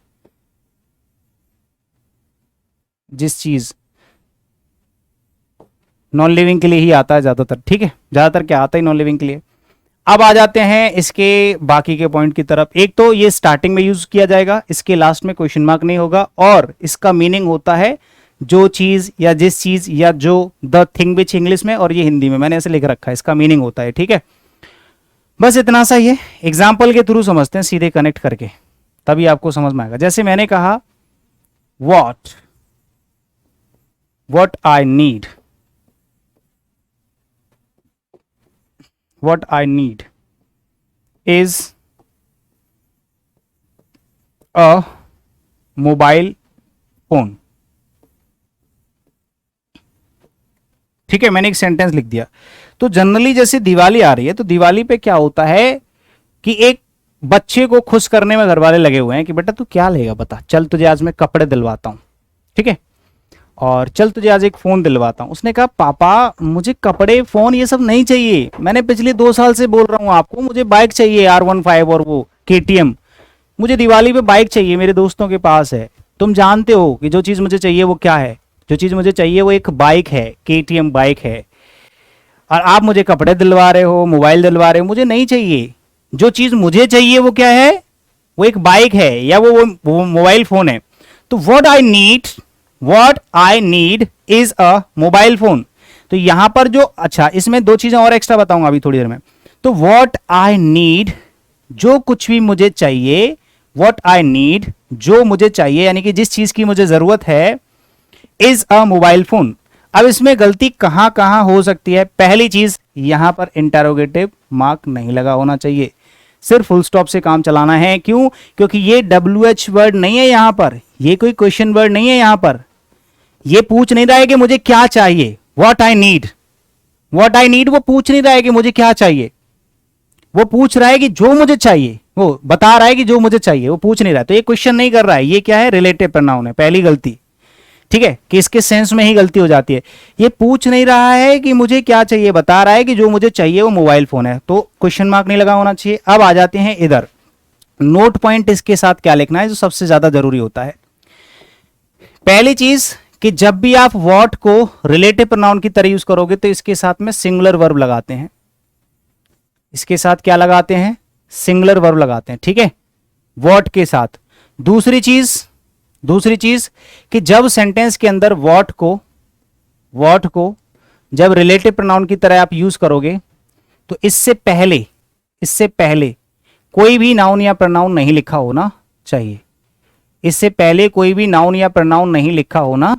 जिस चीज, नॉन लिविंग के लिए ही आता है ज्यादातर। ठीक है, ज्यादातर क्या आता है नॉन लिविंग के लिए। अब आ जाते हैं इसके बाकी के पॉइंट की तरफ। एक तो ये स्टार्टिंग में यूज किया जाएगा, इसके लास्ट में क्वेश्चन मार्क नहीं होगा, और इसका मीनिंग होता है जो चीज या जिस चीज या जो, द थिंग विच इंग्लिश में, और ये हिंदी में मैंने ऐसे लिख रखा है, इसका मीनिंग होता है। ठीक है, बस इतना सा ही है। एग्जाम्पल के थ्रू समझते हैं सीधे कनेक्ट करके, तभी आपको समझ में आएगा। जैसे मैंने कहा what I need, what I need is a mobile phone। ठीक है, मैंने एक सेंटेंस लिख दिया। तो जनरली जैसे दिवाली आ रही है तो दिवाली पे क्या होता है कि एक बच्चे को खुश करने में घर वाले लगे हुए हैं कि बेटा तू क्या लेगा बता, चल तुझे आज मैं कपड़े दिलवाता हूं, ठीक है, और चल तुझे आज एक फोन दिलवाता हूं। उसने कहा पापा मुझे कपड़े फोन ये सब नहीं चाहिए, मैंने पिछले 2 साल से बोल रहा हूं आपको, मुझे बाइक चाहिए R15 और वो KTM। मुझे दिवाली पे बाइक चाहिए, मेरे दोस्तों के पास है। तुम जानते हो कि जो चीज मुझे चाहिए वो क्या है? जो चीज मुझे चाहिए वो एक बाइक है, KTM बाइक है। और आप मुझे कपड़े दिलवा रहे हो, मोबाइल दिलवा रहे हो, मुझे नहीं चाहिए। जो चीज मुझे चाहिए वो क्या है? वो एक बाइक है या वो मोबाइल फोन है। तो what I need is a mobile phone. तो यहां पर जो, अच्छा इसमें 2 चीजें और एक्स्ट्रा बताऊंगा अभी थोड़ी देर में। तो व्हाट आई नीड, जो कुछ भी मुझे चाहिए, व्हाट आई नीड जो मुझे चाहिए, यानी कि जिस चीज की मुझे जरूरत है, इज अ मोबाइल फोन। अब इसमें गलती कहां कहां हो सकती है? पहली चीज, यहां पर इंटरोगेटिव मार्क नहीं लगा होना चाहिए, सिर्फ फुल स्टॉप से काम चलाना है। क्यों? क्योंकि ये WH वर्ड नहीं है यहां पर, ये कोई क्वेश्चन वर्ड नहीं है यहां पर। ये पूछ नहीं रहा है कि मुझे क्या चाहिए, what I need, what I need वो पूछ नहीं रहा है कि मुझे क्या चाहिए, वो पूछ रहा है कि जो मुझे चाहिए, वो बता रहा है कि जो मुझे चाहिए, वो पूछ नहीं रहा है। तो ये क्वेश्चन नहीं कर रहा है, ये क्या है? रिलेटिव प्रोनाउन है, पहली गलती। ठीक है, कि इसके सेंस में ही गलती हो जाती है। ये पूछ नहीं रहा है कि मुझे क्या चाहिए, बता रहा है कि जो मुझे चाहिए वो मोबाइल फोन है, तो क्वेश्चन मार्क नहीं लगा होना चाहिए। अब आ जाते हैं इधर, नोट पॉइंट इसके साथ क्या लिखना है जो सबसे ज्यादा जरूरी होता है। पहली चीज कि जब भी आप व्हाट को रिलेटिव प्रोनाउन की तरह यूज करोगे तो इसके साथ में सिंगुलर वर्ब लगाते हैं। इसके साथ क्या लगाते हैं? सिंगुलर वर्ब लगाते हैं। ठीक है, व्हाट के साथ। दूसरी चीज कि जब सेंटेंस के अंदर व्हाट को जब रिलेटिव प्रोनाउन की तरह आप यूज करोगे तो इससे पहले कोई भी नाउन या प्रोनाउन नहीं लिखा होना चाहिए। इससे पहले कोई भी नाउन या प्रोनाउन नहीं लिखा होना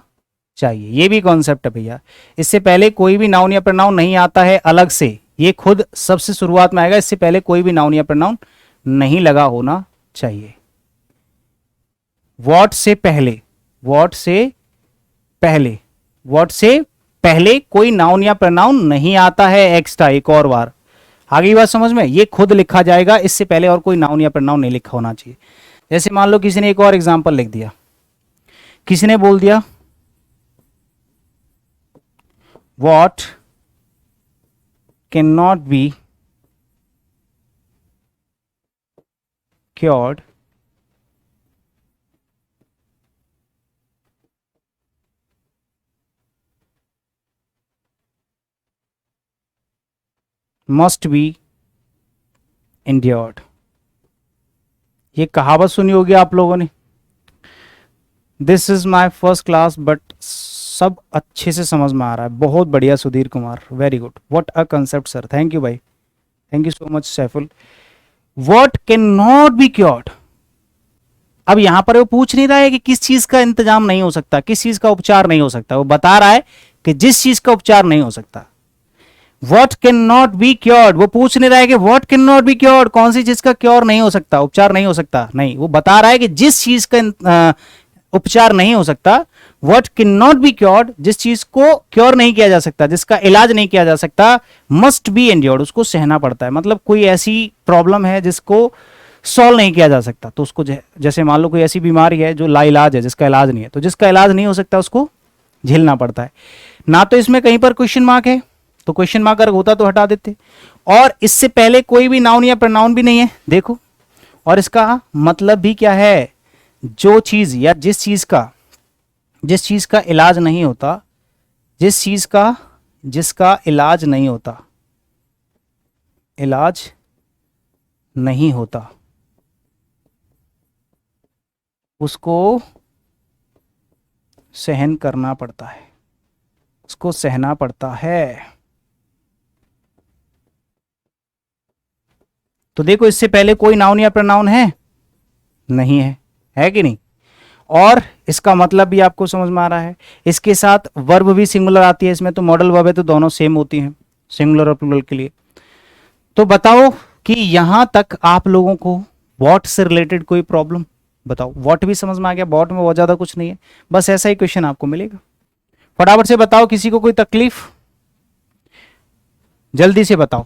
चाहिए, ये भी कॉन्सेप्ट है भैया। इससे पहले कोई भी नाउन या प्रोनाउन नहीं आता है अलग से, ये खुद सबसे शुरुआत में आएगा। इससे पहले कोई भी नाउन या प्रोनाउन नहीं लगा होना चाहिए। व्हाट से पहले कोई नाउन या प्रोनाउन नहीं आता है एक्स्ट्रा। एक और बार आगे बात समझ में, ये खुद लिखा जाएगा, इससे पहले और कोई नाउन या प्रोनाउन नहीं लिखा होना चाहिए। जैसे मान लो किसी ने एक और एग्जांपल लिख दिया, किसी ने बोल दिया what can not be cured must be endured। ये कहावत सुनी होगी आप लोगों ने। This is my first class, but सब अच्छे से समझ में आ रहा है। बहुत बढ़िया Sudhir Kumar, very good, what a concept sir, thank you भाई, thank you so much Saiful. What can not be cured. अब यहां पर वो पूछ नहीं रहा है कि किस चीज का इंतजाम नहीं हो सकता, किस चीज का उपचार नहीं हो सकता, वो बता रहा है कि जिस चीज का उपचार नहीं हो सकता। What can not be cured, वो पूछ नहीं रहा है कि what can not be cured, कौन सी चीज का क्योर नहीं हो सकता, उपचार नहीं हो सकता, नहीं, वो बता रहा है कि जिस चीज का उपचार नहीं हो सकता। What can not be cured, जिस चीज को क्योर नहीं किया जा सकता, जिसका इलाज नहीं किया जा सकता, मस्ट बी एंड्योर्ड, उसको सहना पड़ता है। मतलब कोई ऐसी प्रॉब्लम है जिसको सॉल्व नहीं किया जा सकता, तो उसको जैसे मान लो कोई ऐसी बीमारी है जो लाइलाज है, जिसका इलाज नहीं है, तो जिसका इलाज नहीं हो सकता उसको झेलना पड़ता है ना। तो इसमें कहीं पर क्वेश्चन मार्क है, तो क्वेश्चन मार्क अगर होता तो हटा देते, और इससे पहले कोई भी नाउन या प्रोनाउन भी नहीं है, देखो। और इसका मतलब भी क्या है, जो चीज या जिस चीज का इलाज नहीं होता, जिसका इलाज नहीं होता, इलाज नहीं होता, उसको सहन करना पड़ता है, उसको सहना पड़ता है। तो देखो, इससे पहले कोई नाउन या प्रोनाउन है नहीं है कि नहीं। और इसका मतलब भी आपको समझ में आ रहा है। इसके साथ वर्ब भी सिंगुलर आती है इसमें, तो मॉडल वर्ब है तो दोनों सेम होती हैं सिंगुलर और प्लूरल के लिए। तो बताओ कि यहां तक आप लोगों को व्हाट से रिलेटेड कोई प्रॉब्लम, बताओ। व्हाट भी समझ में आ गया, व्हाट में बहुत ज्यादा कुछ नहीं है, बस ऐसा ही क्वेश्चन आपको मिलेगा। फटाफट से बताओ, किसी को कोई तकलीफ, जल्दी से बताओ।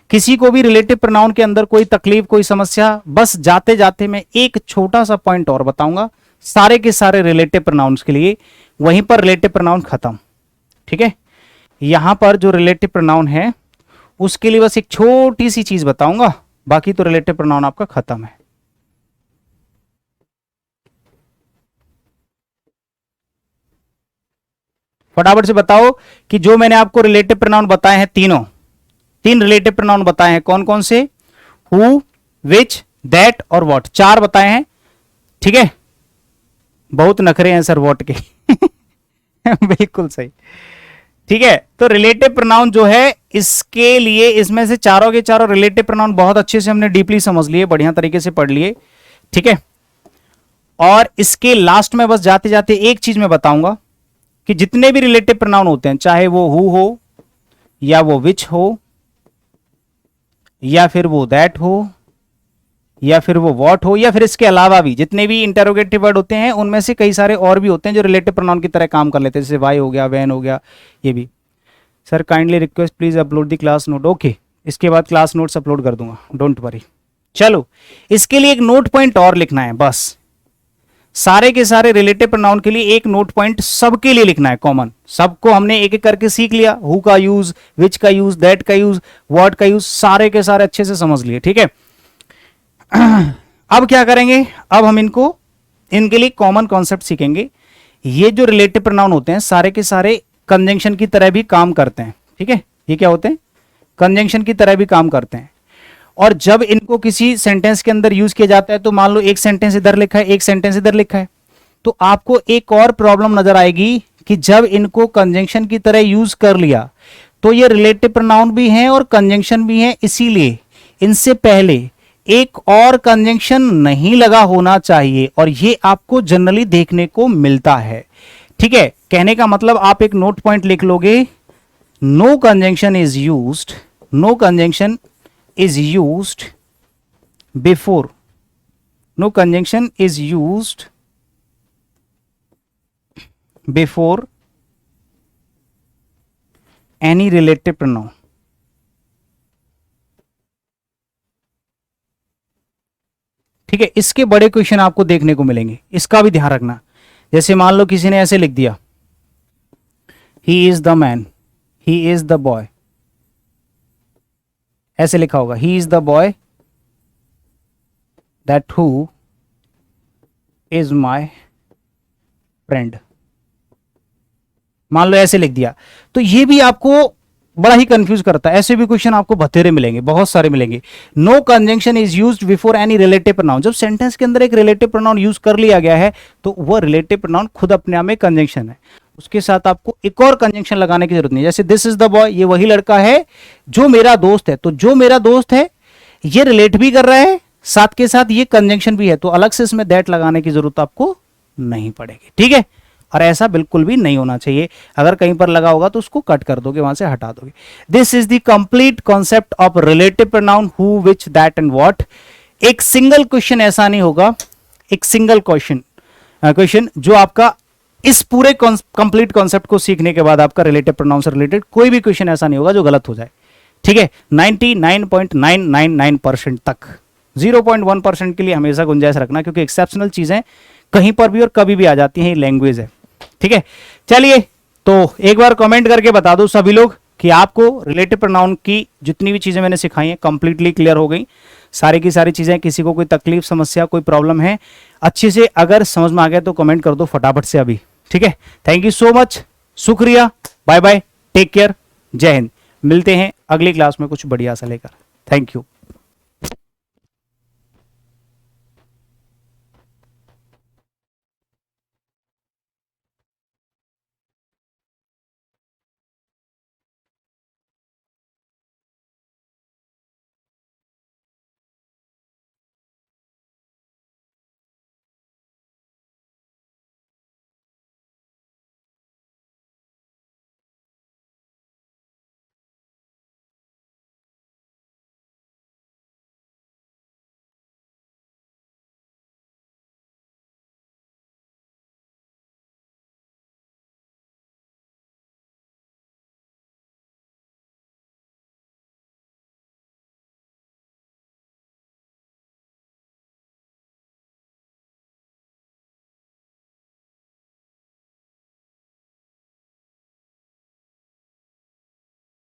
किसी को भी रिलेटिव प्रोनाउन के अंदर कोई तकलीफ, कोई समस्या। बस जाते जाते मैं एक छोटा सा पॉइंट और बताऊंगा सारे के सारे रिलेटिव प्रोनाउंस के लिए, वहीं पर रिलेटिव प्रोनाउन खत्म। ठीक है, यहां पर जो रिलेटिव प्रोनाउन है उसके लिए बस एक छोटी सी चीज बताऊंगा, बाकी तो रिलेटिव प्रोनाउन आपका खत्म है। फटाफट से बताओ कि जो मैंने आपको रिलेटिव प्रोनाउन बताए हैं, तीन रिलेटिव प्रोनाउन बताए हैं, कौन कौन से, हु, विच, दैट और व्हाट, चार बताए हैं। ठीक है, बहुत नखरे हैं सर व्हाट के बिल्कुल सही। ठीक है, तो रिलेटिव प्रोनाउन जो है, इसके लिए इसमें से चारों के चारों रिलेटिव प्रोनाउन बहुत अच्छे से हमने डीपली समझ लिए, बढ़िया तरीके से पढ़ लिए। ठीक है, और इसके लास्ट में बस जाते जाते एक चीज मैं बताऊंगा कि जितने भी रिलेटिव प्रोनाउन होते हैं, चाहे वो हु हो, या वो विच हो, या फिर वो दैट हो, या फिर वो व्हाट हो, या फिर इसके अलावा भी जितने भी इंटरोगेटिव वर्ड होते हैं, उनमें से कई सारे और भी होते हैं जो रिलेटिव प्रोनाउन की तरह काम कर लेते हैं, जैसे वाई हो गया, वैन हो गया, ये भी। Sir kindly request please upload the class note. Okay, इसके बाद क्लास नोट्स अपलोड कर दूंगा, डोंट वरी। चलो, इसके लिए एक नोट पॉइंट और लिखना है, बस सारे के सारे रिलेटिव प्रोनाउन के लिए एक नोट पॉइंट सबके लिए लिखना है, कॉमन। सबको हमने एक एक करके सीख लिया, हु का यूज, विच का यूज, दैट का यूज, व्हाट का यूज, सारे के सारे अच्छे से समझ लिए। ठीक है, अब क्या करेंगे, अब हम इनके लिए कॉमन कॉन्सेप्ट सीखेंगे। ये जो रिलेटिव प्रोनाउन होते हैं, सारे के सारे कंजंक्शन की तरह भी काम करते हैं। ठीक है, ये क्या होते हैं, कंजंक्शन की तरह भी काम करते हैं। और जब इनको किसी सेंटेंस के अंदर यूज किया जाता है, तो मान लो एक सेंटेंस इधर लिखा है, एक सेंटेंस इधर लिखा है, तो आपको एक और प्रॉब्लम नजर आएगी कि जब इनको कंजंक्शन की तरह यूज कर लिया, तो ये रिलेटिव प्रोनाउन भी हैं और कंजंक्शन भी हैं, इसीलिए इनसे पहले एक और कंजंक्शन नहीं लगा होना चाहिए, और ये आपको जनरली देखने को मिलता है। ठीक है, कहने का मतलब आप एक नोट पॉइंट लिख लोगे, no conjunction is used, no conjunction is used before, no conjunction is used before any relative pronoun। ठीक है, इसके बड़े क्वेश्चन आपको देखने को मिलेंगे, इसका भी ध्यान रखना। जैसे मान लो किसी ने ऐसे लिख दिया, he is the man, he is the boy, ऐसे लिखा होगा, ही is the boy that who is my friend, मान लो ऐसे लिख दिया, तो ये भी आपको बड़ा ही कंफ्यूज करता है। ऐसे भी क्वेश्चन आपको बथेरे मिलेंगे, बहुत सारे मिलेंगे। No conjunction is used before any relative pronoun. जब सेंटेंस के अंदर एक रिलेटिव प्रोनाउन यूज कर लिया गया है तो वह रिलेटिव प्रोनाउन खुद अपने आप में कंजंक्शन है, उसके साथ आपको एक और कंजंक्शन लगाने की जरूरत नहीं। जैसे दिस इज द बॉय, ये वही लड़का है जो मेरा दोस्त है, तो जो मेरा दोस्त है ये रिलेट भी कर रहा है, साथ के साथ ये कंजंक्शन भी है, तो अलग से इसमें दैट लगाने की जरूरत आपको नहीं पड़ेगी, ठीक है। और ऐसा बिल्कुल भी नहीं होना चाहिए, अगर कहीं पर लगा होगा तो उसको कट कर दोगे, वहां से हटा दोगे। This is the complete concept of relative pronoun who, which, that and what. एक सिंगल क्वेश्चन ऐसा नहीं होगा, एक सिंगल क्वेश्चन जो आपका इस पूरे कंप्लीट कॉन्सेप्ट को सीखने के बाद आपका रिलेटिव प्रोनाउन से रिलेटेड कोई भी क्वेश्चन ऐसा नहीं होगा जो गलत हो जाए, ठीक है। 99.999% तक, 0.1% के लिए हमेशा गुंजाइश रखना, क्योंकि एक्सेप्शनल चीजें कहीं पर भी और कभी भी आ जाती हैं, लैंग्वेज है, ठीक है। चलिए, तो एक बार कमेंट करके बता दो सभी लोग कि आपको रिलेटिव प्रोनाउन की जितनी भी चीजें मैंने सिखाई हैं कंप्लीटली क्लियर हो गई, सारी की सारी चीजें। किसी को कोई तकलीफ, समस्या, कोई प्रॉब्लम है अच्छे से अगर समझ में आ गया तो कमेंट कर दो फटाफट से अभी, ठीक है। थैंक यू सो मच, शुक्रिया, बाय बाय, टेक केयर, जय हिंद। मिलते हैं अगली क्लास में कुछ बढ़िया सा लेकर। Thank you.